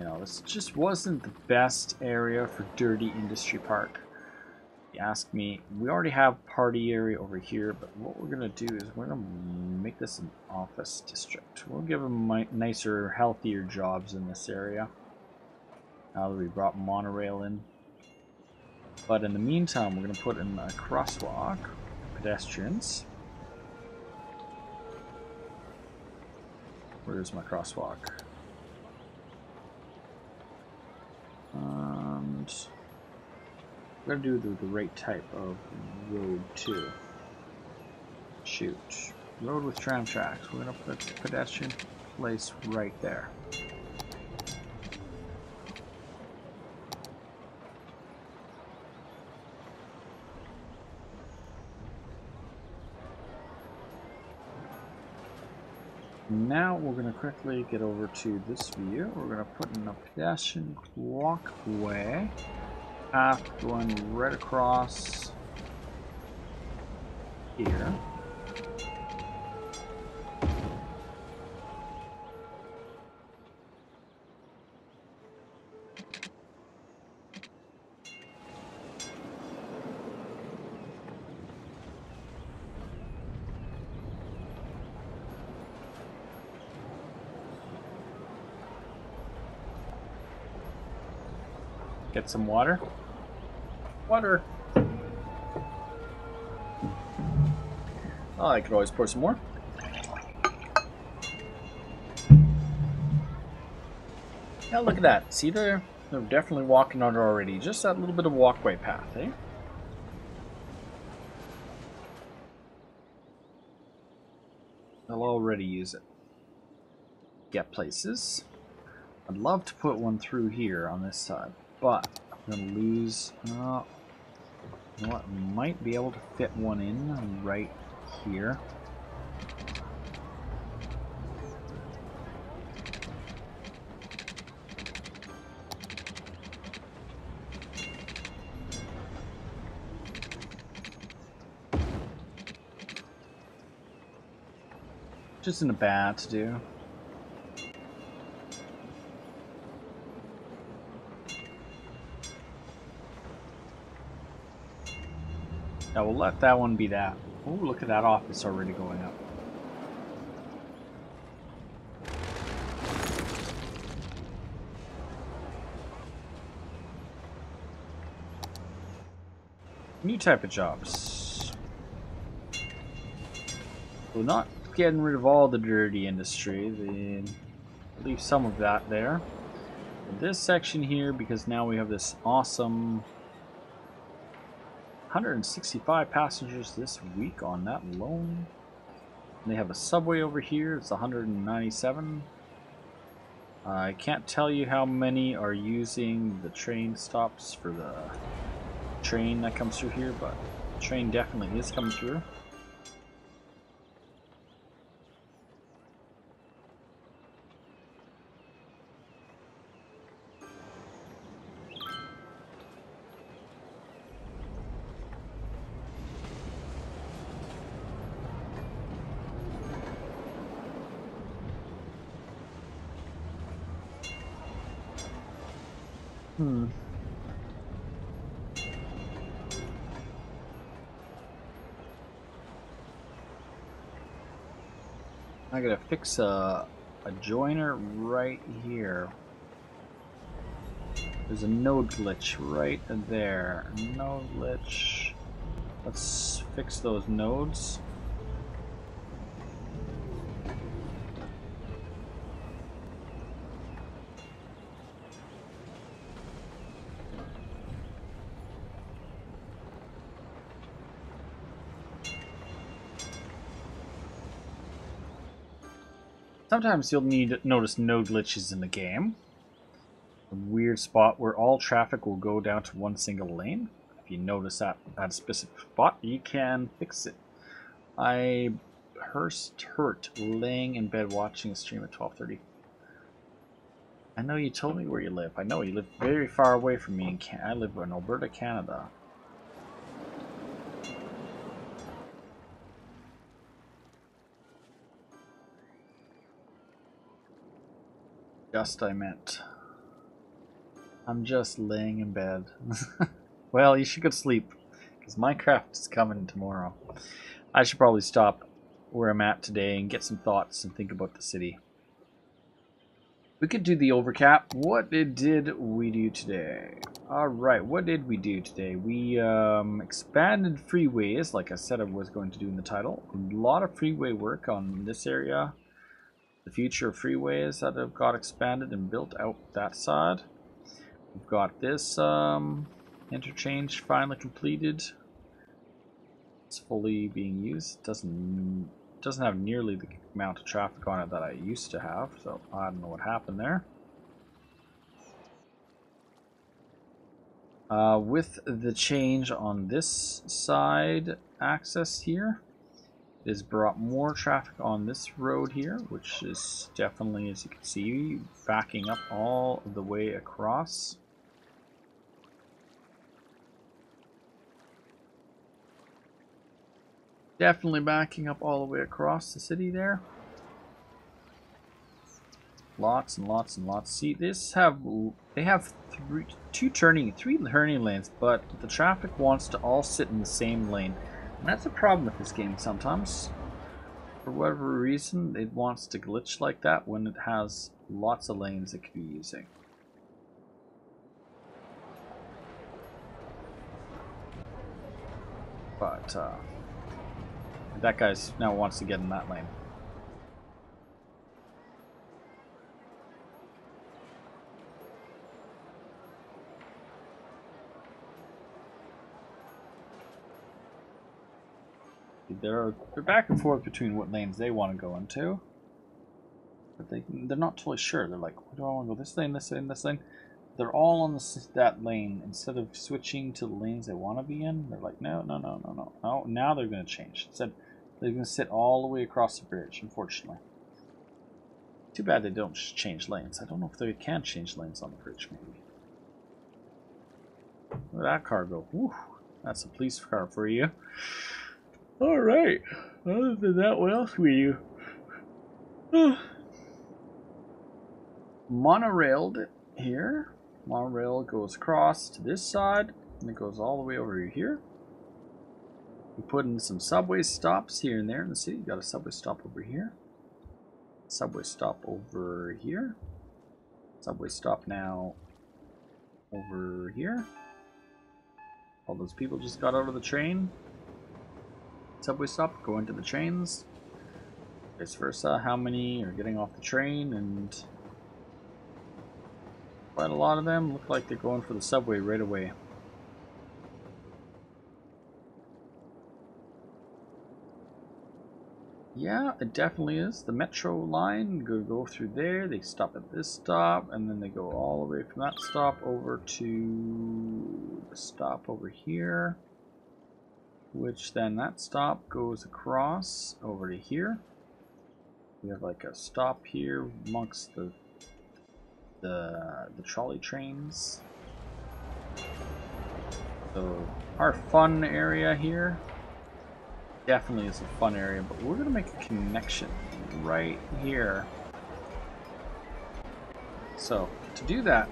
You know, this just wasn't the best area for dirty industry park. You ask me, we already have party area over here, but what we're gonna do is we're gonna make this an office district. We'll give them nicer, healthier jobs in this area. Now that we brought monorail in. But in the meantime, we're gonna put in a crosswalk for pedestrians. Where's my crosswalk? And we're gonna do the right type of road too. Shoot. Road with tram tracks. We're gonna put pedestrian place right there. Now we're going to quickly get over to this view. We're going to put in a pedestrian walkway, path going right across here. Get some water. Water. Oh, I could always pour some more. Now look at that. See, they're definitely walking on it already. Just that little bit of walkway path, eh? They'll already use it. Get places. I'd love to put one through here on this side, but I'm going to lose... you know what? Might be able to fit one in right here. Just isn't bad to do. Now we'll let that one be that. Oh, look at that office already going up. New type of jobs. We're not getting rid of all the dirty industry. They leave some of that there. But this section here, because now we have this awesome 165 passengers this week on that alone. And they have a subway over here. It's 197. I can't tell you how many are using the train stops for the train that comes through here, but the train definitely is coming through. I gotta fix a joiner right here. There's a node glitch right there. Node glitch. Let's fix those nodes. Sometimes you'll notice node glitches in the game. A weird spot where all traffic will go down to one single lane. If you notice that at a specific spot, you can fix it. I hurt laying in bed watching a stream at 12:30. I know you told me where you live. I know you live very far away from me. I live in Alberta, Canada. I meant. I'm just laying in bed. Well, you should go to sleep, because Minecraft is coming tomorrow. I should probably stop where I'm at today and get some thoughts and think about the city. We could do the overcap. What did we do today? Alright, what did we do today? We expanded freeways, like I said I was going to do in the title. A lot of freeway work on this area. The future of freeways that have got expanded and built out that side. We've got this interchange finally completed. It's fully being used. Doesn't have nearly the amount of traffic on it that I used to have, so I don't know what happened there. With the change on this side access here, it has brought more traffic on this road here, which is definitely, as you can see, backing up all the way across. Definitely backing up all the way across the city there. Lots and lots and lots. See, they have three turning lanes, but the traffic wants to all sit in the same lane. And that's a problem with this game sometimes. For whatever reason, it wants to glitch like that when it has lots of lanes it could be using. But that guy's now wants to get in that lane. They're back and forth between what lanes they want to go into, but they're not totally sure. They're like, "Do I want to go this lane, this lane, this lane?" They're all on that lane instead of switching to the lanes they want to be in. They're like, "No, no, no, no, no, no." Now they're going to change. Instead, they're going to sit all the way across the bridge. Unfortunately, too bad they don't just change lanes. I don't know if they can change lanes on the bridge. Maybe. Look at that car go. Whew, that's a police car for you. Alright, other than that, what else were you? Monorailed here. Monorail goes across to this side, and it goes all the way over here. We put in some subway stops here and there in the city. You got a subway stop over here. Subway stop over here. Subway stop now over here. All those people just got out of the train. Subway stop, go into the trains, vice versa. How many are getting off the train? And quite a lot of them look like they're going for the subway right away. Yeah, it definitely is. The metro line go through there. They stop at this stop, and then they go all the way from that stop over to the stop over here. Which then that stop goes across over to here. We have like a stop here amongst the trolley trains. So our fun area here definitely is a fun area, but we're gonna make a connection right here. So to do that,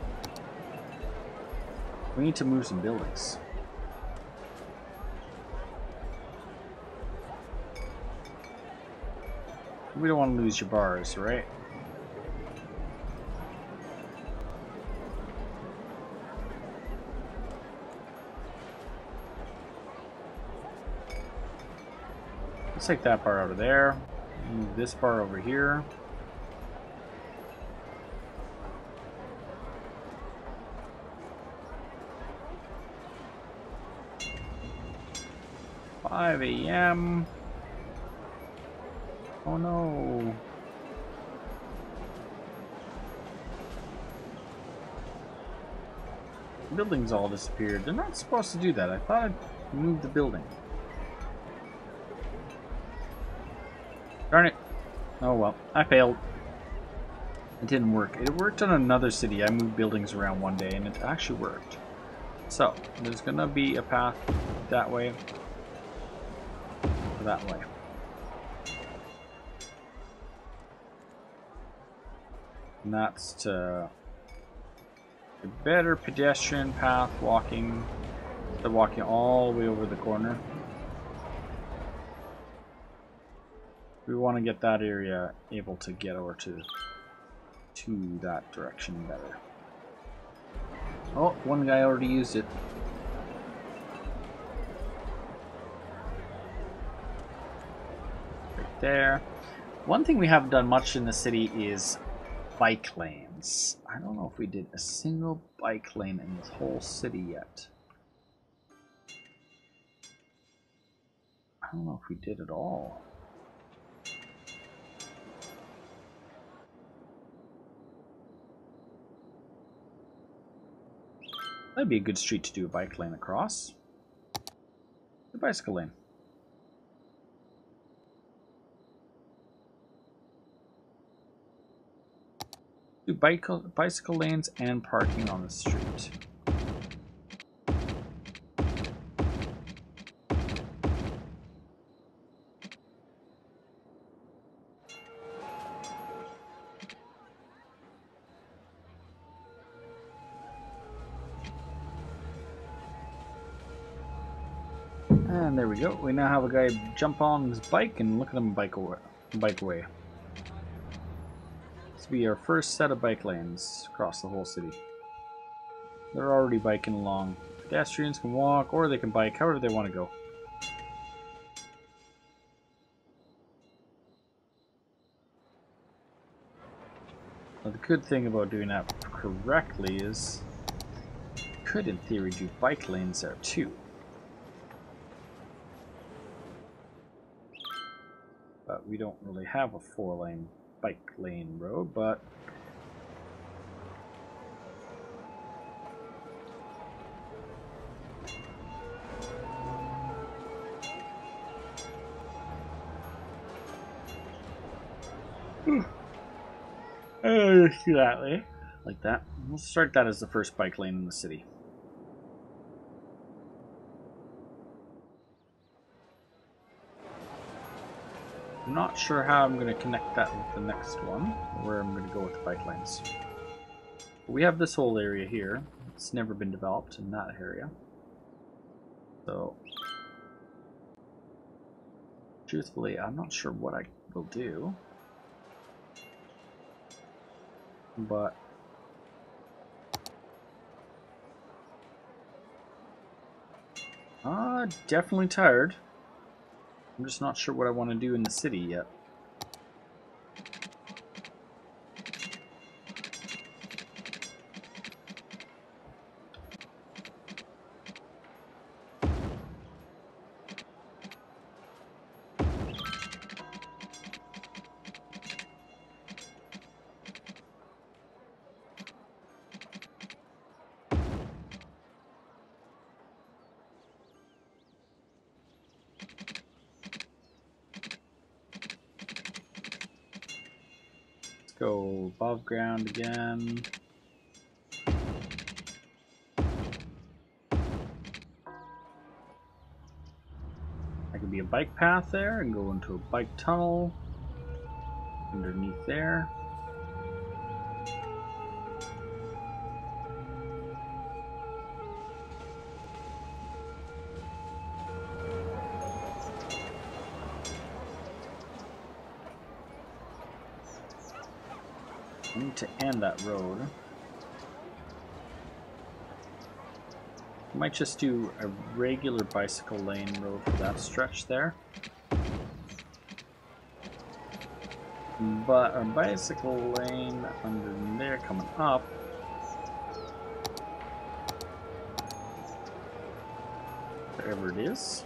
we need to move some buildings. We don't want to lose your bars, right? Let's take that bar out of there. Move this bar over here. "5 a.m. Oh no. The buildings all disappeared. They're not supposed to do that. I thought I'd move the building. Darn it. Oh well, I failed. It didn't work. It worked on another city. I moved buildings around one day and it actually worked. So, there's gonna be a path that way. Or that way. And that's to a better pedestrian path walking, instead of walking all the way over the corner. We want to get that area able to get over to that direction better. Oh, one guy already used it. Right there. One thing we haven't done much in the city is bike lanes. I don't know if we did a single bike lane in this whole city yet. I don't know if we did at all. That'd be a good street to do a bike lane across. The bicycle lane. Do bicycle lanes and parking on the street. And there we go. We now have a guy jump on his bike and look at him bike away. This will be our first set of bike lanes across the whole city. They're already biking along. Pedestrians can walk or they can bike, however they want to go. Now, the good thing about doing that correctly is you could, in theory, do bike lanes there too. But we don't really have a 4-lane bike lane road, but exactly like that. We'll start that as the first bike lane in the city. I'm not sure how I'm going to connect that with the next one, where I'm going to go with the bike lanes. We have this whole area here. It's never been developed in that area. So, truthfully, I'm not sure what I will do. But definitely tired. I'm just not sure what I want to do in the city yet. Go above ground again. I could be a bike path there and go into a bike tunnel underneath there. I need to end that road. I might just do a regular bicycle lane road for that stretch there. But our bicycle lane under there coming up, wherever it is.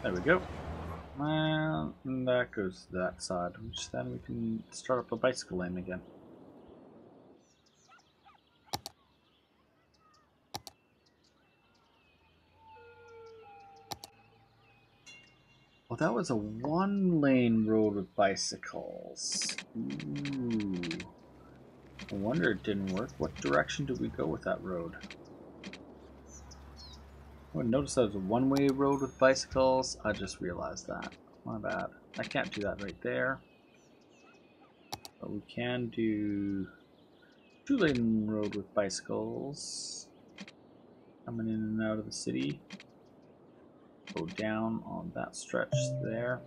There we go. And that goes to that side, which then we can start up a bicycle lane again. Well, that was a 1-lane road with bicycles. Ooh. I wonder it didn't work. What direction did we go with that road? Oh, notice that was a 1-way road with bicycles. I just realized that. My bad. I can't do that right there. But we can do 2-lane road with bicycles. Coming in and out of the city. Go down on that stretch there.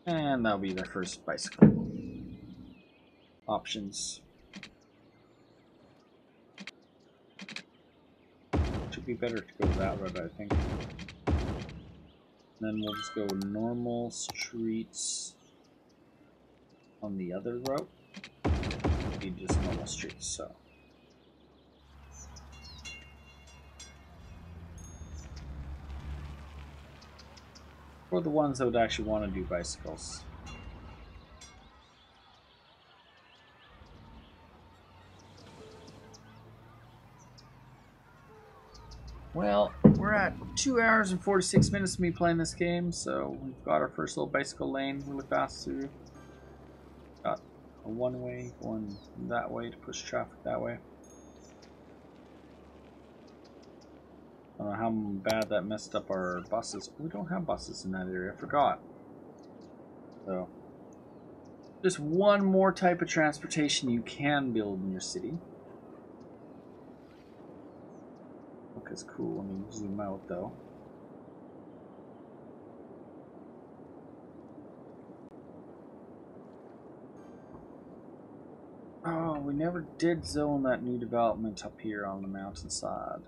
And that'll be their first bicycle options. Should be better to go that route, I think. Then we'll just go normal streets on the other route. Be just normal streets, so. For the ones that would actually want to do bicycles. Well, we're at 2 hours and 46 minutes of me playing this game, so we've got our first little bicycle lane really fast through. Got a 1-way going that way to push traffic that way. I don't know how bad that messed up our buses. We don't have buses in that area, I forgot. So, just one more type of transportation you can build in your city. is cool. Let me zoom out though. Oh, we never did zone that new development up here on the mountainside.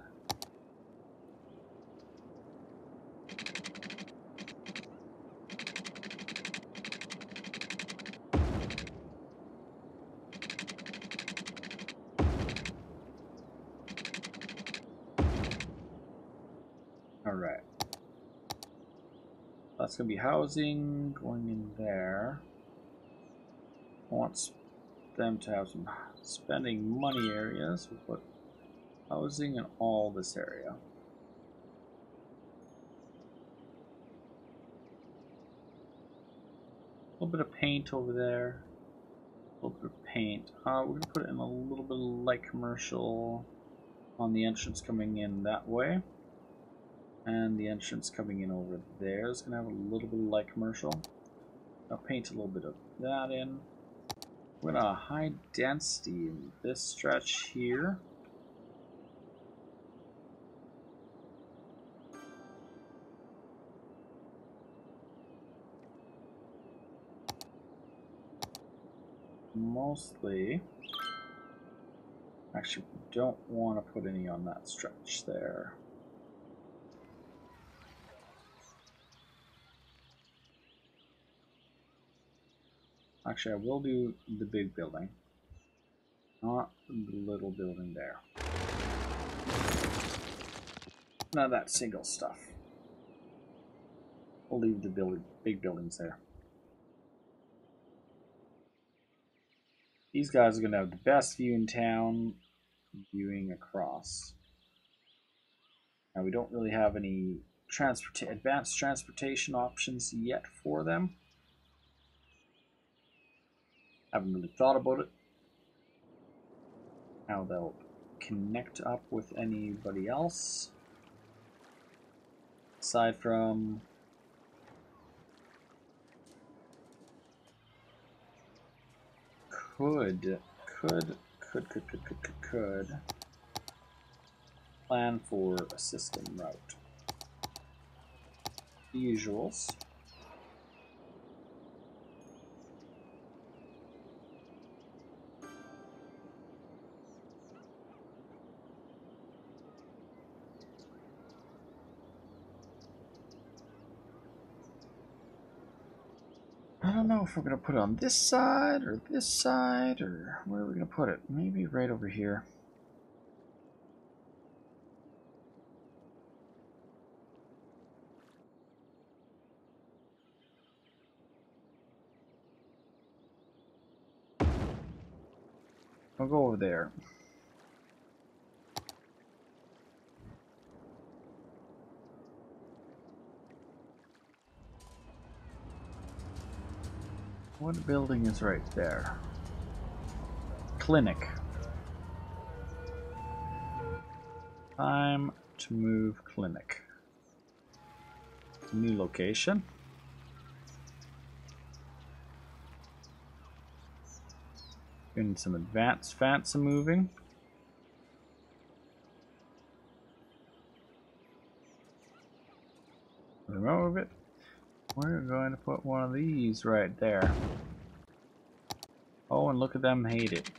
Alright. That's going to be housing going in there. I want them to have some spending money areas. We'll put housing in all this area. A little bit of paint over there. A little bit of paint. We're going to put in a little bit of light commercial on the entrance coming in that way. And the entrance coming in over there is going to have a little bit of light commercial. I'll paint a little bit of that in. We're going to high density in this stretch here. Mostly. Actually, we don't want to put any on that stretch there. Actually, I will do the big building, not the little building there. None of that single stuff. We'll leave the big buildings there. These guys are going to have the best view in town, viewing across. Now, we don't really have any advanced transportation options yet for them. Haven't really thought about it. How they'll connect up with anybody else. Aside from could plan for a system route. The usuals. I don't know if we're going to put it on this side, or where are we going to put it? Maybe right over here. I'll go over there. What building is right there? Clinic. Time to move clinic. New location. Doing some advanced fancy moving. Remove it. We're going to put one of these right there. Oh, and look at them hate it.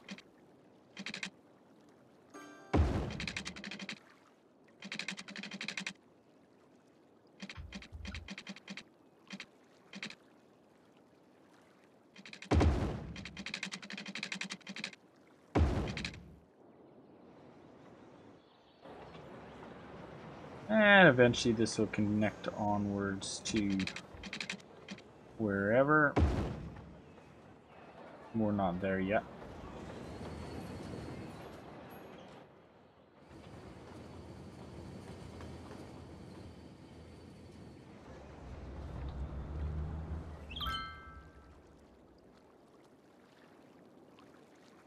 And eventually this will connect onwards to wherever. We're not there yet.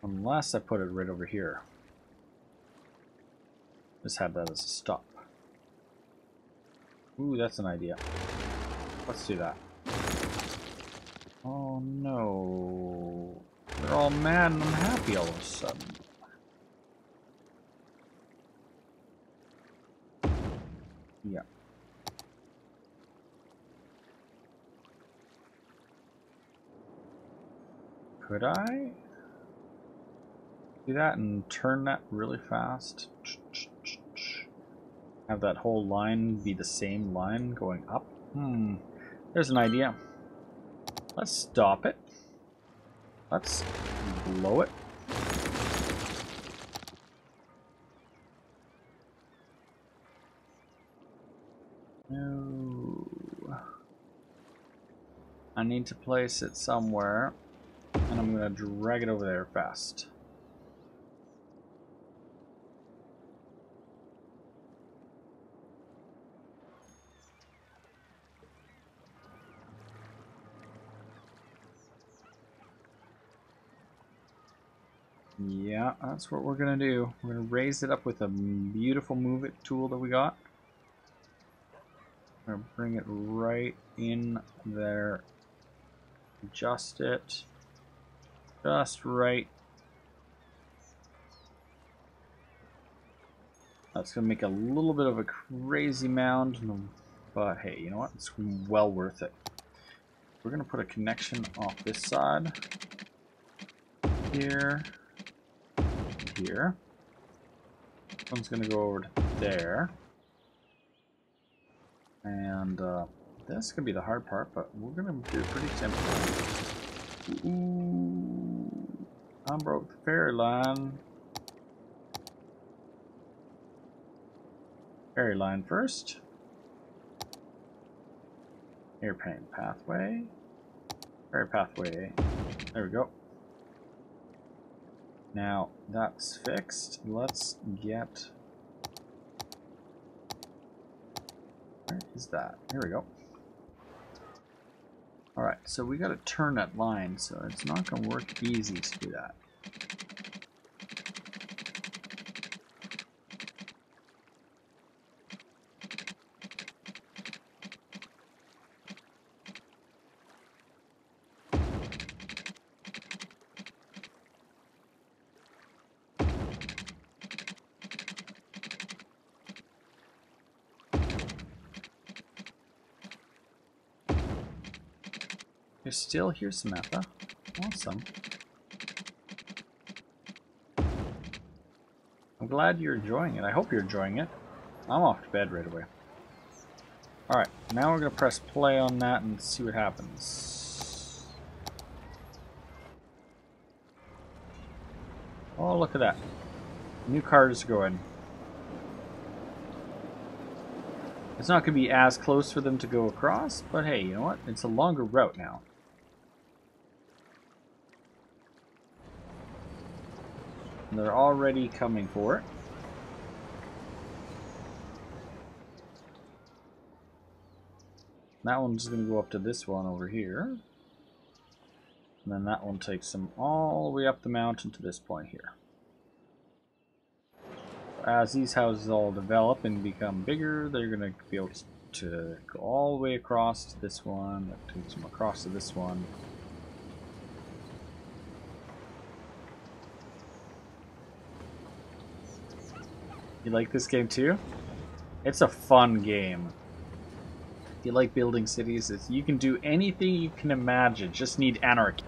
Unless I put it right over here. Just have that as a stop. Ooh, that's an idea. Let's do that. Oh no. They're all mad and unhappy all of a sudden. Yeah. Could I do that and turn that really fast? Have that whole line be the same line going up? There's an idea. Let's stop it. Let's blow it. No. I need to place it somewhere, and I'm gonna drag it over there fast. Yeah, that's what we're gonna do. We're gonna raise it up with a beautiful move it tool that we got. I'm gonna bring it right in there. Adjust it. Just right. That's gonna make a little bit of a crazy mound, but hey, you know what? It's well worth it. We're gonna put a connection off this side. Here. Here. One's gonna go over to there. And this could be the hard part, but we're gonna do it pretty simple. Ooh, I broke the fairy line. Fairy line first. Airplane pathway. Fairy pathway. There we go. Now that's fixed. Let's get. Where is that? Here we go. Alright, so we gotta turn that line, so it's not gonna work easy to do that. You're still here, Samantha. Awesome. I'm glad you're enjoying it. I hope you're enjoying it. I'm off to bed right away. Alright, now we're going to press play on that and see what happens. Oh, look at that. New cars going. It's not going to be as close for them to go across, but hey, you know what? It's a longer route now. And they're already coming for it. That one's going to go up to this one over here. And then that one takes them all the way up the mountain to this point here. As these houses all develop and become bigger, they're going to be able to go all the way across to this one. That takes them across to this one. You like this game too? It's a fun game. If you like building cities, you can do anything you can imagine. Just need anarchy.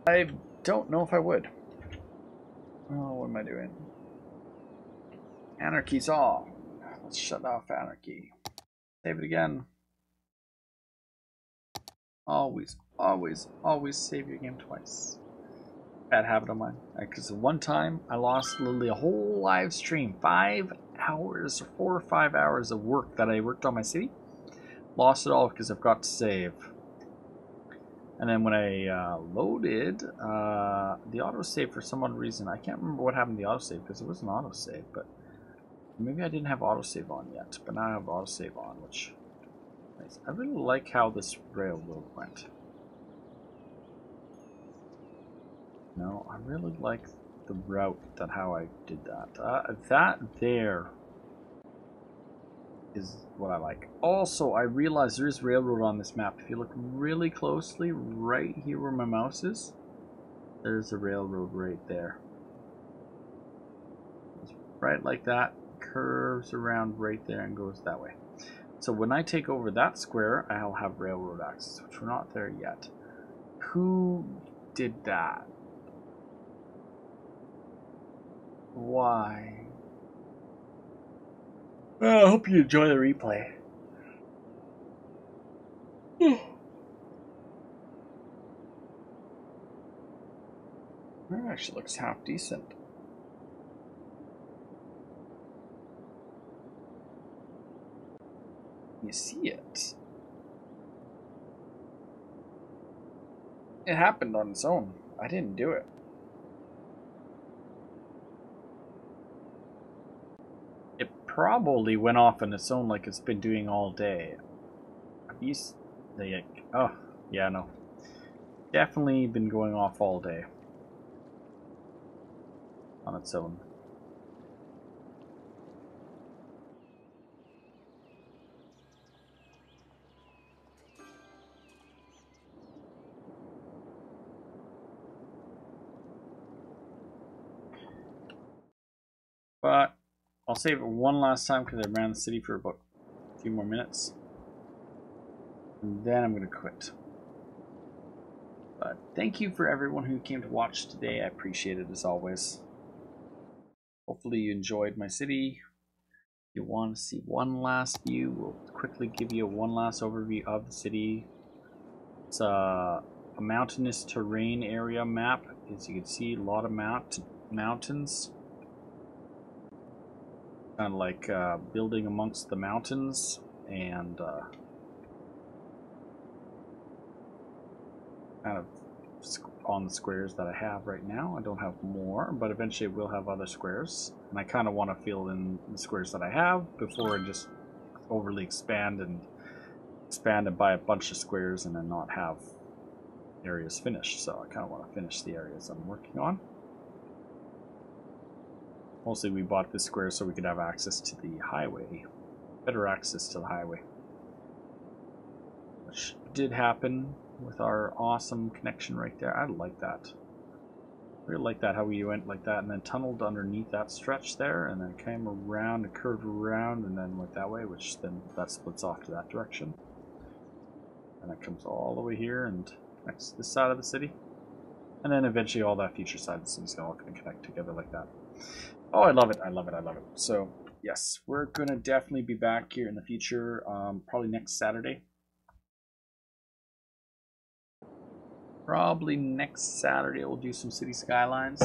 I don't know if I would. Oh, what am I doing? Anarchy's off. Let's shut off anarchy. Save it again. Always, always, always save your game twice. Bad habit of mine. Because one time I lost literally a whole live stream. 5 hours, 4 or 5 hours of work that I worked on my city. Lost it all because I forgot to save. And then when I loaded the autosave for some odd reason, I can't remember what happened to the autosave because it was an autosave, but maybe I didn't have autosave on yet, but now I have autosave on, which nice. I really like how this railroad went. No, I really like the route that how I did that. That there is what I like. Also, I realize there is railroad on this map. If you look really closely, right here where my mouse is, there's a railroad right there. It's right like that, curves around right there and goes that way. So when I take over that square, I'll have railroad access, which we're not there yet. Who did that? Why? Well, I hope you enjoy the replay. That actually looks half decent. You see it. It happened on its own. I didn't do it. It probably went off on its own like it's been doing all day. Oh, yeah, no. Definitely been going off all day. On its own. But I'll save it one last time because I ran the city for about a few more minutes. And then I'm going to quit. But thank you for everyone who came to watch today. I appreciate it as always. Hopefully you enjoyed my city. If you want to see one last view, we'll quickly give you one last overview of the city. It's a mountainous terrain area map. As you can see, a lot of mountains. Kind of like building amongst the mountains, and kind of on the squares that I have right now. I don't have more, but eventually we'll have other squares, and I kind of want to fill in the squares that I have before I just overly expand and buy a bunch of squares and then not have areas finished. So I kind of want to finish the areas I'm working on. Mostly we bought this square so we could have access to the highway, better access to the highway, which did happen with our awesome connection right there. I like that. I really like that, how we went like that and then tunneled underneath that stretch there and then came around and curved around and then went that way, which then that splits off to that direction. And that comes all the way here and connects this side of the city. And then eventually all that future side of the city is all going to connect together like that. Oh, I love it. I love it. I love it. So, yes, we're going to definitely be back here in the future, probably next Saturday. Probably next Saturday we'll do some City Skylines.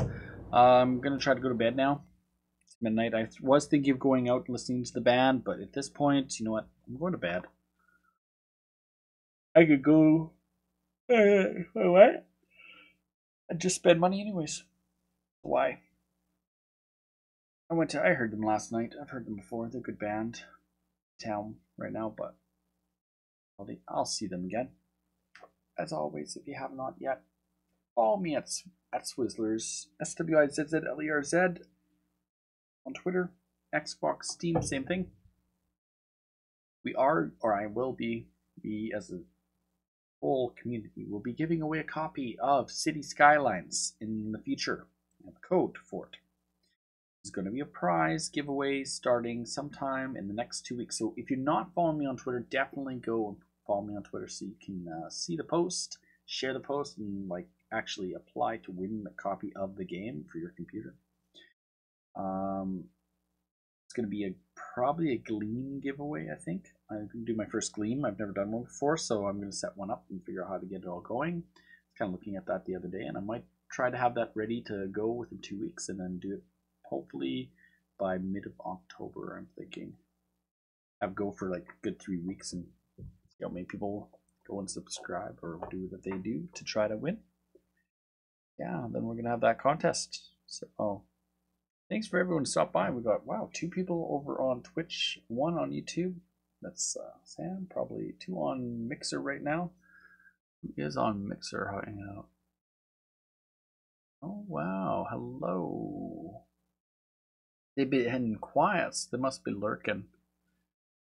I'm going to try to go to bed now. It's midnight. I was thinking of going out and listening to the band, but at this point, you know what? I'm going to bed. I could go... what? I just spend money anyways. Why? I heard them last night. I've heard them before. They're a good band. Town right now, but I'll see them again. As always, if you have not yet, follow me at Swizzlerz, SWIZZLERZ, on Twitter, Xbox, Steam, same thing. We are, or I will be as a whole community, will be giving away a copy of City Skylines in the future. I have a code for it. There's going to be a prize giveaway starting sometime in the next 2 weeks. So if you're not following me on Twitter, definitely go and follow me on Twitter so you can see the post share the post and like actually apply to win a copy of the game for your computer. It's going to be probably a Gleam giveaway, I think. I'm going to do my first Gleam. I've never done one before, so I'm going to set one up and figure out how to get it all going. I was kind of looking at that the other day, and I might try to have that ready to go within 2 weeks and then do it hopefully by mid of October, I'm thinking. Have go for like a good 3 weeks and see how many people go and subscribe or do what they do to try to win. Yeah, then we're going to have that contest. So, thanks for everyone to stop by. We got, wow, 2 people over on Twitch, 1 on YouTube. That's Sam, probably 2 on Mixer right now. Who is on Mixer hanging out? Oh, wow, hello. They've been quiet, so they must be lurking.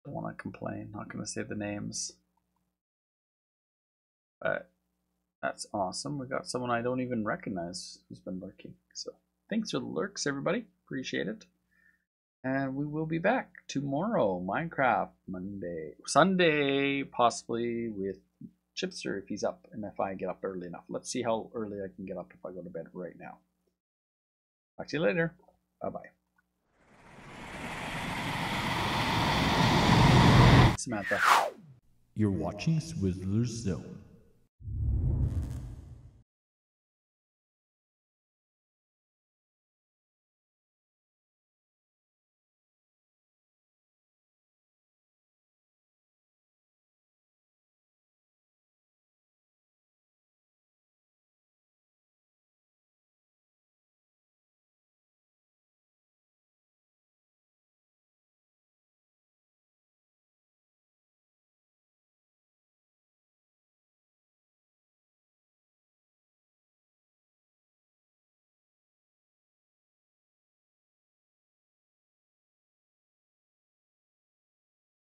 Don't want to complain, not going to say the names. But that's awesome. We got someone I don't even recognize who's been lurking. So thanks for the lurks, everybody. Appreciate it. And we will be back tomorrow. Minecraft Sunday, possibly with Chipster if he's up and if I get up early enough. Let's see how early I can get up if I go to bed right now. Talk to you later. Bye-bye. Samantha. You're watching Swizzlerz Zone.